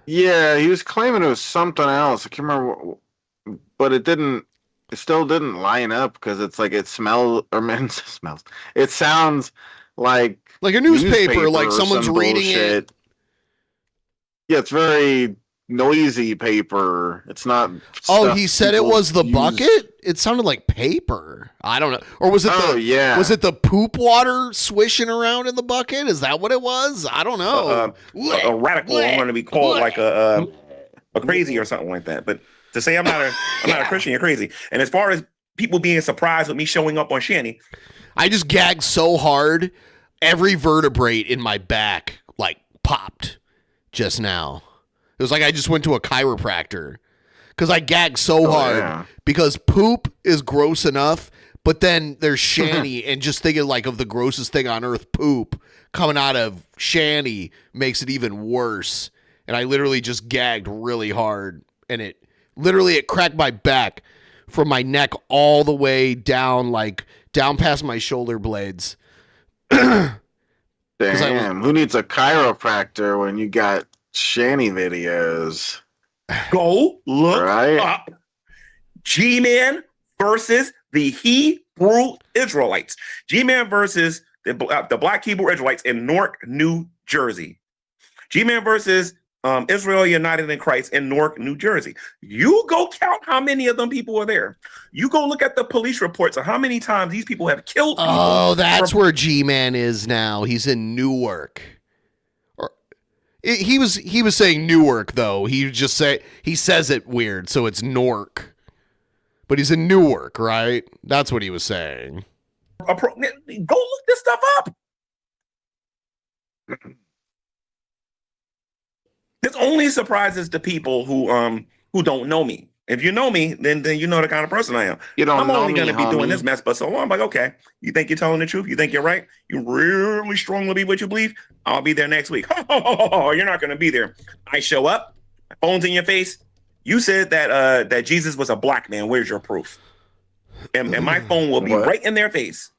Yeah, he was claiming it was something else. I can't remember what, but it still didn't line up because it's like it smells. It sounds like a newspaper like someone's reading it. Yeah, it's very noisy paper. It's not. Oh, he said it was the bucket? It sounded like paper. I don't know. Or was it was it the poop water swishing around in the bucket? Is that what it was? I don't know. A radical. I'm going to be called like a crazy or something like that. But to say I'm not a Christian, you're crazy. And as far as people being surprised with me showing up on Shanny, I just gagged so hard, every vertebrae in my back popped just now. It was like I just went to a chiropractor because I gag so hard because poop is gross enough, but then there's Shanny, and just thinking like of the grossest thing on earth, poop coming out of Shanny makes it even worse. And I literally just gagged really hard, and it cracked my back from my neck all the way down, like down past my shoulder blades. Damn, who needs a chiropractor when you got Shanny videos? Go look up G-Man versus the Hebrew Israelites. G-Man versus the Black Hebrew Israelites in Newark, New Jersey. G-Man versus Israel United in Christ in Newark, New Jersey. You go count how many of them people are there. You go look at the police reports of how many times these people have killed people. Oh, that's where G-Man is now. He's in Newark. He was saying Newark though. He says it weird, so it's Newark. But he's in Newark, right? That's what he was saying. Go look this stuff up. This only surprises the people who don't know me. If you know me, then you know the kind of person I am. I'm only going to be doing this mess, but so long. I'm like, okay, you think you're telling the truth? You think you're right? You really strongly believe what you believe? I'll be there next week. You're not going to be there. I show up, phone's in your face. You said that Jesus was a black man. Where's your proof? And my phone will be right in their face.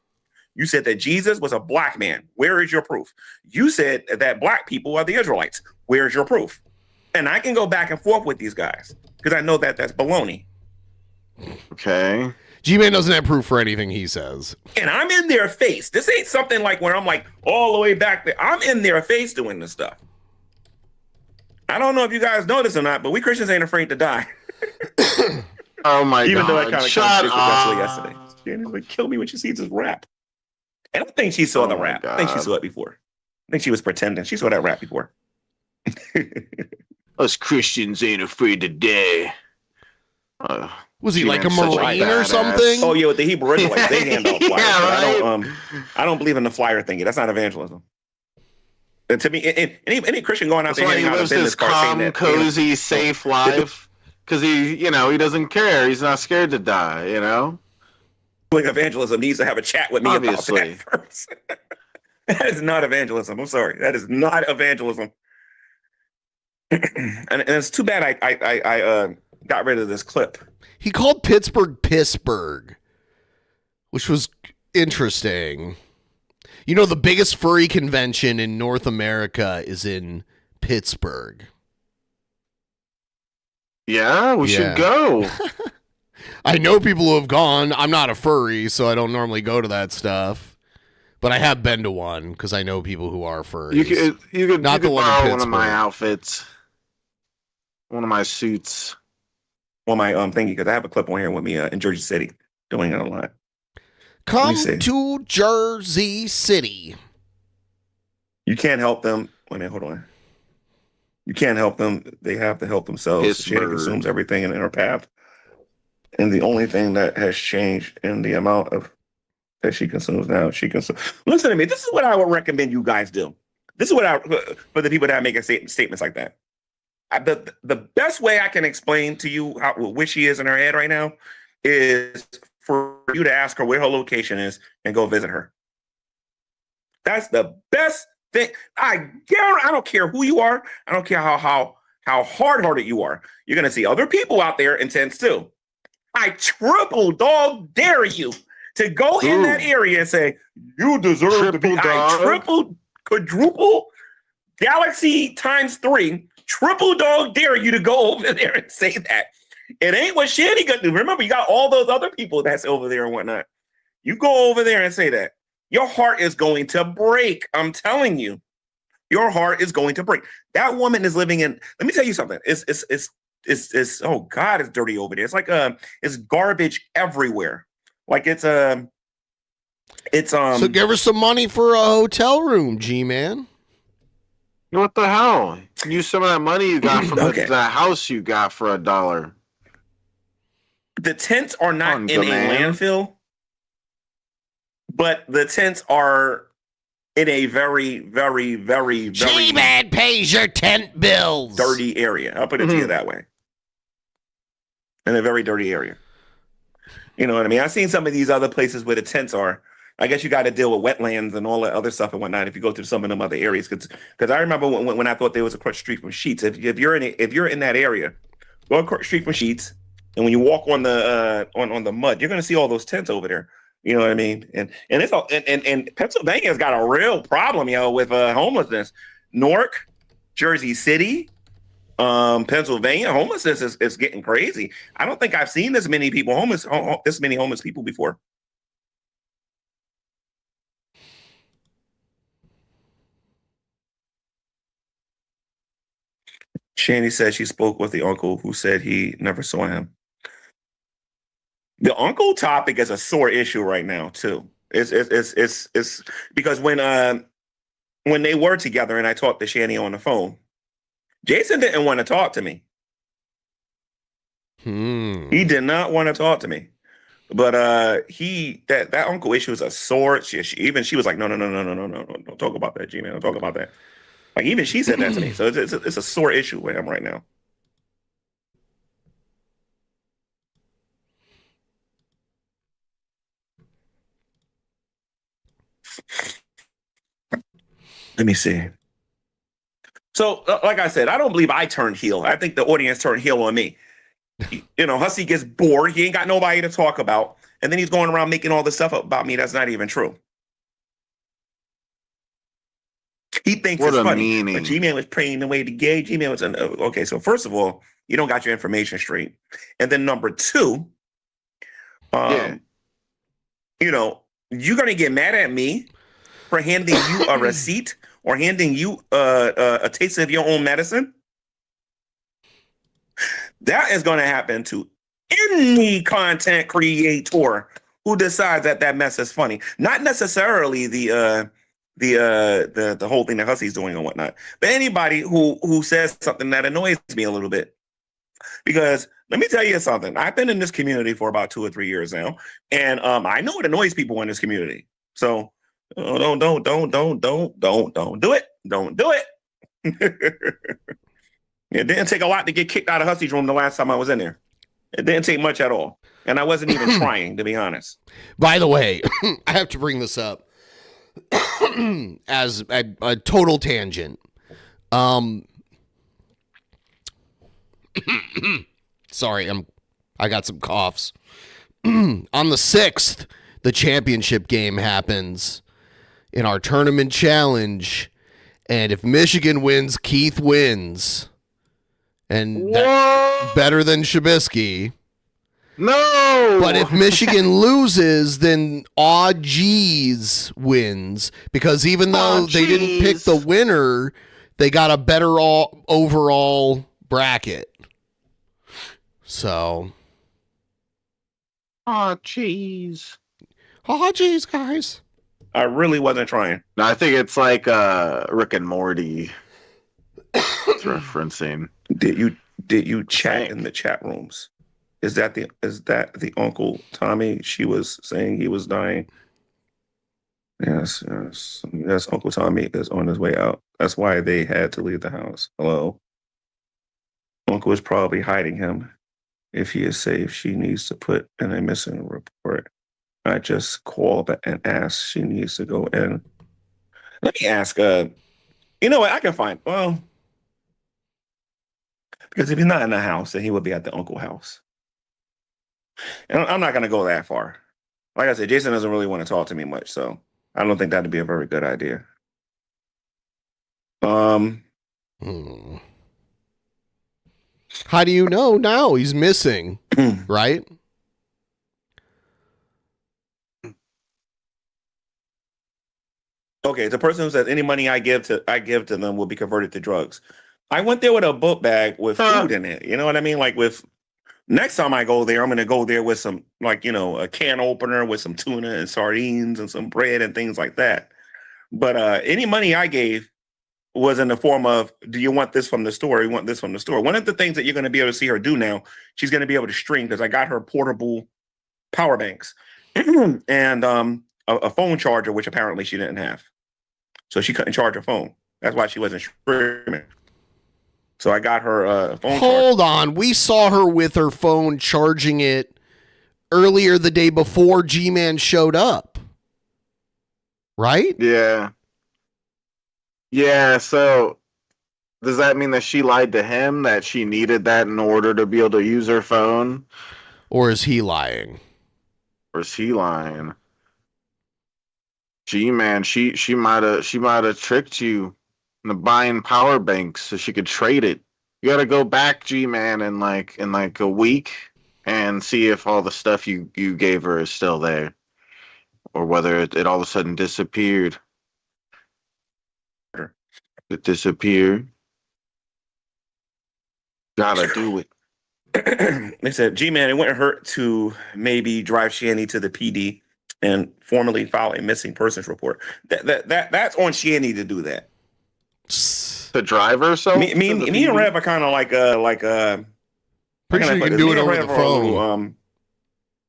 You said that Jesus was a black man. Where is your proof? You said that black people are the Israelites. Where's your proof? And I can go back and forth with these guys because I know that that's baloney. Okay. G-Man doesn't have proof for anything he says. And I'm in their face. This ain't something like where I'm like all the way back there. I'm in their face doing this stuff. I don't know if you guys know this or not, but we Christians ain't afraid to die. Oh my God. Even though I kind of yesterday. Shanny's like, kill me when she sees this rap. And I think she saw the rap. I think she saw it before. I think she was pretending. She saw that rap before. Us Christians ain't afraid to die. Was he like a Marine or something? Oh yeah, with the Hebrew Israelites, they hand out flyers. Yeah, right? I don't believe in the flyer thingy. That's not evangelism. And to me, any Christian going out there handing out a business card saying that cozy, safe life, because he doesn't care. He's not scared to die. Like evangelism needs to have a chat with me about that first. That is not evangelism. I'm sorry. That is not evangelism. and it's too bad I got rid of this clip. He called Pittsburgh, which was interesting. The biggest furry convention in North America is in Pittsburgh. Yeah, we should go. I know people who have gone. I'm not a furry, so I don't normally go to that stuff. But I have been to one because I know people who are furries. You could borrow one of my outfits. One of my suits. Well, my thingy, because I have a clip on here with me in Jersey City doing it a lot. Come to Jersey City. You can't help them. Wait a minute, hold on. You can't help them. They have to help themselves. Shanny consumes everything in her path. And the only thing that has changed in the amount of that she consumes now, Listen to me. This is what I would recommend you guys do. This is what for the people that make statements like that. The best way I can explain to you where she is in her head right now is for you to ask her where her location is and go visit her. That's the best thing. I don't care who you are. I don't care how hard-hearted you are. You're going to see other people out there intense too. I triple dog dare you to go in that area and say, you deserve to be. I triple, quadruple, galaxy times 3, triple dog dare you to go over there and say that. It ain't what Shanny gonna do. Remember, you got all those other people that's over there and whatnot. You go over there and say that. Your heart is going to break. I'm telling you. Your heart is going to break. That woman is living in, let me tell you something. It's oh God, it's dirty over there. It's like it's garbage everywhere. Like it's So give her some money for a hotel room, G-Man. What the hell? Use some of that money you got from the house you got for $1. The tents are not in a landfill, but the tents are in a very, very, very, very G-Man pays your tent bills. Dirty area. I'll put it to you that way. in a very dirty area. You know what I mean? I've seen some of these other places where the tents are. I guess you got to deal with wetlands and all that other stuff and whatnot if you go to some of them other areas. Because I remember when I thought there was across the street from Sheets. If you're in that area, go across the street from Sheets, and when you walk on the on the mud, you're going to see all those tents over there. You know what I mean? And it's all and Pennsylvania's got a real problem, with homelessness. Newark, Jersey City, Pennsylvania, homelessness is getting crazy. I don't think I've seen this many people this many homeless people before. Shanny says she spoke with the uncle who said he never saw him. The uncle topic is a sore issue right now too. It's because when they were together and I talked to Shanny on the phone, Jason didn't want to talk to me. He did not want to talk to me. But that uncle issue is a sore. She was like, no, don't talk about that, Gman. Don't talk about that. Like even she said that to me. So it's a sore issue with him right now. Let me see. So, like I said, I don't believe I turned heel. I think the audience turned heel on me. Hussey gets bored. He ain't got nobody to talk about. And then he's going around making all this stuff up about me that's not even true. He thinks it's funny. But G-Man was praying the way to gay. G-Man was okay. So first of all, you don't got your information straight. And then number two, you're gonna get mad at me for handing you a receipt or handing you a taste of your own medicine. That is going to happen to any content creator who decides that mess is funny. Not necessarily the whole thing that Hussey's doing and whatnot, but anybody who says something that annoys me a little bit. Because let me tell you something. I've been in this community for about 2 or 3 years now, and I know it annoys people in this community. So don't do it. Don't do it. It didn't take a lot to get kicked out of Hussey's room the last time I was in there. It didn't take much at all. And I wasn't even trying, to be honest. By the way, I have to bring this up as a total tangent. Sorry, I got some coughs. On the 6th, the championship game happens in our tournament challenge. And if Michigan wins, Keith wins. And that's better than Shabisky. No! But if Michigan loses, then Odd G's wins. Because even though they didn't pick the winner, they got a better overall bracket. So. Oh, jeez. Oh, jeez, guys. I really wasn't trying. No, I think it's like Rick and Morty. It's referencing. Did you chat in the chat rooms? Is that the Uncle Tommy? She was saying he was dying. Yes. Uncle Tommy is on his way out. That's why they had to leave the house. Hello. Uncle is probably hiding him. If he is safe, she needs to put in a missing report. I just called and asked. She needs to go in. Let me ask. You know what? I can find. Well, because if he's not in the house, then he would be at the uncle house. And I'm not going to go that far. Like I said, Jason doesn't really want to talk to me much, so I don't think that'd be a very good idea. How do you know now he's missing? Right? Okay, the person who says any money I give to them will be converted to drugs. I went there with a book bag with food in it. You know what I mean? Like next time I go there, I'm gonna go there with some a can opener with some tuna and sardines and some bread and things like that. But any money I gave was in the form of, do you want this from the store? You want this from the store? One of the things that you're going to be able to see her do now, she's going to be able to stream because I got her portable power banks and a phone charger, which apparently she didn't have. So she couldn't charge her phone. That's why she wasn't streaming. So I got her phone. Hold on. We saw her with her phone charging it earlier the day before G-Man showed up. Right? Yeah. Yeah, so does that mean that she lied to him, that she needed that in order to be able to use her phone? Or is he lying? Or is he lying? G-Man, she might have tricked you into buying power banks so she could trade it. You gotta go back, G-Man, in like a week and see if all the stuff you gave her is still there. Or whether it all of a sudden disappeared. It disappeared. Gotta do it. They said, G-Man, it wouldn't hurt to maybe drive Shanny to the PD and formally file a missing persons report. That's on Shanny to do that. The driver, so me and Rev are kind of like pretty sure you can do it over the phone.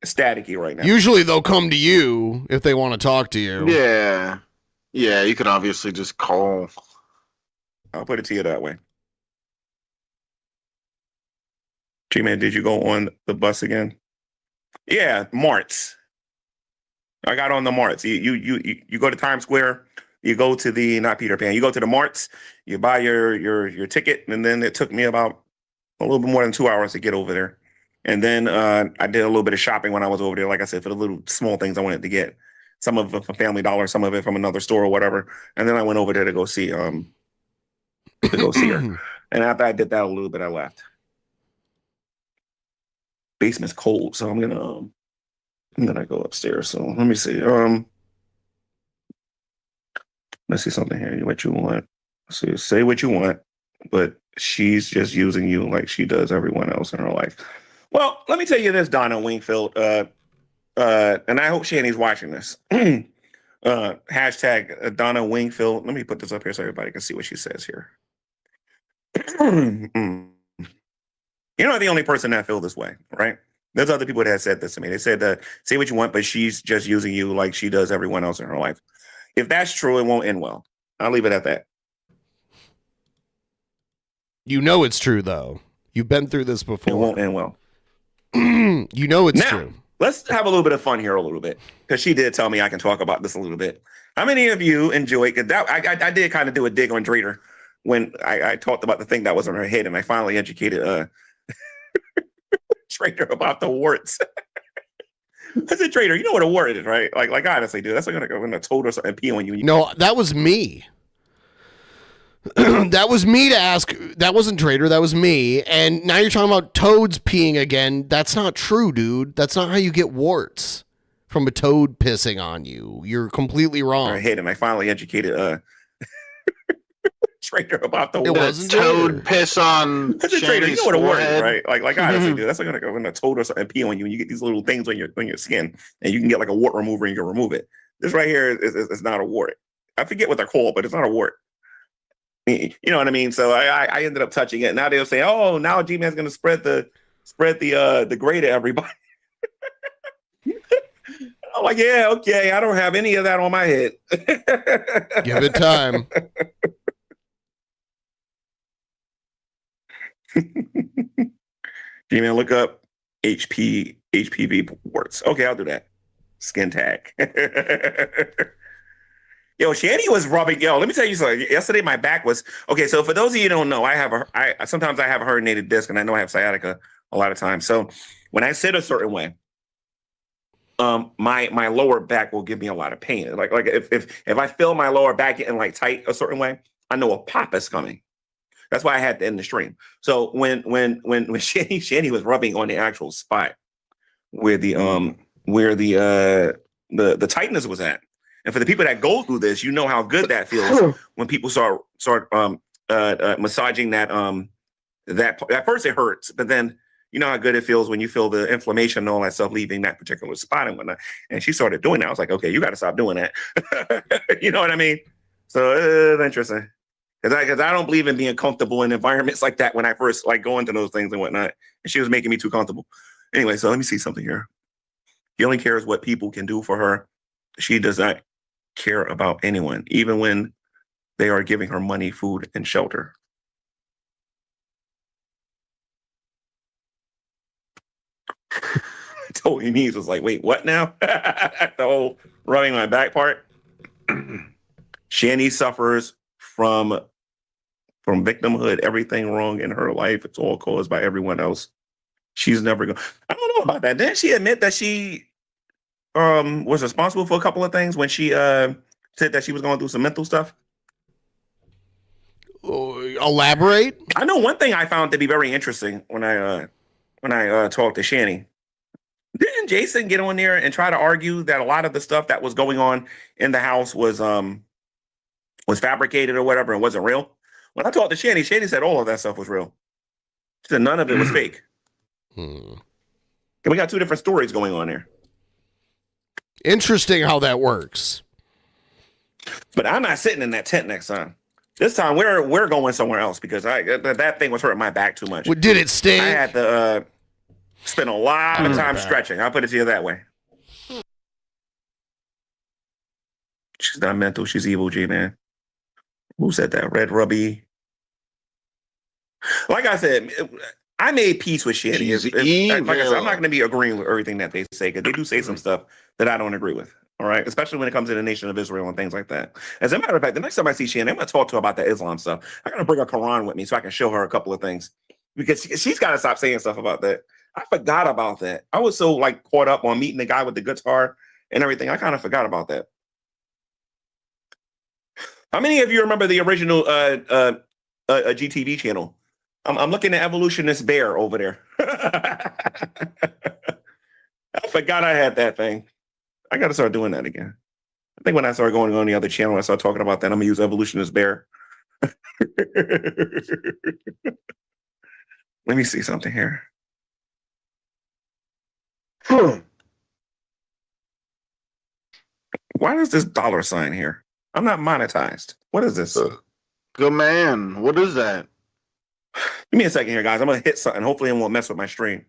Staticky right now. Usually they'll come to you if they want to talk to you. Yeah, you can obviously just call. I'll put it to you that way. G-Man, did you go on the bus again? Yeah, Marts. I got on the Marts. You go to Times Square. You go to the, not Peter Pan. You go to the Marts. You buy your ticket, and then it took me about a little bit more than 2 hours to get over there. And then I did a little bit of shopping when I was over there. Like I said, for the little small things I wanted to get. Some of it from Family Dollar, some of it from another store or whatever. And then I went over there to go see her. And after I did that a little bit, I left. Basement's cold, so I'm gonna go upstairs. So let me see. Let's see something here. What you want? So say what you want, but she's just using you like she does everyone else in her life. Well, let me tell you this, Donna Wingfield. And I hope Shanny's watching this. Hashtag Donna Wingfield. Let me put this up here so everybody can see what she says here. You're not the only person that feel this way, right? There's other people that have said this to me. They said, say what you want, but she's just using you like she does everyone else in her life. If that's true, it won't end well. I'll leave it at that. You know it's true, though. You've been through this before. It won't end well. You know it's true. Let's have a little bit of fun here a little bit, because she did tell me I can talk about this a little bit. How many of you enjoy, because I did kind of do a dig on Drader when I talked about the thing that was on her head, and I finally educated Trader about the warts. I said, Trader, you know what a wart is, right? Like honestly, dude, that's like gonna toad or something and pee on you. No, that was me. That was me to ask. That wasn't Trader. That was me. And now you're talking about toads peeing again. That's not true, dude. That's not how you get warts from a toad pissing on you. You're completely wrong. Her head, and I finally educated Trader about the It wart. wasn't Toad Trader. piss on. I said, Trader, you know what a wart is, forehead. right? Like honestly, dude, that's like gonna toad or something and pee on you, and you get these little things on your skin, and you can get like a wart remover and you can remove it. This right here is not a wart. I forget what they're called, but it's not a wart. You know what I mean? So I ended up touching it. Now they'll say, "Oh, now G-Man's going to spread the gray to everybody." I'm like, "Yeah, okay. I don't have any of that on my head." Give it time. G-Man, look up HPV warts. Okay, I'll do that. Skin tag. Yo, Shanny was rubbing. Yo, let me tell you something. Yesterday, my back was okay. So, for those of you who don't know, sometimes I have a herniated disc, and I know I have sciatica a lot of times. So, when I sit a certain way, my lower back will give me a lot of pain. Like if I feel my lower back getting like tight a certain way, I know a pop is coming. That's why I had to end the stream. So when Shanny was rubbing on the actual spot where the tightness was at. And for the people that go through this, you know how good that feels when people start massaging that at first it hurts, but then you know how good it feels when you feel the inflammation and all that stuff leaving that particular spot and whatnot. And she started doing that. I was like, okay, you got to stop doing that. You know what I mean? So it's interesting because I don't believe in being comfortable in environments like that when I first like go into those things and whatnot. And she was making me too comfortable. Anyway, so let me see something here. He only cares what people can do for her. She does not care about anyone, even when they are giving her money, food, and shelter. told him he was like, wait, what now? The whole rubbing my back part. Shanny suffers from victimhood, everything wrong in her life. It's all caused by everyone else. She's never going. I don't know about that. Didn't she admit that she was responsible for a couple of things when she said that she was going through some mental stuff? Elaborate. I know one thing I found to be very interesting when I talked to Shanny. Didn't Jason get on there and try to argue that a lot of the stuff that was going on in the house was fabricated or whatever and wasn't real? When I talked to Shanny, Shanny said all of that stuff was real. She said none of it was fake. And we got two different stories going on there. Interesting how that works. But I'm not sitting in that tent next time. This time we're going somewhere else because that thing was hurting my back too much. Well, did it sting? I had to spend a lot of time stretching. I'll put it to you that way. She's not mental. She's evil, Gman. Who said that? Red Rubby. Like I said, I made peace with Shanny. Like I said, I'm not going to be agreeing with everything that they say because they do say some stuff that I don't agree with. All right, especially when it comes to the nation of Israel and things like that. As a matter of fact, the next time I see Shanny, I'm going to talk to her about the Islam stuff. I'm going to bring a Quran with me so I can show her a couple of things because she's got to stop saying stuff about that. I forgot about that. I was so caught up on meeting the guy with the guitar and everything. I kind of forgot about that. How many of you remember the original GTV channel? I'm looking at Evolutionist Bear over there. I forgot I had that thing. I got to start doing that again. I think when I start going on the other channel, I start talking about that, I'm going to use Evolutionist Bear. Let me see something here. Why is this $sign here? I'm not monetized. What is this? Good man. What is that? Give me a second here, guys. I'm going to hit something. Hopefully it won't mess with my stream.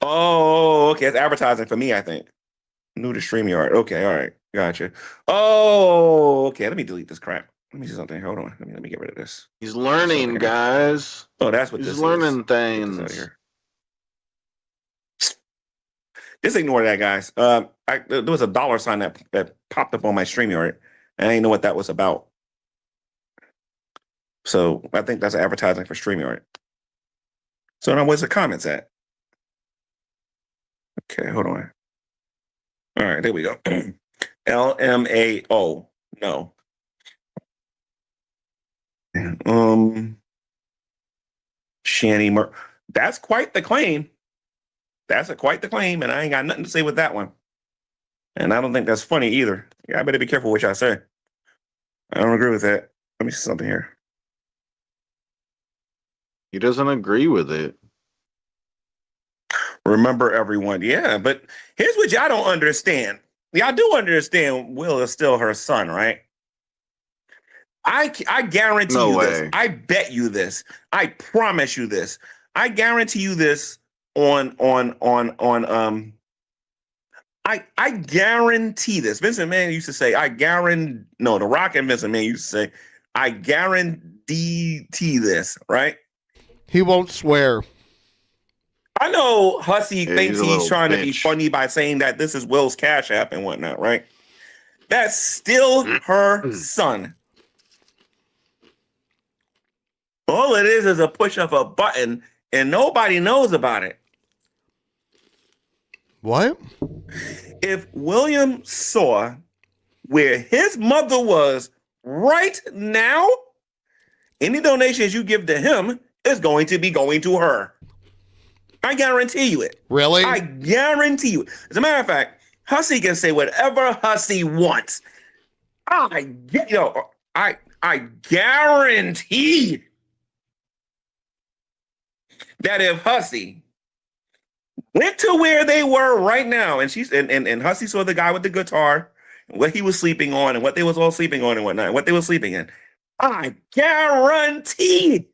Oh, okay. It's advertising for me, I think. New to StreamYard. Okay, all right. Gotcha. Oh, okay. Let me delete this crap. Let me see something. Hold on. Let me get rid of this. He's learning, guys. Oh, that's what He's this learning is. things. Just ignore that, guys. There was a $sign that popped up on my StreamYard. I didn't know what that was about. So I think that's advertising for StreamYard. So now where's the comments at? Okay, hold on. All right, there we go. LMAO. No. Shanny that's quite the claim. That's quite the claim, and I ain't got nothing to say with that one. And I don't think that's funny either. Yeah, I better be careful what I say. I don't agree with that. Let me see something here. He doesn't agree with it. Remember, everyone. Yeah, but here's what y'all don't understand. Y'all do understand Will is still her son, right? I guarantee you this. I bet you this. I promise you this. I guarantee you this I guarantee this. Vincent Mann used to say, The Rock and Vincent Mann used to say, I guarantee this, right? He won't swear. I know Hussy thinks he's trying to be bitch. funny by saying that this is Will's Cash App and whatnot, right? That's still her son. All it is a push of a button, and nobody knows about it. What? If William saw where his mother was right now, any donations you give to him is going to be going to her. I guarantee you it. Really? I guarantee you. As a matter of fact, Hussy can say whatever Hussy wants. I guarantee that if Hussy went to where they were right now, and Hussy saw the guy with the guitar, and what he was sleeping on, and what they was all sleeping on, and whatnot, what they were sleeping in, I guarantee.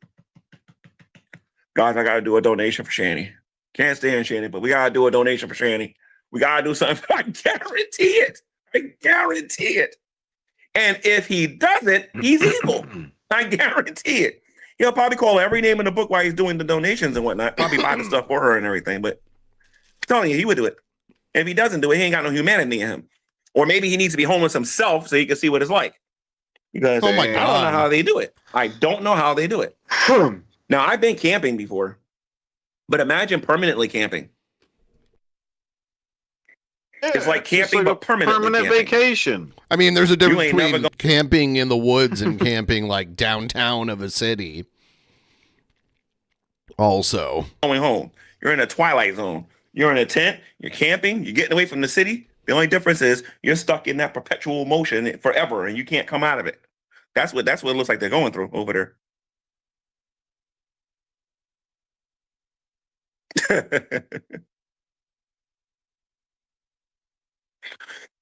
Guys, I gotta do a donation for Shanny. Can't stand Shanny, but we gotta do a donation for Shanny. We gotta do something. I guarantee it. I guarantee it. And if he doesn't, he's evil. I guarantee it. He'll probably call every name in the book while he's doing the donations and whatnot. Probably buy the stuff for her and everything. But I'm telling you, he would do it. If he doesn't do it, he ain't got no humanity in him. Or maybe he needs to be homeless himself so he can see what it's like. Because Oh my I don't know God. how they do it. I don't know how they do it. Now, I've been camping before, but imagine permanently camping. It's like camping, but permanent vacation. I mean, there's a difference ain't never between camping in the woods and camping like downtown of a city. Also, Going home. You're in a twilight zone. You're in a tent. You're camping. You're getting away from the city. The only difference is you're stuck in that perpetual motion forever, and you can't come out of it. That's what it looks like they're going through over there.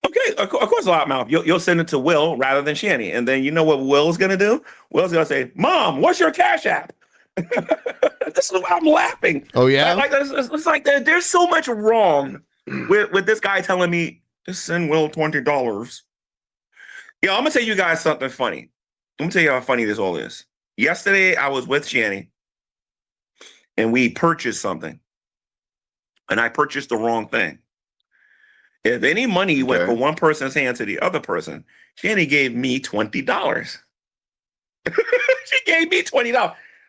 Okay, of course, loudmouth. You'll send it to Will rather than Shanny, and then you know what Will's gonna do? Will's gonna say, "Mom, what's your Cash App?" This is why I'm laughing. Oh yeah, like it's like there's so much wrong with this guy telling me just send Will $20. Yeah, I'm gonna tell you guys something funny. I'm gonna tell you how funny this all is. Yesterday, I was with Shanny, and we purchased something, and I purchased the wrong thing. If any money went from one person's hand to the other person, Shanny gave me $20. She gave me $20.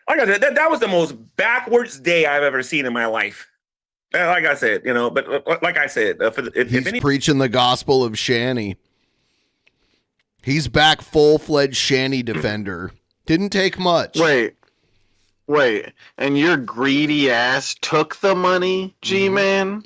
Like I said, that was the most backwards day I've ever seen in my life. Like I said, but like I said, he's preaching the gospel of Shanny. He's back full-fledged Shanny defender. Didn't take much. Wait, and your greedy ass took the money, G-Man?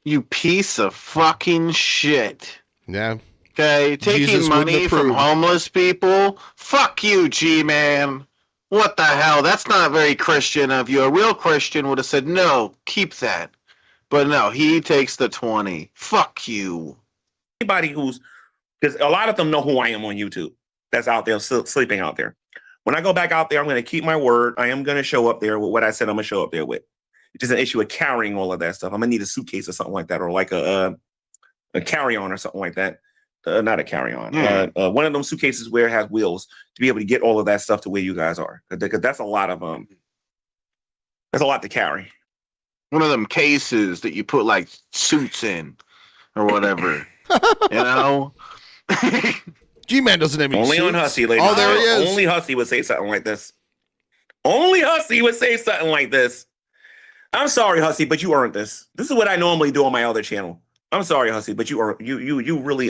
You piece of fucking shit. Yeah. Okay, taking Jesus money from homeless people? Fuck you, G-Man. What the hell? That's not very Christian of you. A real Christian would have said, no, keep that. But no, he takes the 20. Fuck you. Anybody because a lot of them know who I am on YouTube. That's out there, sleeping out there. When I go back out there, I'm going to keep my word. I am going to show up there with what I said I'm going to show up there with. It's just an issue of carrying all of that stuff. I'm going to need a suitcase or something like that, or like a carry-on or something like that. Not a carry-on. One of those suitcases where it has wheels to be able to get all of that stuff to where you guys are. Because that's a lot of that's a lot to carry. One of them cases that you put like suits in or whatever. You know? G-Man doesn't have any Only suits. on Hussy, ladies. Oh, there he is. Only Hussy would say something like this. Only Hussy would say something like this. I'm sorry, Hussy, but you earned this. This is what I normally do on my other channel. I'm sorry, Hussy, but you really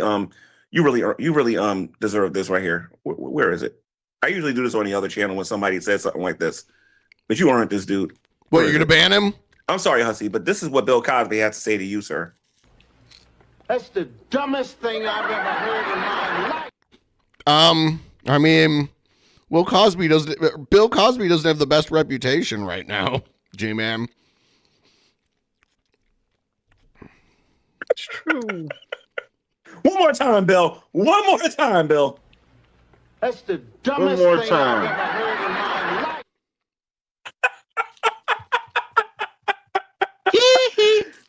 deserve this right here. Where is it? I usually do this on the other channel when somebody says something like this. But you aren't this dude. What, you're gonna ban him? I'm sorry, Hussy, but this is what Bill Cosby had to say to you, sir. That's the dumbest thing I've ever heard in my life. I mean, Bill Cosby doesn't have the best reputation right now, G-Man. That's true. One more time, Bill. One more time, Bill. That's the dumbest One more thing time. I've ever heard in my life.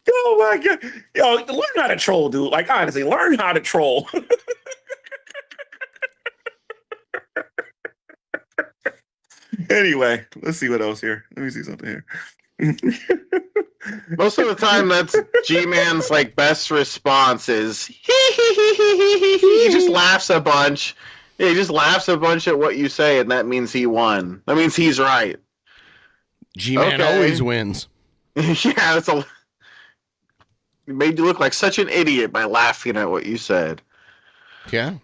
Oh my God. Yo, learn how to troll, dude. Like, honestly, learn how to troll. Anyway, let's see what else here. Let me see something here. Most of the time, that's G-Man's like best response is he just laughs a bunch. Yeah, he just laughs a bunch at what you say, and that means he won. That means he's right. G-Man always wins. Yeah, that's a. He made you look like such an idiot by laughing at what you said. Yeah.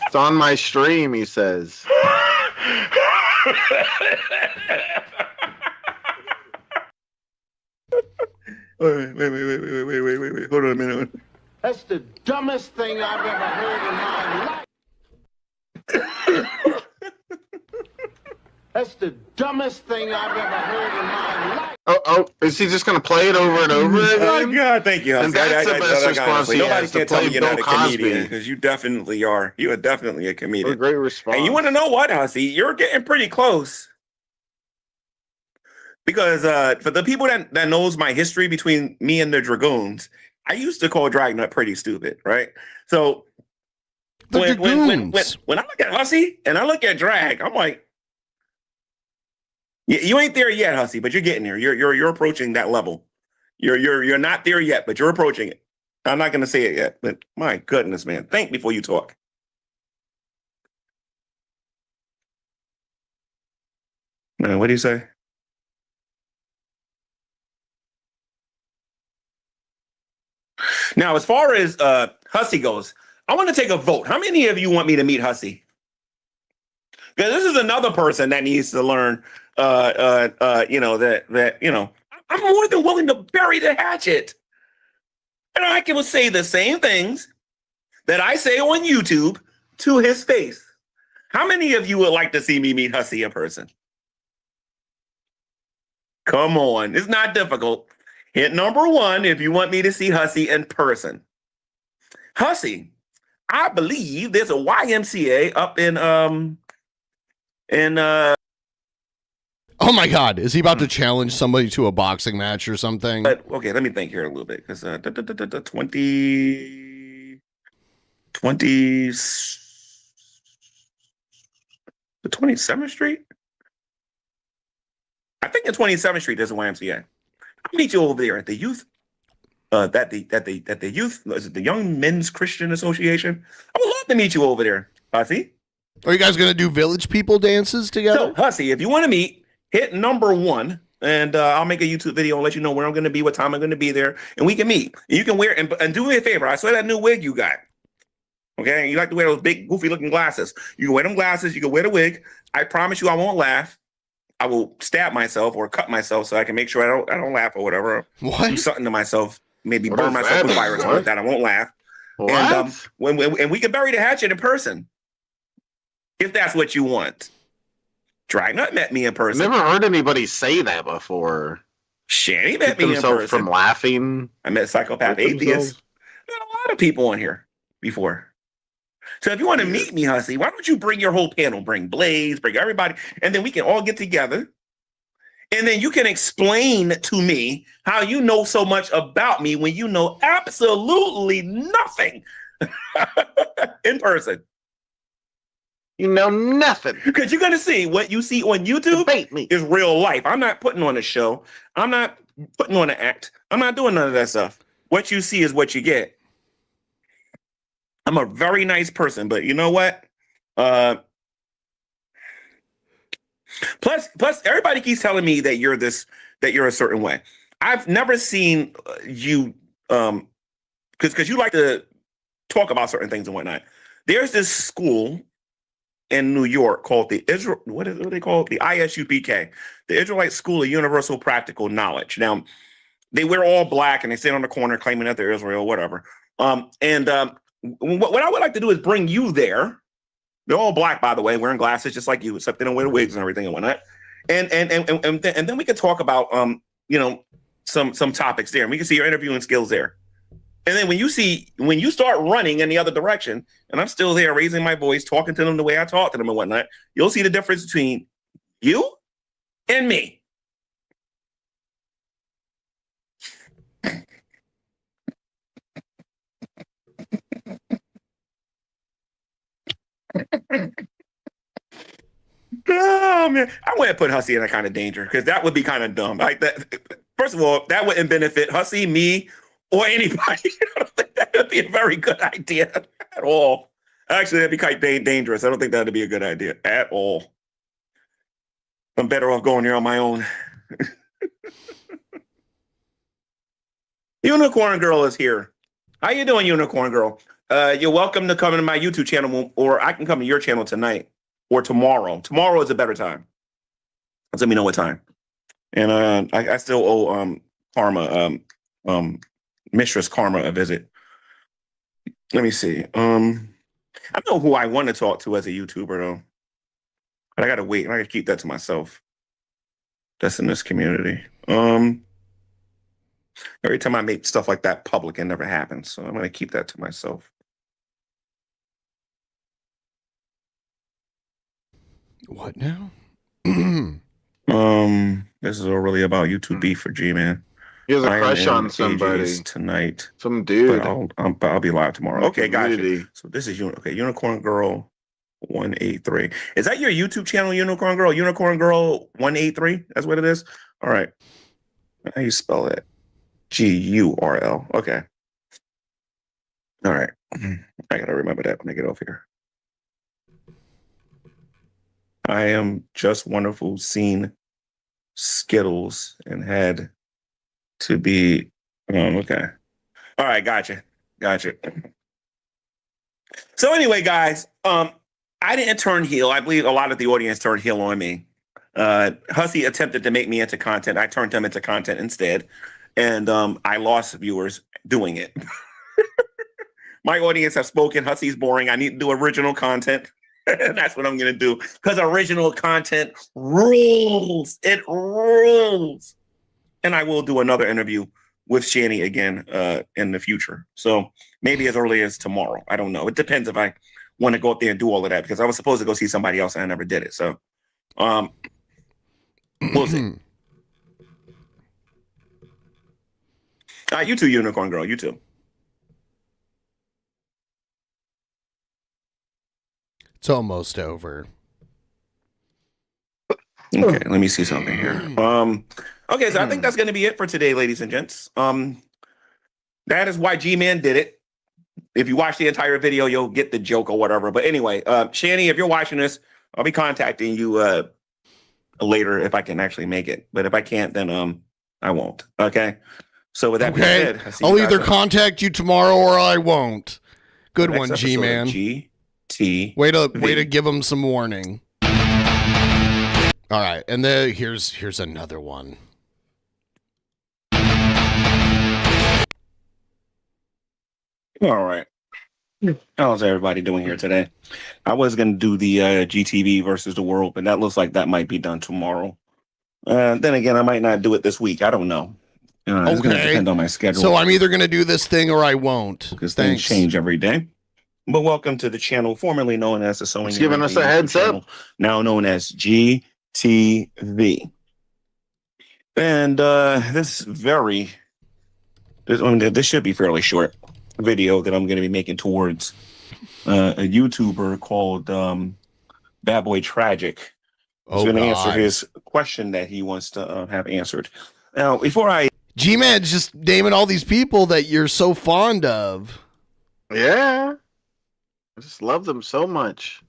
It's on my stream, he says. Wait. Hold on a minute. That's the dumbest thing I've ever heard in my life. That's the dumbest thing I've ever heard in my life. Oh, is he just going to play it over and over again? Oh, God, thank you. And that's the best response he Nobody has, can to tell play me you're not Bill a comedian, Cosby. because you definitely are. You are definitely a comedian. A great response. And you want to know what, Hussy? You're getting pretty close. Because for the people that knows my history between me and the Dragoons, I used to call Dragnut pretty stupid, right? So The when Dragoons. when I look at Hussy and I look at Drag, I'm like, you ain't there yet, Hussy, but you're getting there. You're approaching that level. You're not there yet, but you're approaching it. I'm not gonna say it yet, but my goodness, man, think before you talk. Man, what do you say? Now, as far as Hussy goes, I want to take a vote. How many of you want me to meet Hussy? Because this is another person that needs to learn, I'm more than willing to bury the hatchet. And I can say the same things that I say on YouTube to his face. How many of you would like to see me meet Hussy in person? Come on, it's not difficult. Hit number 1 if you want me to see Hussy in person. Hussy, I believe there's a YMCA up in Oh my God, is he about to challenge somebody to a boxing match or something? But okay, let me think here a little bit because 20 the 27th Street. I think the 27th Street there's a YMCA. I'll meet you over there at the youth. That the youth, is it the Young Men's Christian Association? I would love to meet you over there, Hussy. Are you guys gonna do village people dances together? So, Hussy, if you want to meet, hit number 1, and I'll make a YouTube video and let you know where I'm going to be, what time I'm going to be there, and we can meet. You can wear and do me a favor. I saw that new wig you got. Okay, you like to wear those big, goofy-looking glasses. You can wear them glasses. You can wear the wig. I promise you, I won't laugh. I will stab myself or cut myself so I can make sure I don't laugh or whatever. What? Do something to myself. Maybe What burn is myself that? with virus What? like that. I won't laugh. What? And when we can bury the hatchet in person, if that's what you want. Dragnut met me in person. Never heard anybody say that before. Shanny met Keep me in themselves person. from laughing. I met Psychopath With Atheist. themselves. Met a lot of people on here before. So if you want to meet me, Hussy, why don't you bring your whole panel? Bring Blaze, bring everybody, and then we can all get together. And then you can explain to me how you know so much about me when you know absolutely nothing in person. You know nothing. Because you're going to see what you see on YouTube is real life. I'm not putting on a show. I'm not putting on an act. I'm not doing none of that stuff. What you see is what you get. I'm a very nice person, but you know what? Plus, everybody keeps telling me that you're a certain way. I've never seen you, because you like to talk about certain things and whatnot. There's this school in New York called the Israel. What do they call it? The ISUPK, the Israelite School of Universal Practical Knowledge. Now, they wear all black and they sit on the corner claiming that they're Israel, whatever. What I would like to do is bring you there. They're all black, by the way, wearing glasses just like you, except they don't wear wigs and everything and whatnot. And then we could talk about some topics there, and we can see your interviewing skills there. And then when you start running in the other direction, and I'm still there raising my voice, talking to them the way I talk to them and whatnot, you'll see the difference between you and me. Oh man, I wouldn't put Hussy in that kind of danger because that would be kind of dumb. Like that. First of all, that wouldn't benefit Hussy, me, or anybody. I don't think that would be a very good idea at all. Actually, that'd be quite dangerous. I don't think that'd be a good idea at all. I'm better off going there on my own. Unicorn Girl is here. How you doing, Unicorn Girl? You're welcome to come to my YouTube channel, or I can come to your channel tonight or tomorrow. Tomorrow is a better time. Just let me know what time. And I still owe Karma, Mistress Karma, a visit. Let me see. I know who I want to talk to as a YouTuber though, but I gotta wait. I gotta keep that to myself. That's in this community. Every time I make stuff like that public, it never happens. So I'm gonna keep that to myself. What now? This is all really about YouTube beef for Gman. He has a I am crush in on somebody. AJ's tonight. Some dude. But I'll be live tomorrow. In the Okay, gotcha. community. So this is Unicorn Girl 183. Is that your YouTube channel, Unicorn Girl? Unicorn Girl 183? That's what it is? All right. How you spell it? GURL. Okay. All right. I gotta remember that when I get off here. I am just wonderful, seen Skittles and had to be okay. All right, gotcha. So anyway, guys, I didn't turn heel. I believe a lot of the audience turned heel on me. Hussey attempted to make me into content. I turned him into content instead. And I lost viewers doing it. My audience have spoken. Hussey's boring. I need to do original content. That's what I'm going to do. Because original content rules. It rules. And I will do another interview with Shanny again in the future. So maybe as early as tomorrow. I don't know. It depends if I want to go up there and do all of that. Because I was supposed to go see somebody else and I never did it. So we'll see. You too, Unicorn Girl. You too. It's almost over. Okay, let me see something here. Okay, so I think that's going to be it for today, ladies and gents. That is why Gman did it. If you watch the entire video, you'll get the joke or whatever. But anyway, Shanny, if you're watching this, I'll be contacting you later if I can actually make it. But if I can't, then I won't. Okay. So with that being said, I'll either contact you tomorrow or I won't. Good one, G-Man. Way to give him some warning. All right, and then here's another one. All right. How's everybody doing here today? I was going to do the GTV versus the world, but that looks like that might be done tomorrow. Then again, I might not do it this week. I don't know. It's going to depend on my schedule. So I'm either going to do this thing or I won't. Because things change every day. But welcome to the channel formerly known as the Sewing. He's giving us a heads up. Now known as GTV. And this should be fairly short video that I'm going to be making towards a YouTuber called Bad Boy Tragic. He's going to answer his question that he wants to have answered. Now, before G-Man's just naming all these people that you're so fond of. Yeah. I just love them so much.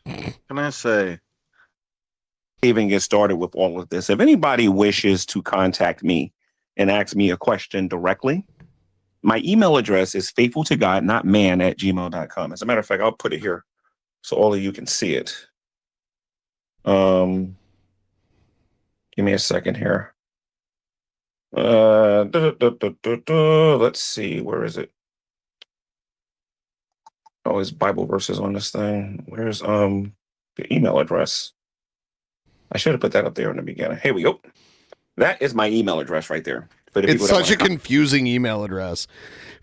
What can I say? Even get started with all of this. If anybody wishes to contact me and ask me a question directly, my email address is faithfultogodnotman@gmail.com. As a matter of fact, I'll put it here so all of you can see it. Give me a second here. Let's see, where is it? Oh, it's Bible verses on this thing. Where's the email address? I should have put that up there in the beginning. Here we go. That is my email address right there. But it's such a confusing email address.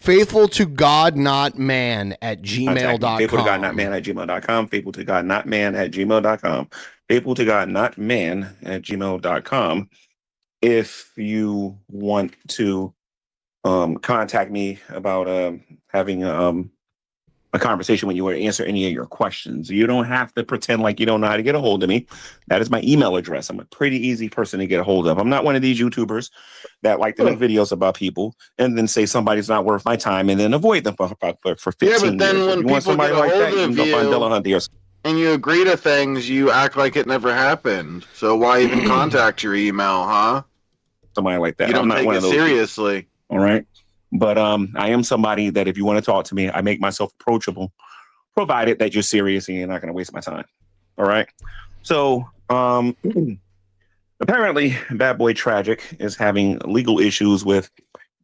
faithfultogodnotman@gmail.com. faithfultogodnotman@gmail.com. faithfultogodnotman@gmail.com. faithfultogodnotman@gmail.com. If you want to contact me about having a conversation when you want to answer any of your questions. You don't have to pretend like you don't know how to get a hold of me. That is my email address. I'm a pretty easy person to get a hold of. I'm not one of these YouTubers that like to make videos about people and then say somebody's not worth my time and then avoid them for 15 years. Yeah, but then when people get a hold of you and you agree to things, you act like it never happened. So why even contact your email, huh? Somebody like that. You don't I'm not take one it of those seriously. All right. But I am somebody that if you want to talk to me, I make myself approachable, provided that you're serious and you're not going to waste my time. All right. So apparently Bad Boy Tragic is having legal issues with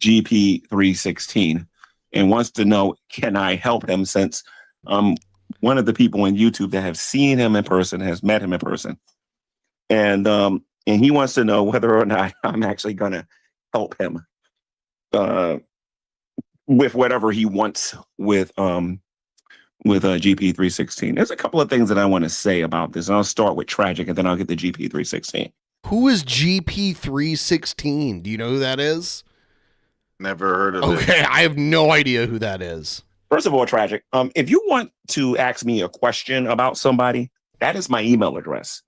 GP316 and wants to know, can I help him, since one of the people on YouTube that have seen him in person has met him in person. And he wants to know whether or not I'm actually going to help him with whatever he wants with GP316. There's a couple of things that I want to say about this. And I'll start with Tragic and then I'll get the GP316. Who is GP316? Do you know who that is? Never heard of it. Okay, I have no idea who that is. First of all, Tragic, if you want to ask me a question about somebody, that is my email address.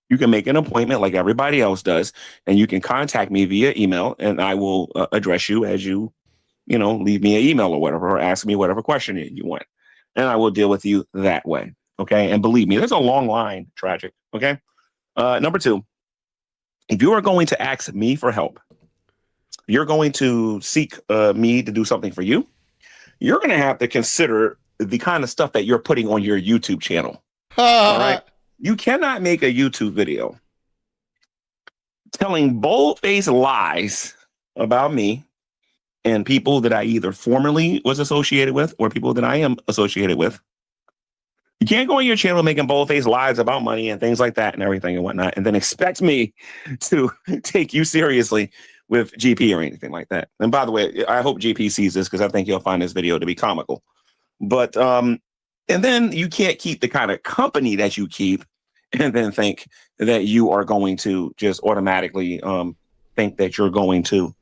You can make an appointment like everybody else does, and you can contact me via email, and I will address you as you leave me an email or whatever, or ask me whatever question you want, and I will deal with you that way. Okay. And believe me, there's a long line, Tragic. Okay. Number two, if you are going to ask me for help, you're going to seek me to do something for you, you're going to have to consider the kind of stuff that you're putting on your YouTube channel. All right. You cannot make a YouTube video telling bold-faced lies about me and people that I either formerly was associated with or people that I am associated with. You can't go on your channel making bold-faced lies about money and things like that and everything and whatnot, and then expect me to take you seriously with GP or anything like that. And by the way, I hope GP sees this because I think he'll find this video to be comical. But and then you can't keep the kind of company that you keep and then think that you are going to just automatically think that you're going to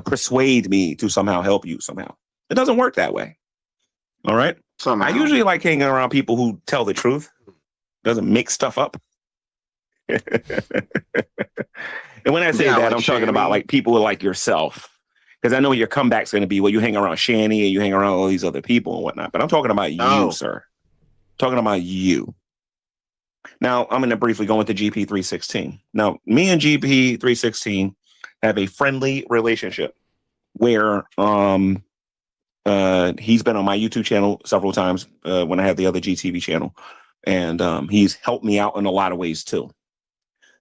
persuade me to somehow help you somehow. It doesn't work that way. All right. Somehow. I usually like hanging around people who tell the truth, doesn't make stuff up. And when I say that, like I'm talking about like people like yourself, because I know your comeback's going to be, well, you hang around Shanny and you hang around all these other people and whatnot. But I'm talking about you, sir. Talking about you. Now, I'm going to briefly go into GP316. Now, me and GP316 have a friendly relationship where he's been on my YouTube channel several times when I had the other GTV channel. And he's helped me out in a lot of ways, too.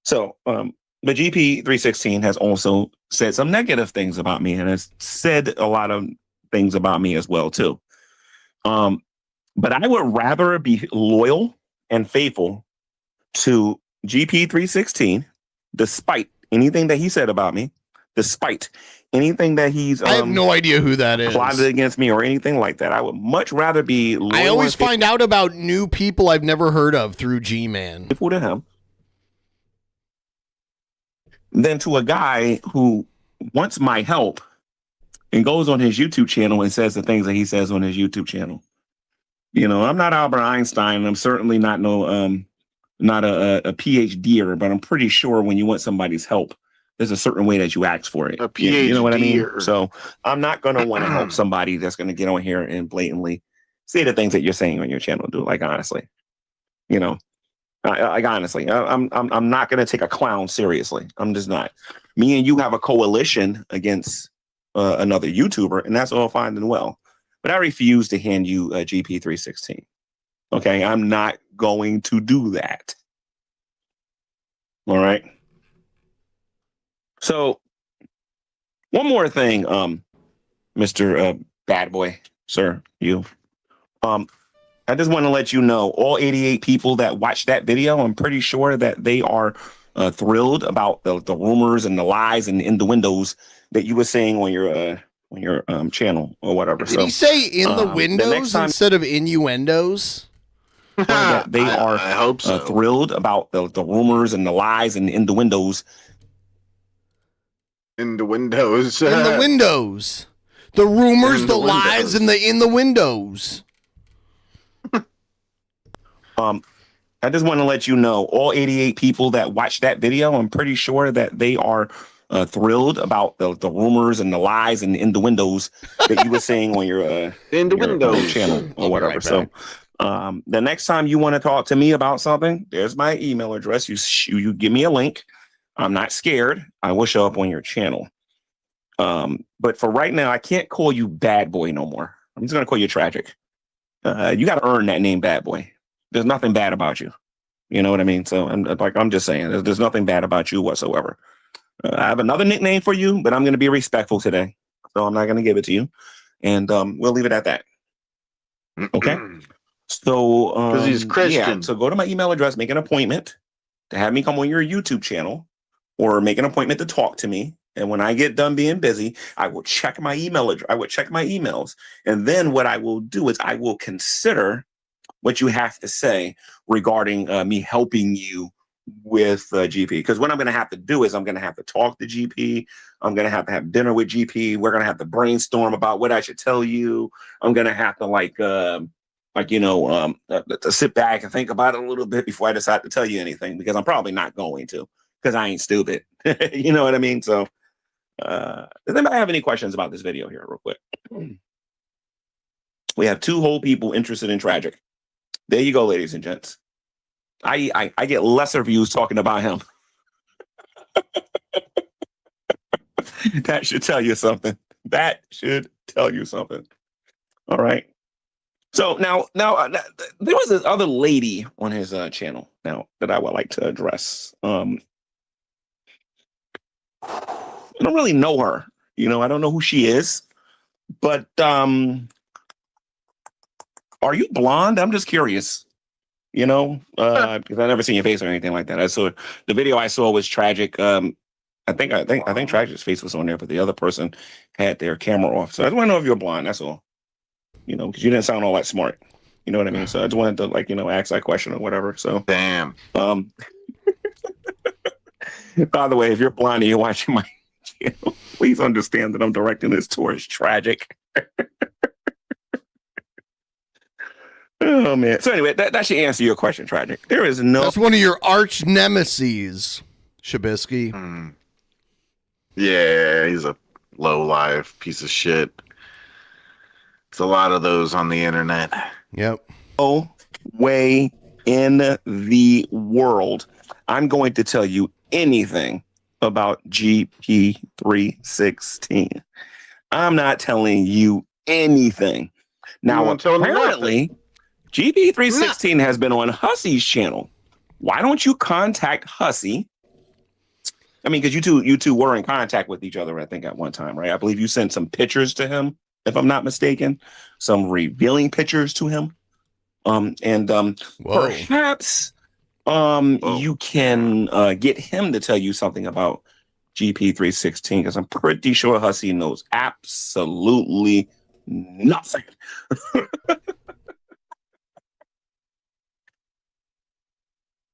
So, but GP316 has also said some negative things about me and has said a lot of things about me as well, too. But I would rather be loyal and faithful to GP316, despite anything that he said about me, despite anything that he's I have no idea who that is. Plotted against me or anything like that. I would much rather be loyal. I always find out about new people I've never heard of through Gman. Faithful to him than to a guy who wants my help and goes on his YouTube channel and says the things that he says on his YouTube channel. You know, I'm not Albert Einstein. I'm certainly not not a PhD'er, but I'm pretty sure when you want somebody's help, there's a certain way that you ask for it. A PhD, you know what I mean? So I'm not going to want to help somebody that's going to get on here and blatantly say the things that you're saying on your channel, dude. Like, honestly, you know, honestly, I'm not going to take a clown seriously. I'm just not. Me and you have a coalition against another YouTuber, and that's all fine and well. But I refuse to hand you a GP316. Okay, I'm not going to do that. All right. So, one more thing, Mr. Bad Boy, sir, you. I just want to let you know, all 88 people that watched that video, I'm pretty sure that they are thrilled about the rumors and the lies and innuendos that you were saying on your channel or whatever. Did he say in the windows instead of innuendos? That they are I hope so. Thrilled about the rumors and the lies and innuendos. In the windows. In the windows. The rumors, the lies, and in the windows. I just want to let you know, all 88 people that watched that video, I'm pretty sure that they are thrilled about the rumors and the lies and innuendos that you were saying on your channel or whatever. Right, so the next time you want to talk to me about something, there's my email address. You give me a link. I'm not scared. I will show up on your channel. But for right now, I can't call you Bad Boy no more. I'm just going to call you Tragic. You got to earn that name, Bad Boy. There's nothing bad about you. You know what I mean? So I'm just saying, there's nothing bad about you whatsoever. I have another nickname for you, but I'm going to be respectful today. So I'm not going to give it to you. And we'll leave it at that. Okay? So, because he's Christian. Yeah, so go to my email address, make an appointment to have me come on your YouTube channel, or make an appointment to talk to me. And when I get done being busy, I will check my email address. I will check my emails. And then what I will do is I will consider what you have to say regarding me helping you with GP, because what I'm going to have to do is I'm going to have to talk to GP. I'm going to have dinner with GP. We're going to have to brainstorm about what I should tell you. I'm going to have to to sit back and think about it a little bit before I decide to tell you anything, because I'm probably not going to, because I ain't stupid. You know what I mean? So does anybody have any questions about this video here real quick? We have 2 whole people interested in Tragic. There you go, ladies and gents. I get lesser views talking about him. That should tell you something. That should tell you something. All right. So now there was this other lady on his channel now that I would like to address. I don't really know her. I don't know who she is. But are you blonde? I'm just curious. Because I never seen your face or anything like that. I saw the video I saw was Tragic. I think Tragic's face was on there, but the other person had their camera off. So I just want to know if you're blind. That's all. Because you didn't sound all that smart. You know what I mean? So I just wanted to ask that question or whatever. So damn. By the way, if you're blind and you're watching my channel, please understand that I'm directing this towards Tragic. Oh man. So anyway, that should answer your question, Tragic. There is no. That's one of your arch nemesis, Shabisky. Yeah, he's a low life piece of shit. It's a lot of those on the internet. Yep. No way in the world I'm going to tell you anything about GP316. I'm not telling you anything. Now, apparently, GP316 has been on Hussey's channel. Why don't you contact Hussey? I mean, because you two were in contact with each other, I think, at one time, right? I believe you sent some pictures to him, if I'm not mistaken, some revealing pictures to him. Perhaps you can get him to tell you something about GP316, because I'm pretty sure Hussey knows absolutely nothing.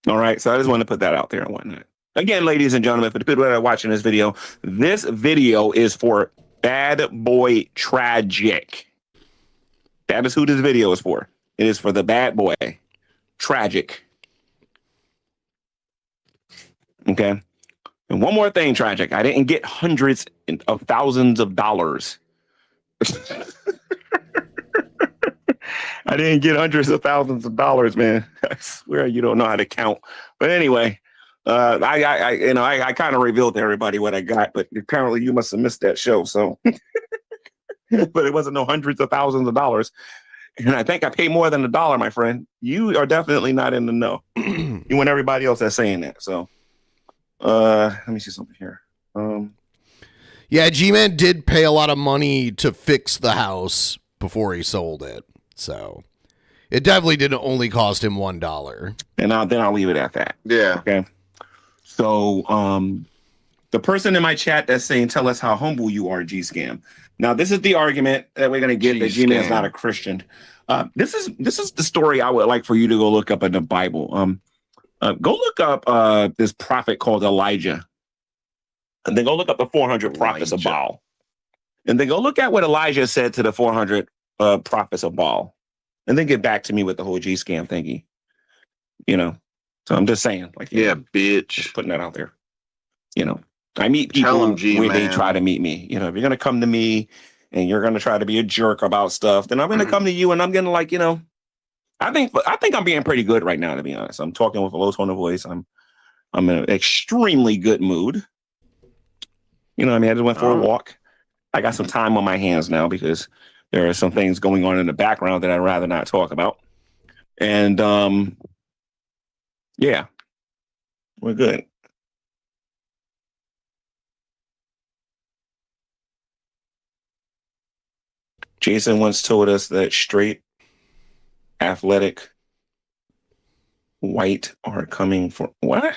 All right, so I just want to put that out there and whatnot. Again, ladies and gentlemen, for the people that are watching this video is for Bad Boy Tragic. That is who this video is for. It is for the bad boy, Tragic. Okay? And one more thing, Tragic. I didn't get hundreds of thousands of dollars. I didn't get hundreds of thousands of dollars, man. I swear you don't know how to count. But anyway, I kind of revealed to everybody what I got, but apparently you must have missed that show. So, but it wasn't no hundreds of thousands of dollars. And I think I paid more than $1, my friend. You are definitely not in the know. You and everybody else that's saying that. So, let me see something here. Yeah, Gman did pay a lot of money to fix the house before he sold it. So it definitely didn't only cost him $1. And then I'll leave it at that. Yeah. Okay. So the person in my chat that's saying, tell us how humble you are, G-Scam. Now, this is the argument that we're going to get that G-Man's not a Christian. This is the story I would like for you to go look up in the Bible. Go look up this prophet called Elijah. And then go look up the 400 prophets of Baal. And then go look at what Elijah said to the 400 prophets of Baal. And then get back to me with the whole G-Scam thingy. So I'm just saying, bitch. Just putting that out there. I meet people where they try to meet me. If you're going to come to me and you're going to try to be a jerk about stuff, then I'm going to come to you and I'm going to I think I'm being pretty good right now, to be honest. I'm talking with a low tone of voice. I'm in an extremely good mood. I just went for a walk. I got some time on my hands now because there are some things going on in the background that I'd rather not talk about. And yeah, we're good. Jason once told us that straight, athletic, white are coming for what?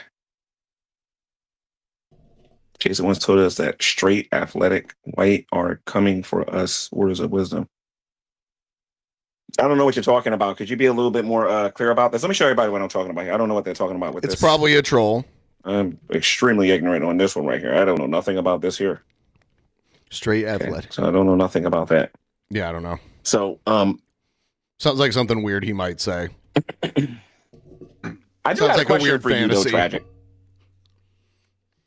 Jason once told us that straight, athletic, white are coming for us. Words of wisdom. I don't know what you're talking about. Could you be a little bit more clear about this? Let me show everybody what I'm talking about. I don't know what they're talking about with this. It's probably a troll. I'm extremely ignorant on this one right here. I don't know nothing about this here. Straight athletics. So I don't know nothing about that. Yeah, I don't know. So, sounds like something weird he might say. I do have a question for you, though, Tragic.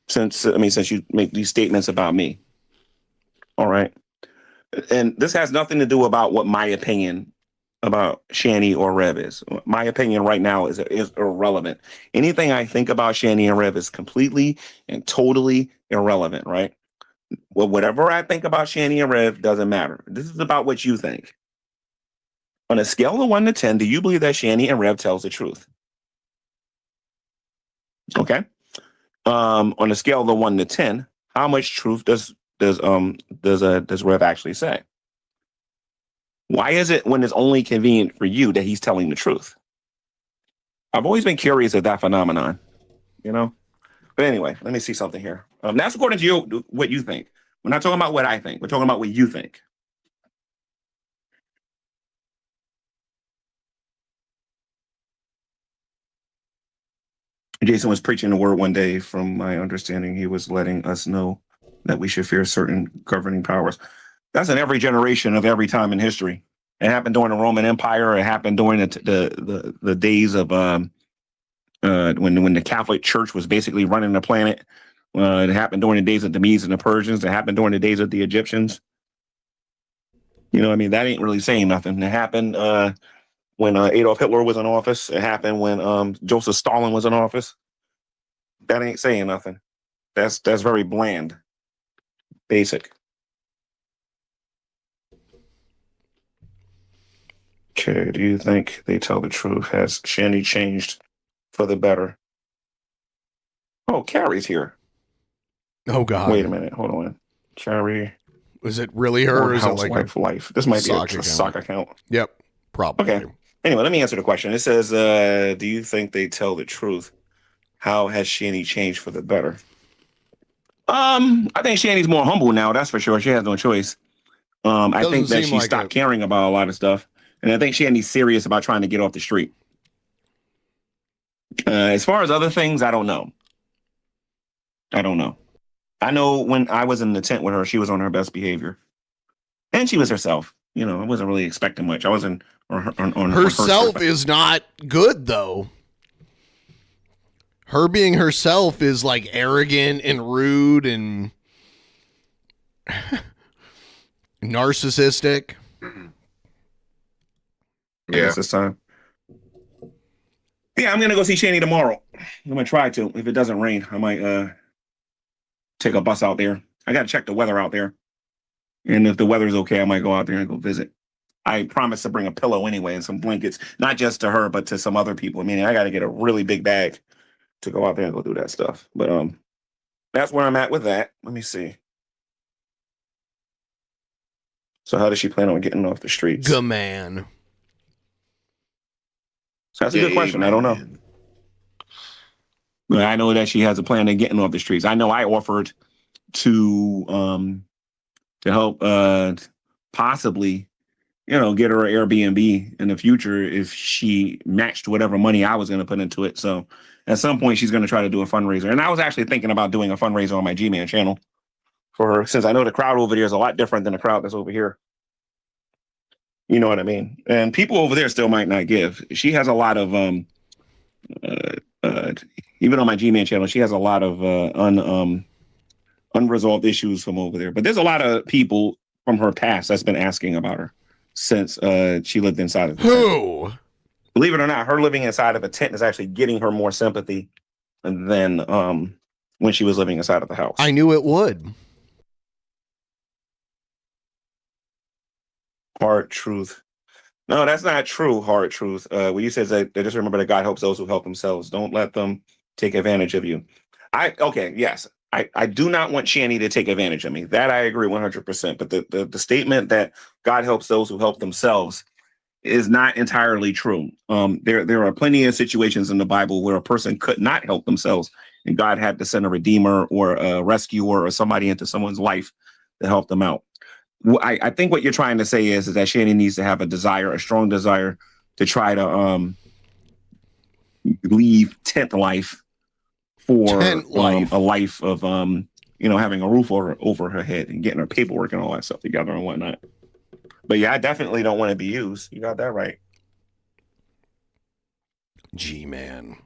Since you make these statements about me. All right. And this has nothing to do about what my opinion about Shanny or Rev is. My opinion right now is irrelevant. Anything I think about Shanny and Rev is completely and totally irrelevant, right? Well, whatever I think about Shanny and Rev doesn't matter. This is about what you think. On a scale of 1 to 10, do you believe that Shanny and Rev tells the truth? Okay. On a scale of 1 to 10, how much truth does Rev actually say? Why is it when it's only convenient for you that he's telling the truth? I've always been curious at that phenomenon, you know? But anyway, let me see something here. That's according to you, what you think. We're not talking about what I think. We're talking about what you think. Jason was preaching the word one day. From my understanding, he was letting us know that we should fear certain governing powers. That's in every generation of every time in history. It happened during the Roman Empire. It happened during the days of when the Catholic Church was basically running the planet. It happened during the days of the Medes and the Persians. It happened during the days of the Egyptians. You know, I mean, that ain't really saying nothing. It happened when Adolf Hitler was in office. It happened when Joseph Stalin was in office. That ain't saying nothing. That's very bland, basic. Okay, do you think they tell the truth? Has Shanny changed for the better? Oh, Carrie's here. Oh, God. Wait a minute. Hold on. Carrie. Is it really her or is it like a life? This might be a sock account. Yep, probably. Okay. Anyway, let me answer the question. It says, do you think they tell the truth? How has Shanny changed for the better? I think Shanny's more humble now, that's for sure. She has no choice. I think that she stopped caring about a lot of stuff. And I think Shanny's serious about trying to get off the street. As far as other things, I don't know. I know when I was in the tent with her, she was on her best behavior. And she was herself. You know, I wasn't really expecting much. I wasn't on herself is not good, though. Her being herself is like arrogant and rude and narcissistic. Yeah. This time. Yeah, I'm going to go see Shanny tomorrow. I'm going to try to. If it doesn't rain, I might take a bus out there. I got to check the weather out there. And if the weather's okay, I might go out there and go visit. I promised to bring a pillow anyway and some blankets, not just to her, but to some other people. I mean, I got to get a really big bag to go out there and go do that stuff. But that's where I'm at with that. Let me see. So how does she plan on getting off the streets? Gman. That's a good question. I don't know. But I know that she has a plan of getting off the streets. I know I offered to help possibly, get her an Airbnb in the future if she matched whatever money I was going to put into it. So at some point she's going to try to do a fundraiser. And I was actually thinking about doing a fundraiser on my Gman channel for her, since I know the crowd over there is a lot different than the crowd that's over here. You know what I mean? And people over there still might not give. She has a lot of, even on my Gman channel, she has a lot of unresolved issues from over there. But there's a lot of people from her past that's been asking about her since she lived inside of the tent. Believe it or not, her living inside of a tent is actually getting her more sympathy than when she was living inside of the house. I knew it would. Hard truth. No, that's not true. Hard truth. What you said is that just remember that God helps those who help themselves. Don't let them take advantage of you. Yes. I do not want Shanny to take advantage of me. That I agree 100%. But the statement that God helps those who help themselves is not entirely true. There are plenty of situations in the Bible where a person could not help themselves, and God had to send a redeemer or a rescuer or somebody into someone's life to help them out. I think what you're trying to say is that Shanny needs to have a strong desire to try to leave tent life for a life of having a roof over her head and getting her paperwork and all that stuff together and whatnot. But yeah, I definitely don't want to be used. You got that right. G-Man.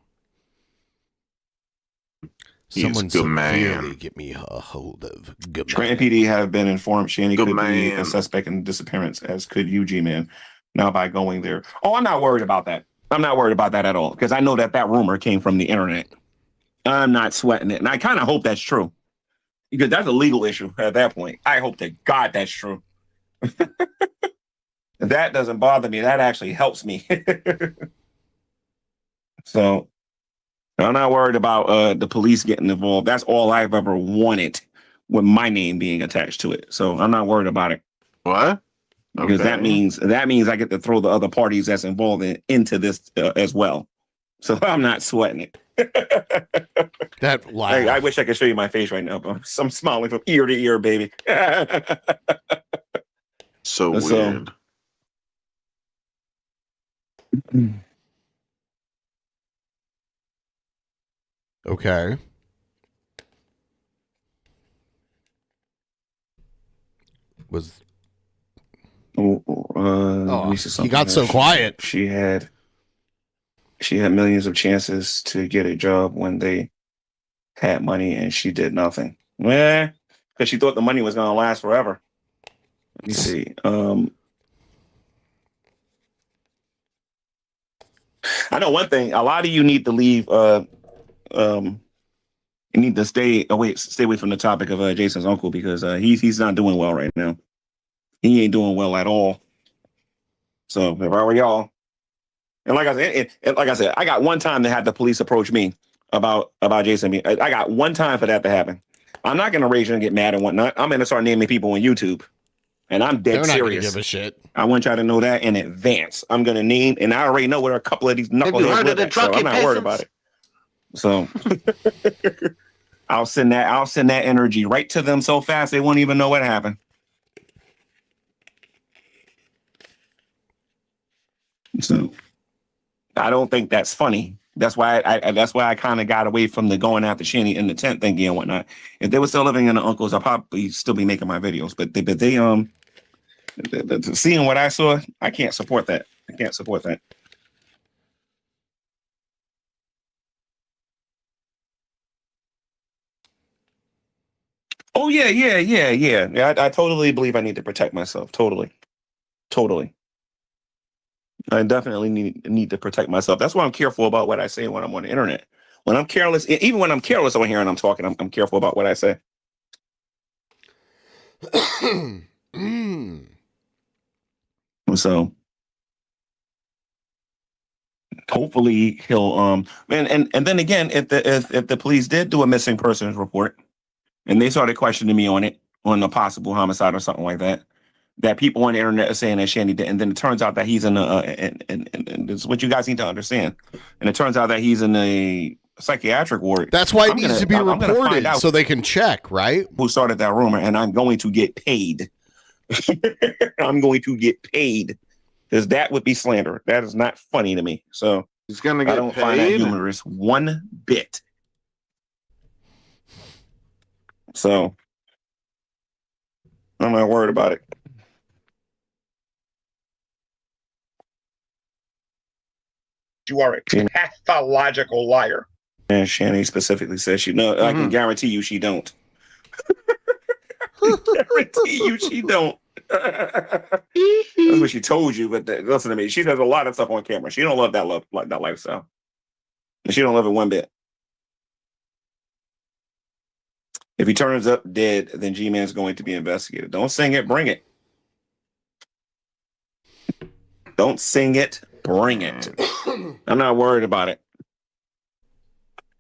He's Someone Gman. severely get me a hold of Gman. Scranton PD have been informed Shanny could be Gman. a suspect in the disappearance, as could you, G-Man. Now by going there. Oh, I'm not worried about that. I'm not worried about that at all, because I know that rumor came from the internet. I'm not sweating it. And I kind of hope that's true, because that's a legal issue at that point. I hope to God that's true. That doesn't bother me. That actually helps me. So I'm not worried about the police getting involved. That's all I've ever wanted, with my name being attached to it. So I'm not worried about it. What? Because that means I get to throw the other parties that's involved into this as well. So I'm not sweating it. That laugh. I wish I could show you my face right now, but I'm smiling from ear to ear, baby. So weird. Okay. He got so quiet. She had millions of chances to get a job when they had money, and she did nothing. Well, because she thought the money was going to last forever. Let me see. I know one thing. A lot of you need to leave. You need to stay away from the topic of Jason's uncle, because he's not doing well right now. He ain't doing well at all. So if I were y'all, and like I said, I got one time to have the police approach me about Jason. I got one time for that to happen. I'm not gonna rage and get mad and whatnot. I'm gonna start naming people on YouTube, and I'm dead They're not serious. gonna give a shit. I want y'all to know that in advance. I'm gonna name, and I already know where a couple of these knuckleheads live at, so I'm not worried about it. So I'll send that energy right to them so fast they won't even know what happened. So I don't think that's funny. That's why I kind of got away from the going after Shanny in the tent thingy and whatnot. If they were still living in the uncles, I'd probably still be making my videos. But seeing what I saw, I can't support that. I can't support that. Oh yeah. I totally believe I need to protect myself. Totally. I definitely need to protect myself. That's why I'm careful about what I say when I'm on the internet. When I'm careless, even when I'm careless on here and I'm talking, I'm careful about what I say. So hopefully he'll and then again, if the police did do a missing persons report and they started questioning me on a possible homicide or something like that people on the internet are saying that Shanny did, and then it turns out that he's in and this is what you guys need to understand. And it turns out that he's in a psychiatric ward. That's why it needs to be reported so they can check, right? Who started that rumor, and I'm going to get paid. I'm going to get paid, because that would be slander. That is not funny to me. So he's gonna get I don't find that humorous one bit. So I'm not worried about it. You are a pathological liar. And Shanny specifically says she no. I can guarantee you she don't. Guarantee you she don't. That's what she told you. But listen to me. She does a lot of stuff on camera. She don't love that lifestyle. And she don't love it one bit. If he turns up dead, then G-Man's going to be investigated. Don't sing it, bring it. Don't sing it, bring it. I'm not worried about it.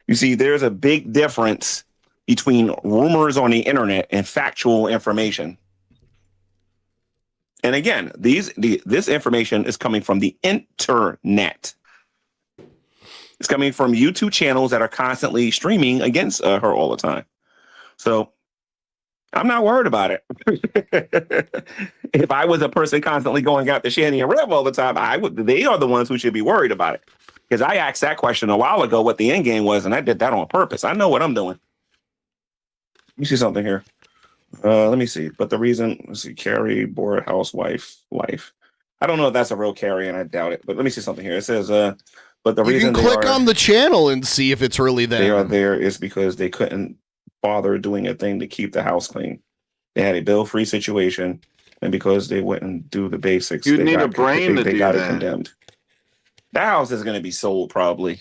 You see, there's a big difference between rumors on the internet and factual information. And again, this information is coming from the internet. It's coming from YouTube channels that are constantly streaming against her all the time. So I'm not worried about it. If I was a person constantly going out to Shanny and Rev all the time, they are the ones who should be worried about it. Because I asked that question a while ago what the end game was, and I did that on purpose. I know what I'm doing. Let me see something here. Let me see. But the reason, let's see, Carrie, board, housewife, life. I don't know if that's a real Carrie, and I doubt it. But let me see something here. It says, but the reason you can click on the channel and see if it's really there. They are there is because they couldn't bother doing a thing to keep the house clean. They had a bill-free situation, and because they wouldn't do the basics, You need a brain to they do got that. it condemned. That house is going to be sold probably,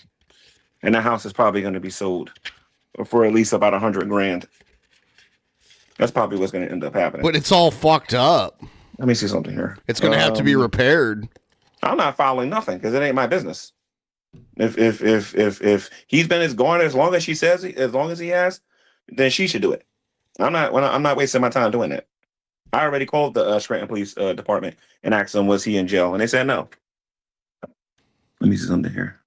and the house is probably going to be sold for at least about $100,000. That's probably what's going to end up happening. But it's all fucked up. Let me see something here. It's going to have to be repaired. I'm not following nothing because it ain't my business. If he's been gone as long as she says, as long as he has, then she should do it. I'm not wasting my time doing that. I already called the Scranton Police Department and asked them, was he in jail? And they said no. Let me see something here.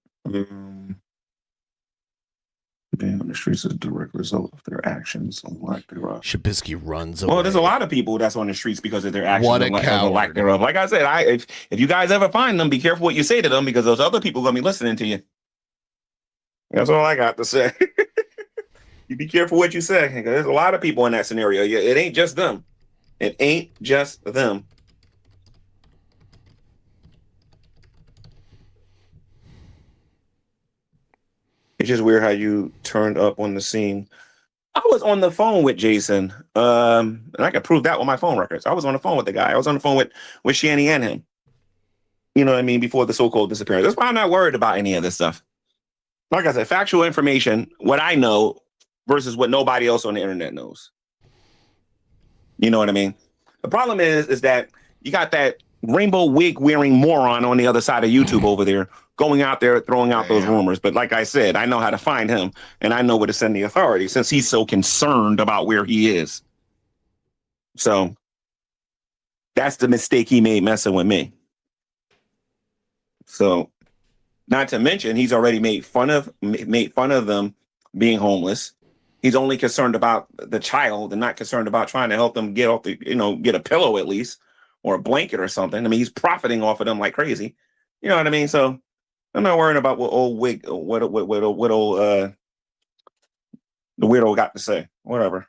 Being on the streets is a direct result of their actions and lack thereof. Shabisky runs away. Well, there's a lot of people that's on the streets because of their actions What a and lack coward. thereof. Like I said, if you guys ever find them, be careful what you say to them because those other people are going to be listening to you. That's all I got to say. You be careful what you say because there's a lot of people in that scenario. It ain't just them. It ain't just them. It's just weird how you turned up on the scene. I was on the phone with Jason, and I can prove that with my phone records. I was on the phone with the guy. I was on the phone with Shanny and him. You know what I mean? Before the so-called disappearance. That's why I'm not worried about any of this stuff. Like I said, factual information, what I know versus what nobody else on the internet knows. You know what I mean? The problem is that you got that rainbow wig wearing moron on the other side of YouTube over there going out there throwing out those rumors. But like I said, I know how to find him and I know where to send the authorities since he's so concerned about where he is. So that's the mistake he made messing with me. So not to mention he's already made fun of them being homeless. He's only concerned about the child and not concerned about trying to help them get off the, get a pillow at least or a blanket or something. I mean, he's profiting off of them like crazy. You know what I mean? So I'm not worrying about what old the weirdo got to say. Whatever.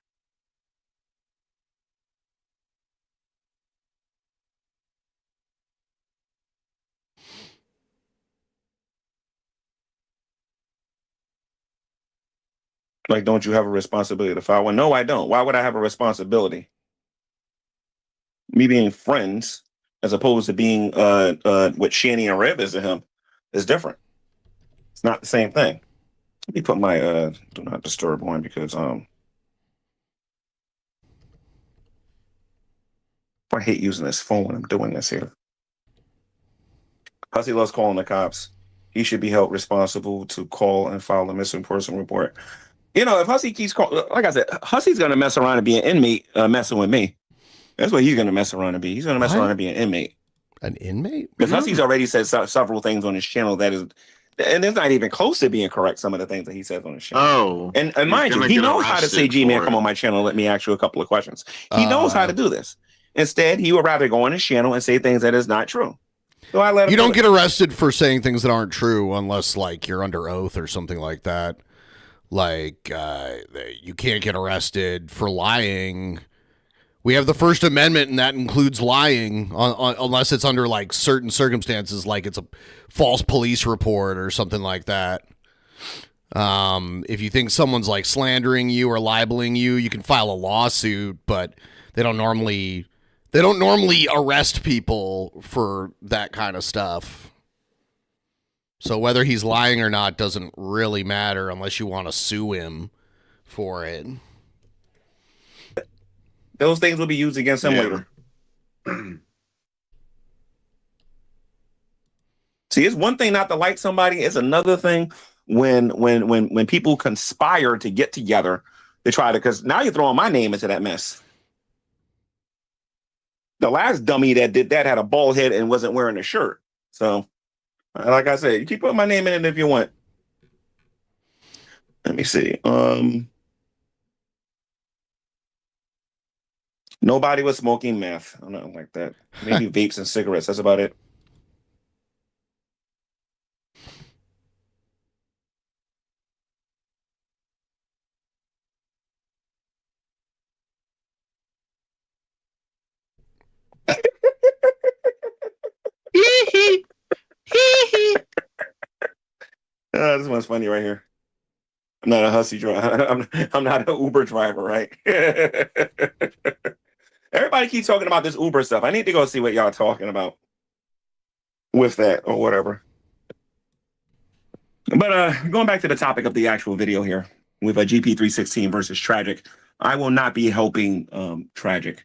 Like, don't you have a responsibility to file one? No, I don't. Why would I have a responsibility? Me being friends, as opposed to being what Shanny and Rev is to him, is different. It's not the same thing. Let me put my do not disturb on because I hate using this phone when I'm doing this here. Hussy loves calling the cops. He should be held responsible to call and file a missing person report. If Hussy keeps calling, like I said, Hussy's gonna mess around and be an inmate messing with me. That's what he's gonna mess around and be. He's gonna mess around and be an inmate. An inmate? Because Hussy's already said several things on his channel that is, and it's not even close to being correct. Some of the things that he says on his channel. Oh, and mind you, he knows how to say, "G-Man, come on my channel. Let me ask you a couple of questions." He knows how to do this. Instead, he would rather go on his channel and say things that is not true. So I let him. You don't get arrested for saying things that aren't true unless, like, you're under oath or something like that. Like, you can't get arrested for lying. We have the First Amendment, and that includes lying, unless it's under, like, certain circumstances, like it's a false police report or something like that. If you think someone's, like, slandering you or libeling you, you can file a lawsuit, but they don't normally arrest people for that kind of stuff. So whether he's lying or not doesn't really matter unless you want to sue him for it. Those things will be used against him later. See, it's one thing not to like somebody. It's another thing when people conspire to get together to try to, because now you're throwing my name into that mess. The last dummy that did that had a bald head and wasn't wearing a shirt. So, like I said, you keep putting my name in it if you want. Let me see. Nobody was smoking meth. I don't know, like that. Maybe vapes and cigarettes. That's about it. This one's funny right here. I'm not a hussy driver. I'm not an Uber driver, right? Everybody keeps talking about this Uber stuff. I need to go see what y'all talking about with that or whatever. But going back to the topic of the actual video here with a GP316 versus Tragic, I will not be helping Tragic.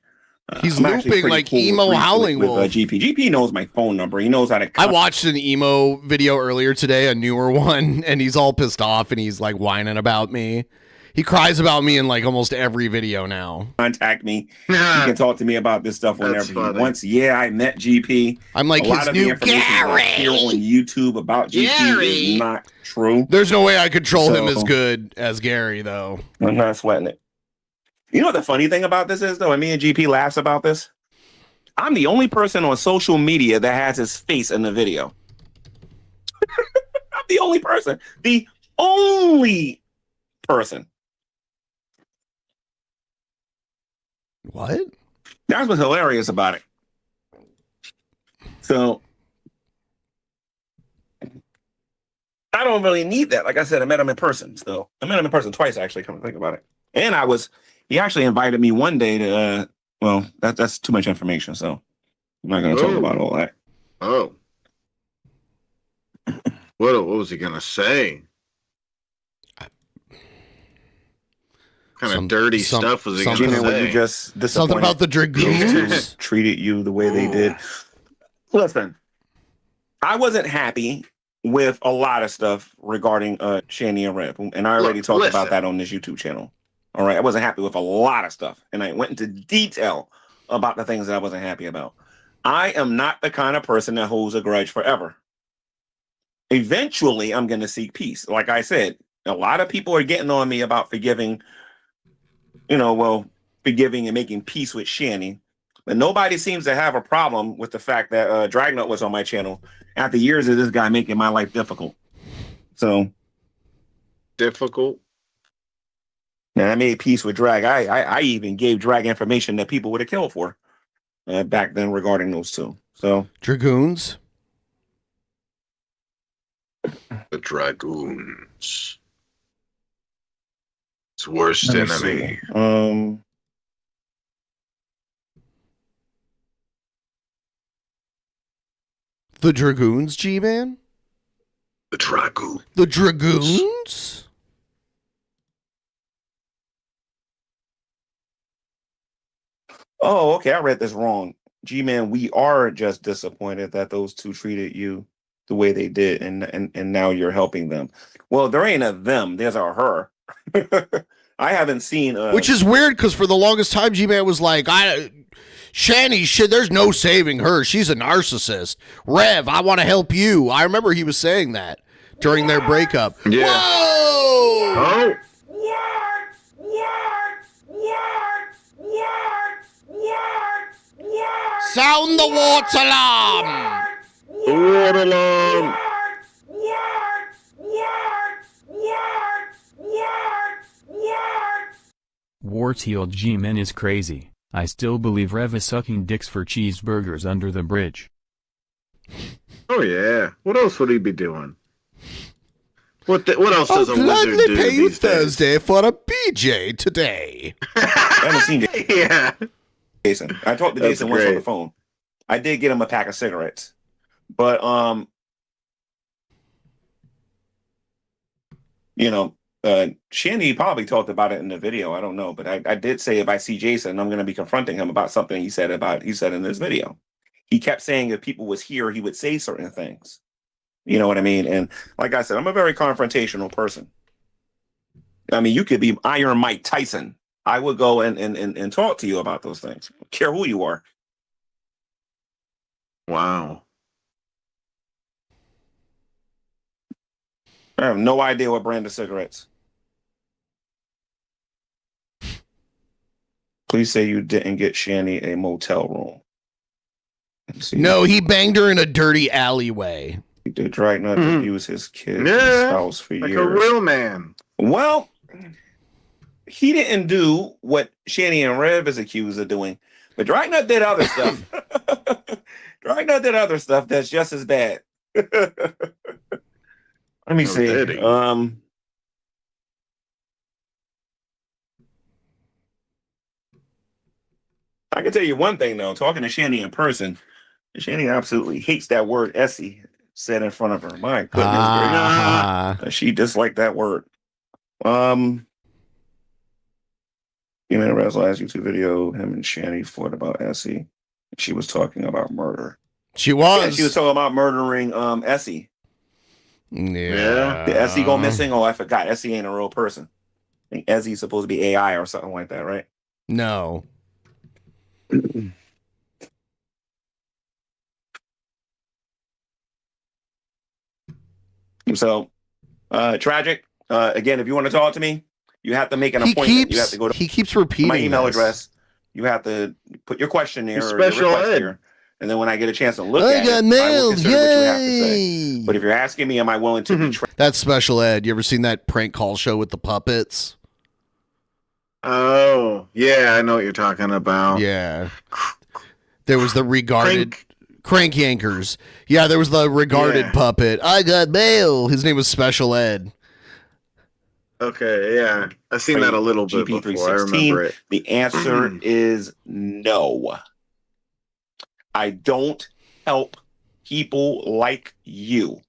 He's I'm actually looping pretty like cool emo howling with wolf. GP. GP knows my phone number. He knows how to. I watched an emo video earlier today, a newer one, and he's all pissed off and he's like whining about me. He cries about me in like almost every video now. Contact me. You can talk to me about this stuff whenever you want. Yeah, I met GP. I'm like a lot his of the new information I hear on YouTube about GP is not true. There's no way I control him So- as good as Gary, though. I'm not sweating it. You know what the funny thing about this is, though, and me and GP laughs about this? I'm the only person on social media that has his face in the video. I'm the only person. The only person. What? That's what's hilarious about it. So I don't really need that. Like I said, I met him in person. So I met him in person twice, actually, come to think about it. And he actually invited me one day to, well, that's too much information. So I'm not going to talk about all that. Oh. What was he going to say? What kind of dirty stuff was he going to say? Were you just disappointed? Something about the Dragoons? Treated you the way they did. Listen, I wasn't happy with a lot of stuff regarding Shanny and Rev, and I already talked about that on this YouTube channel. All right, I wasn't happy with a lot of stuff, and I went into detail about the things that I wasn't happy about. I am not the kind of person that holds a grudge forever. Eventually, I'm going to seek peace. Like I said, a lot of people are getting on me about forgiving and making peace with Shanny. But nobody seems to have a problem with the fact that Dragnut was on my channel after years of this guy making my life difficult. So difficult. And I made peace with Drag. I even gave Drag information that people would have killed for back then regarding those two. So Dragoons. The Dragoons. It's worst let me enemy. see. The Dragoons, G-Man? The Dragoon. The Dragoons? Oh, okay. I read this wrong. G-Man, we are just disappointed that those two treated you the way they did, and now you're helping them. Well, there ain't a them. There's a her. I haven't seen... Which is weird, because for the longest time, G-Man was like, Shanny, shit, there's no saving her. She's a narcissist. Rev, I want to help you. I remember he was saying that during their breakup. Yeah. Whoa! Oh! Sound the water alarm! The water alarm! Warteal G-Men is crazy. I still believe Rev is sucking dicks for cheeseburgers under the bridge. Oh yeah. What else would he be doing? What else does I'll a wizard gladly do pay you these days? Thursday for a BJ today. I haven't seen Yeah. Jason. I talked to That's Jason once on great. the phone. I did get him a pack of cigarettes. But Shanny probably talked about it in the video. I don't know, but I did say if I see Jason, I'm going to be confronting him about something he said in this video. He kept saying if people was here, he would say certain things. You know what I mean? And like I said, I'm a very confrontational person. I mean, you could be Iron Mike Tyson. I would go and talk to you about those things. I don't care who you are. Wow. I have no idea what brand of cigarettes. Please say you didn't get Shanny a motel room. No, he banged her in a dirty alleyway. He did Dragnet abuse his kids' Yeah, spouse for like years. a real man. Well, he didn't do what Shanny and Rev is accused of doing, but Dragnet did other stuff. Dragnet did other stuff that's just as bad. Let me see. did he? I can tell you one thing though, talking to Shanny in person, Shanny absolutely hates that word Essie said in front of her. My goodness gracious. She disliked that word. Gman and Rev's last YouTube video, him and Shanny fought about Essie. She was talking about murder. She was. Yeah, she was talking about murdering Essie. Yeah. Did Essie go missing? Oh, I forgot. Essie ain't a real person. I think Essie's supposed to be AI or something like that, right? No. So, tragic. Again, if you want to talk to me, you have to make an appointment. You have to go to he keeps repeating my email this. address. You have to put your question there or Special your request ed. here. And then when I get a chance to look I at got it, I will nailed. consider what you have to say. But if you're asking me, am I willing to be That's special ed. You ever seen that prank call show with the puppets? Oh, yeah, I know what you're talking about. Yeah. There was the regarded crank yankers. Yeah, there was the regarded puppet. I got mail. His name was Special Ed. Okay, yeah. I've seen that a little bit before. I remember it. The answer is no. I don't help people like you.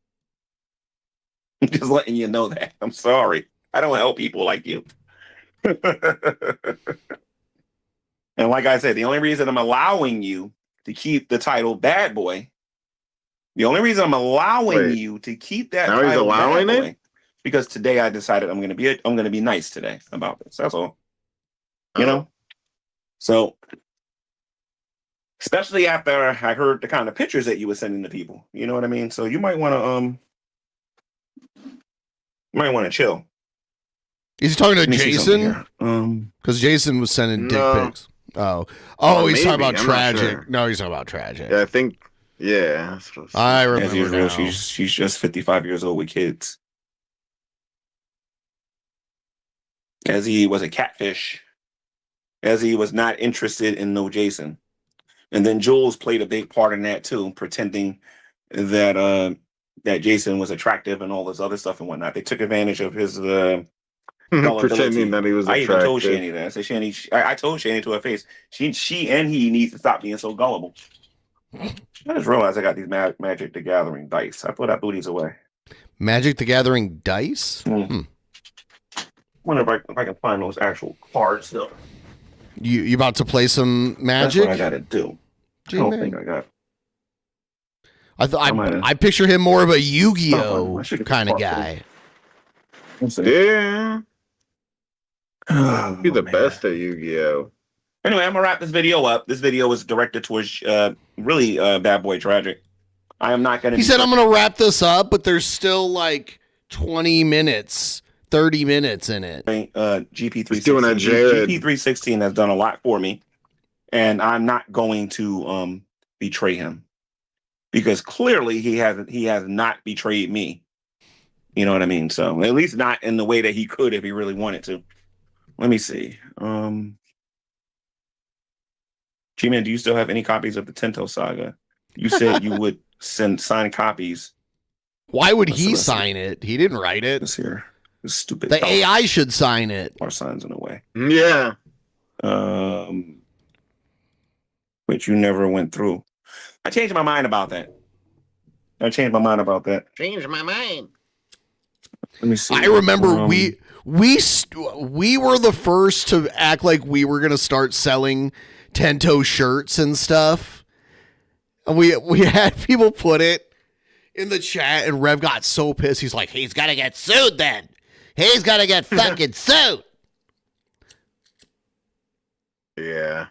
I'm just letting you know that. I'm sorry. I don't help people like you. And like I said, the only reason I'm allowing you to keep the title Bad Boy, the only reason I'm allowing you to keep that now he's title allowing Bad it? Boy, because today I decided I'm gonna be nice today about this. That's all. You know? So especially after I heard the kind of pictures that you were sending to people. You know what I mean? So you might want to chill. Is he talking to Let me see something Jason? here. Because Jason was sending dick pics. Oh, he's talking about tragic. No, he's talking about tragic. Yeah, I think. Yeah, that's what I remember. As usual, now. she's just 55 years old with kids. As he was a catfish. As he was not interested in no Jason. And then Jules played a big part in that too, pretending that that Jason was attractive and all this other stuff and whatnot. They took advantage of his pretending that he was I attractive. even told Shanny that. I said, Shanny, I told Shanny to her face, she and he needs to stop being so gullible. I just realized I got these Magic the Gathering dice. I put our booties away. Magic the Gathering dice? Wonder if I can find those actual cards though. You about to play some Magic? That's what I gotta do. I don't think I got. I picture him more of a Yu-Gi-Oh kind of guy. Yeah. Be the best at Yu-Gi-Oh. Anyway, I'm gonna wrap this video up. This video was directed towards really Bad Boy Tragic. I am not gonna. He said I'm gonna wrap this up, but there's still like 20 minutes, 30 minutes in it. GP316. Doing a Jared. GP316 has done a lot for me, and I'm not going to betray him because clearly he has not betrayed me. You know what I mean? So at least not in the way that he could if he really wanted to. Let me see. G-Man, do you still have any copies of the Tento Saga? You said you would send signed copies. Why would he sign it? He didn't write it. This here. This stupid. The AI should sign it. Or signs in a way. Yeah. Which you never went through. I changed my mind about that. Change my mind. Let me see. I remember we were the first to act like we were gonna start selling Tento shirts and stuff. And we had people put it in the chat, and Rev got so pissed. He's like, he's gotta get sued then. He's gotta get fucking sued. Yeah.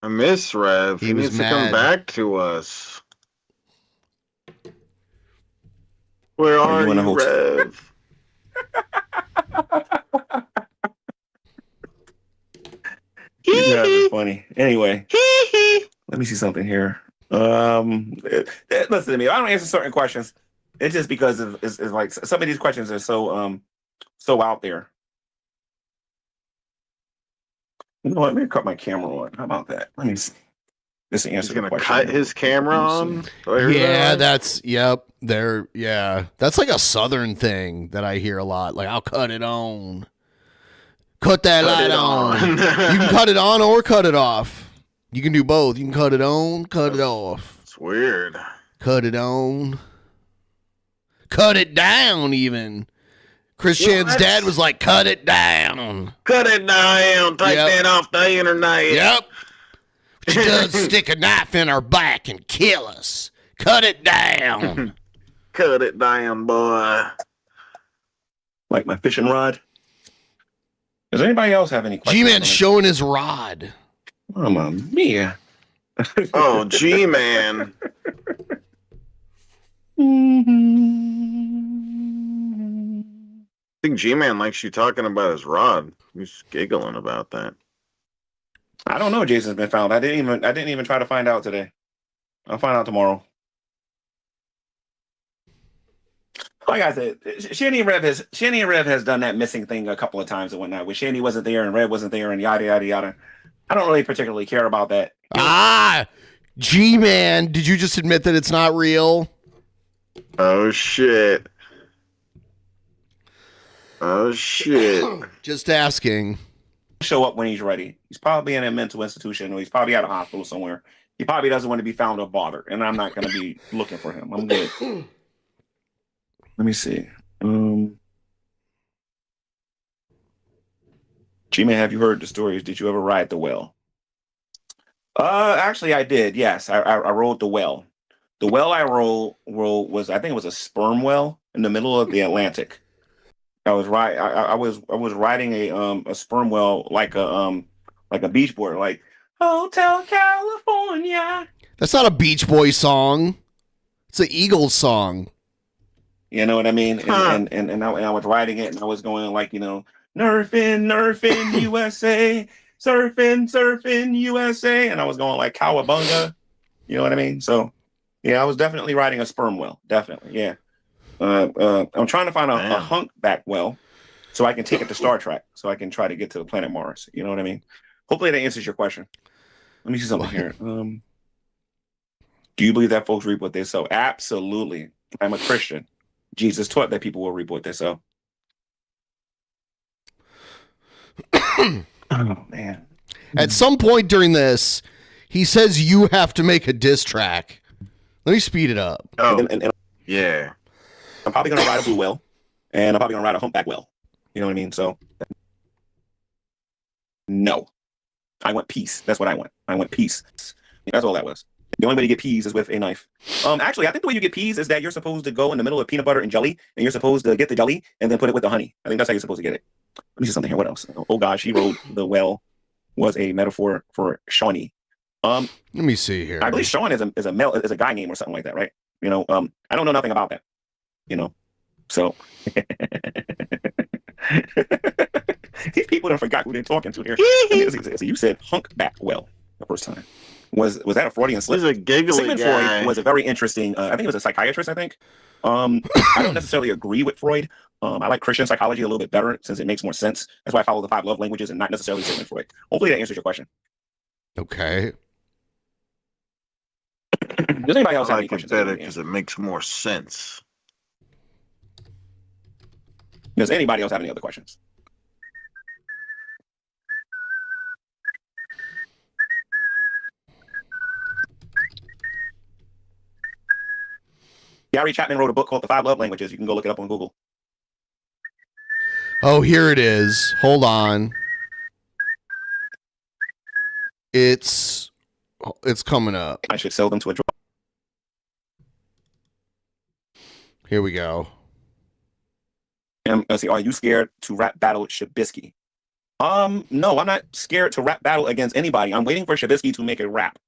I miss Rev. He was needs to mad. come back to us. Where are you, Rev? guys are funny. Anyway, let me see something here. Listen to me. I don't answer certain questions. It's just because it's like some of these questions are so out there. You know what? Let me cut my camera on. How about that? Let me see. This answer. He's gonna cut his camera on. Yeah, that's that's like a southern thing that I hear a lot. Like, I'll cut it on. Cut that light on. You can cut it on or cut it off. You can do both. You can cut it on, cut it off. It's weird. Cut it on. Cut it down, even. Chris Chan's dad was like, cut it down. Cut it down. Take that off the internet. Yep. She does stick a knife in our back and kill us. Cut it down. Cut it down, boy. Like my fishing rod. Does anybody else have any questions? G-Man's showing his rod. Mamma mia. Oh, G-Man. I think G-Man likes you talking about his rod. He's giggling about that. I don't know. Jason's been found. I didn't even try to find out today. I'll find out tomorrow. Like I said, Shanny and Rev has done that missing thing a couple of times and whatnot. Where Shanny wasn't there and Rev wasn't there and yada yada yada. I don't really particularly care about that. G-Man, did you just admit that it's not real? Oh shit. Oh shit. Just asking. Show up when he's ready. He's probably in a mental institution or he's probably at a hospital somewhere. He probably doesn't want to be found or bothered, and I'm not going to be looking for him. I'm good. Let me see. G-Man, have you heard the stories? Did you ever ride the well? Actually, I did. Yes, I rode the well. The well I rode was, I think it was a sperm well in the middle of the Atlantic. I was riding a sperm well like a beach board, like Hotel California. That's not a Beach Boy song. It's an Eagles song. You know what I mean? And I was riding it and I was going like, Nerfing USA, surfing USA, and I was going like cowabunga. You know what I mean? So yeah, I was definitely riding a sperm well. Definitely, yeah. I'm trying to find a humpback well so I can take it to Star Trek so I can try to get to the planet Mars. You know what I mean? Hopefully that answers your question. Let me see something here. Do you believe that folks reap what they sow? Absolutely. I'm a Christian. Jesus taught that people will reap what they sow. Oh, man. At some point during this, he says you have to make a diss track. Let me speed it up. Oh, yeah. I'm probably going to ride a blue whale, and I'm probably going to ride a humpback whale. You know what I mean? So, no. I want peace. That's what I want. I want peace. That's all that was. The only way to get peas is with a knife. Actually, I think the way you get peas is that you're supposed to go in the middle of peanut butter and jelly, and you're supposed to get the jelly and then put it with the honey. I think that's how you're supposed to get it. Let me see something here. What else? Oh, gosh, he wrote the well was a metaphor for Shanny. Let me see here. I believe Sean is a male, is a guy name or something like that, right? I don't know nothing about that. So these people don't forgot who they're talking to here. So you said humpback well the first time. Was that a Freudian slip? He's a giggly Sigmund guy. Freud was a very interesting. I think he was a psychiatrist. I think. I don't necessarily agree with Freud. I like Christian psychology a little bit better since it makes more sense. That's why I follow the 5 love languages and not necessarily Sigmund Freud. Hopefully that answers your question. Okay. Does anybody else have any questions? Because it makes more sense. Does anybody else have any other questions? Gary Chapman wrote a book called The 5 Love Languages. You can go look it up on Google. Oh, here it is. Hold on. It's coming up. I should sell them to a drug. Here we go. Let's see. Are you scared to rap battle Shabisky? No, I'm not scared to rap battle against anybody. I'm waiting for Shabisky to make a rap.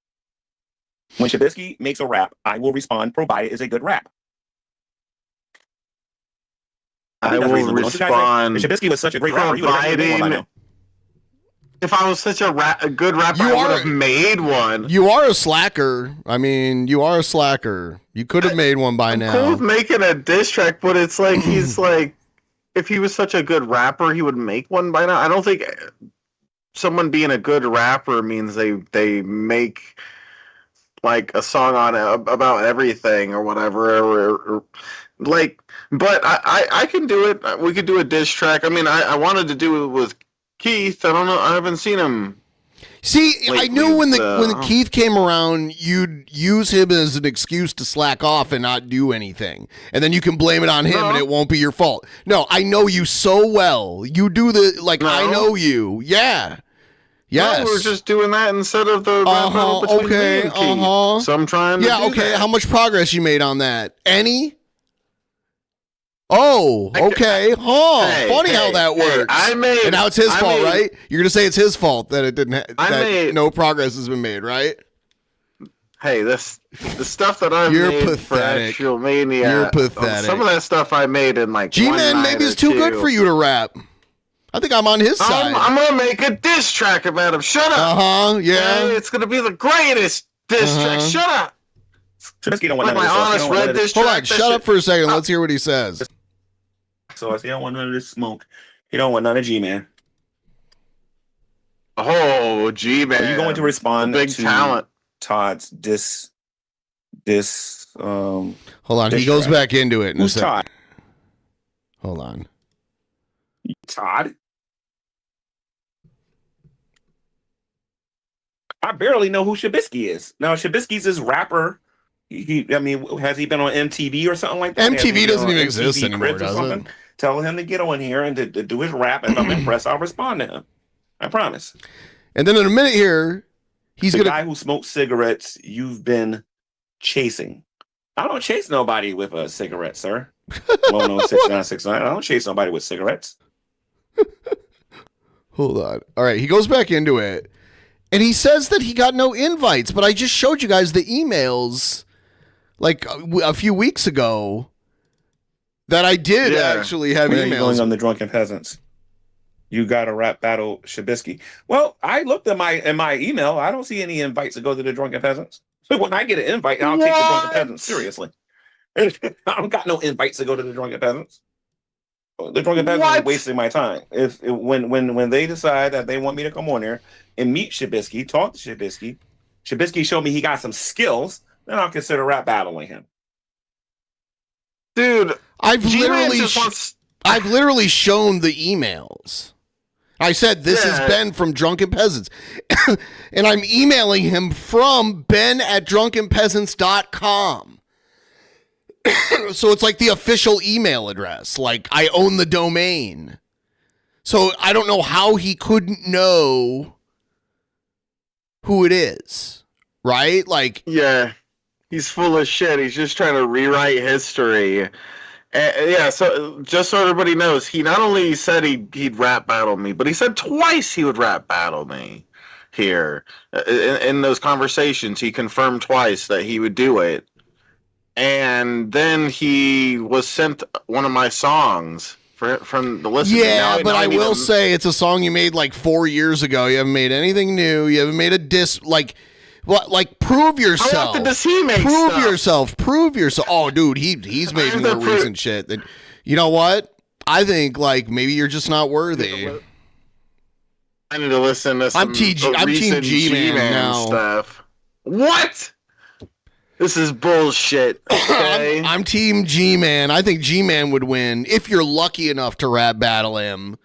When Shabisky makes a rap, I will respond, provided it's a good rap. I will respond. Shabisky was such a great rapper. You would have one by now. If I was such a good rapper, I would have made one. You are a slacker. I mean, you are a slacker. You could have made one by now. Cool with making a diss track, but it's like he's like, if he was such a good rapper, he would make one by now. I don't think someone being a good rapper means they make like a song on about everything or whatever, or like. But I can do it. We could do a diss track. I mean, I wanted to do it with Keith. I don't know. I haven't seen him. See, lately, I knew when Keith came around, you'd use him as an excuse to slack off and not do anything, and then you can blame it on him, and it won't be your fault. No, I know you so well. You do I know you. Yeah. Yes. No, we're just doing that instead of the rap battle between me and Keith. So I'm trying to do okay. that. How much progress you made on that? Any? Oh, okay. Funny how that works. And now it's his fault, right? You're gonna say it's his fault that it didn't. No progress has been made, right? Hey, the stuff that I've made for Actual Mania. You're pathetic. Some of that stuff I made in like G-Man maybe is too good for you to rap. I think I'm on his side. I'm gonna make a diss track about him. Shut up. Yeah. Hey, it's gonna be the greatest diss track. Shut up. Trubisky don't want Like none my of this. honest red diss Hold track. on. Shut up for a second. Let's hear what he says. So I say, I don't want none of this smoke. He don't want none of G-Man. Oh, G-Man. Are you going to respond big to talent. Todd's Hold on. He goes back into it in Who's a second. Todd? Hold on. Todd? I barely know who Shabisky is. Now, Shabisky's his rapper. I mean, has he been on MTV or something like that? MTV doesn't even MTV exist anymore, Cribs or does something? it? Tell him to get on here and to do his rap. If I'm impressed, I'll respond to him. I promise. And then in a minute here, he's the gonna guy who smokes cigarettes you've been chasing. I don't chase nobody with a cigarette, sir. 1096969. I don't chase nobody with cigarettes. Hold on. All right, he goes back into it, and he says that he got no invites. But I just showed you guys the emails, like a few weeks ago, that I did actually have Where are you emails. going on the Drunken Peasants? You got a rap battle, Shabisky. Well, I looked in my email. I don't see any invites to go to the Drunken Peasants. So when I get an invite, I'll take the Drunken Peasants seriously. I don't got no invites to go to the Drunken Peasants. The Drunken Peasants are wasting my time. When they decide that they want me to come on there and meet Shabisky, talk to Shabisky, Shabisky showed me he got some skills, then I'll consider rap battling him. Dude, I've literally shown the emails. I said, this is Ben from Drunken Peasants. And I'm emailing him from ben@drunkenpeasants.com. So it's like the official email address. Like, I own the domain. So I don't know how he couldn't know who it is. Right? Like, yeah, he's full of shit. He's just trying to rewrite history. Yeah, so just so everybody knows, he not only said he'd rap battle me, but he said twice he would rap battle me here. In those conversations, he confirmed twice that he would do it. And then he was sent one of my songs from the listener. yeah, but I will say it's a song you made like 4 years ago. You haven't made anything new. You haven't made a diss. Like, what? Like, prove yourself. How often does he make Prove stuff? yourself. Prove yourself. Oh, dude, he's made more recent shit. Than, you know what? I think like maybe you're just not worthy. I need to listen to some I'm Team G-Man now. stuff. What? This is bullshit. Okay? I'm Team G-Man. I think G-Man would win. If you're lucky enough to rap battle him,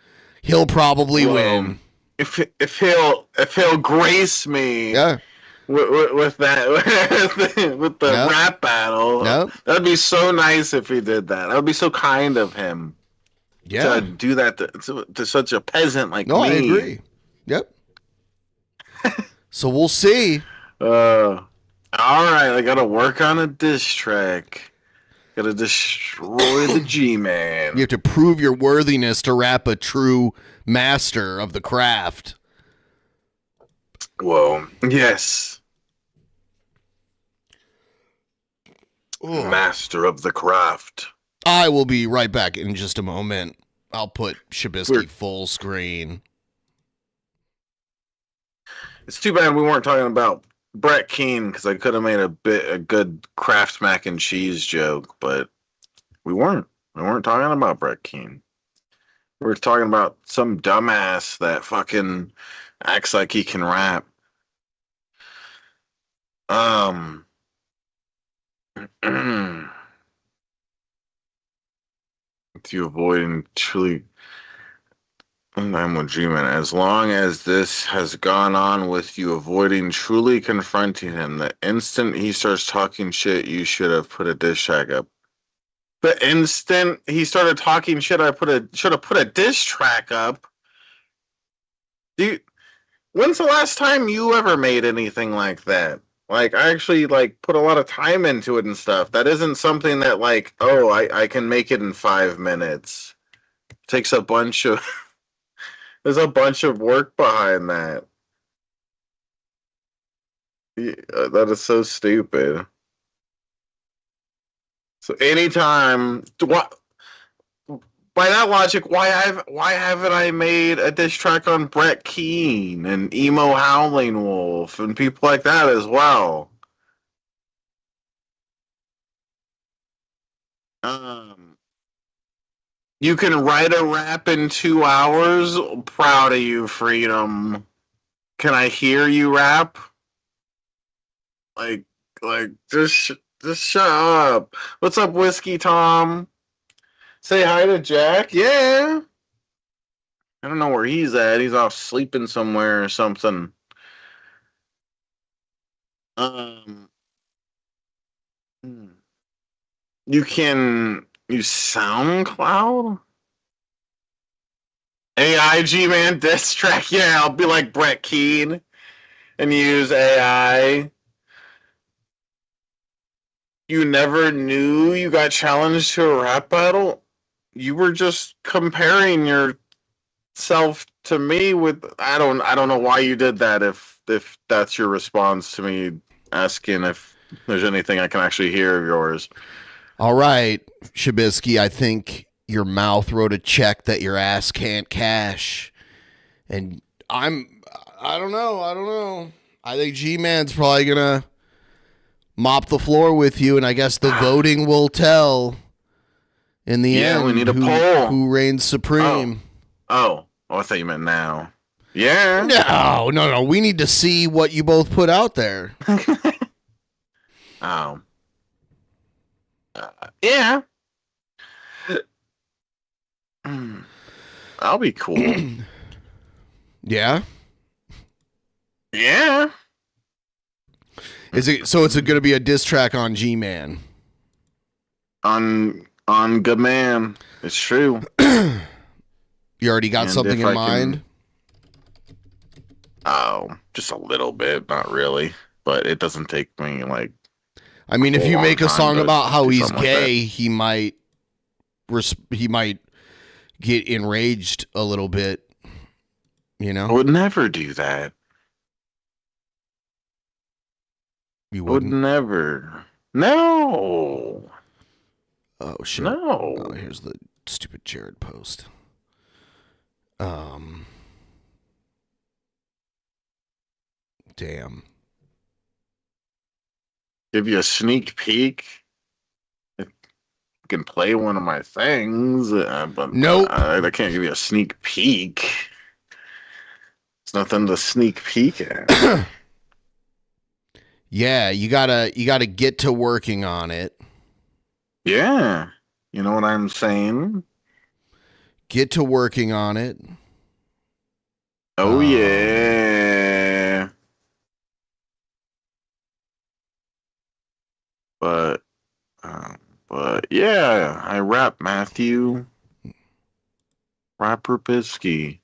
he'll probably win. If he'll grace me, with that with the rap battle, that'd be so nice if he did that. That would be so kind of him. Yeah, to do that to such a peasant like me. No, I agree. Yep. So we'll see. All right, I gotta work on a diss track. Gotta destroy the G-Man. You have to prove your worthiness to rap a true master of the craft. Whoa. Yes. Ooh. Master of the craft. I will be right back in just a moment. I'll put Shabisky full screen. It's too bad we weren't talking about Brett Keane because I could have made a good Kraft mac and cheese joke, but we weren't. We weren't talking about Brett Keane. We were talking about some dumbass that fucking acts like he can rap. To avoid truly. I'm with Gman. As long as this has gone on with you avoiding truly confronting him, the instant he starts talking shit, you should have put a diss track up. The instant he started talking shit, I should have put a diss track up. Dude, when's the last time you ever made anything like that? Like, I actually like put a lot of time into it and stuff. That isn't something that like, oh, I can make it in 5 minutes. It takes a bunch of there's a bunch of work behind that. Yeah, that is so stupid. So anytime, what? By that logic, why haven't I made a diss track on Brett Keane and Emo Howling Wolf and people like that as well? You can write a rap in 2 hours. Proud of you, Freedom. Can I hear you rap? Like, just shut up. What's up, Whiskey Tom? Say hi to Jack. Yeah. I don't know where he's at. He's off sleeping somewhere or something. You can use SoundCloud? AI Gman diss track. Yeah, I'll be like Brett Keane and use AI. You never knew you got challenged to a rap battle? You were just comparing yourself to me with I don't know why you did that if that's your response to me asking if there's anything I can actually hear of yours. All right, Shabisky, I think your mouth wrote a check that your ass can't cash. And I don't know. I think G-Man's probably going to mop the floor with you, and I guess the voting will tell in the end we need a poll. Who reigns supreme. Oh, I thought you meant now. Yeah. No. We need to see what you both put out there. Oh. Yeah. I'll be cool. Yeah? Yeah. Is it so? It's going to be a diss track on G-Man. On Gman. It's true. You already got something in mind? Oh, just a little bit, not really, but it doesn't take me like. I mean, if you make a song about how he's gay, like he might get enraged a little bit. You know, I would never do that. You would never. No. Oh shit. No. Oh, here's the stupid Jared post. Damn. Give you a sneak peek. You can play one of my things, but nope. I can't give you a sneak peek. It's nothing to sneak peek at. Yeah, you gotta get to working on it. Yeah, you know what I'm saying? Get to working on it. Oh yeah. But yeah, I rap Matthew. Rapper Bisky.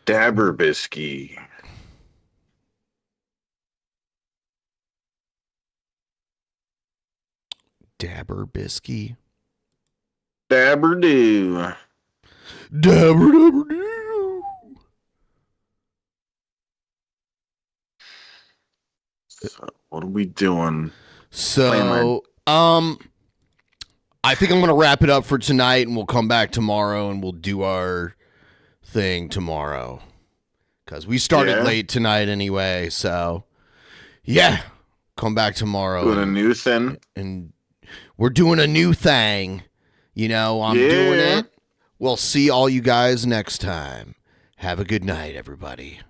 Dabber Bisky. Dabber Bisky. Dabber do. Dabber dabber do. So what are we doing? So, I think I'm going to wrap it up for tonight, and we'll come back tomorrow, and we'll do our thing tomorrow. Because we started late tonight anyway, so yeah. Come back tomorrow. Doing a new thing. And we're doing a new thing. You know, I'm doing it. We'll see all you guys next time. Have a good night, everybody.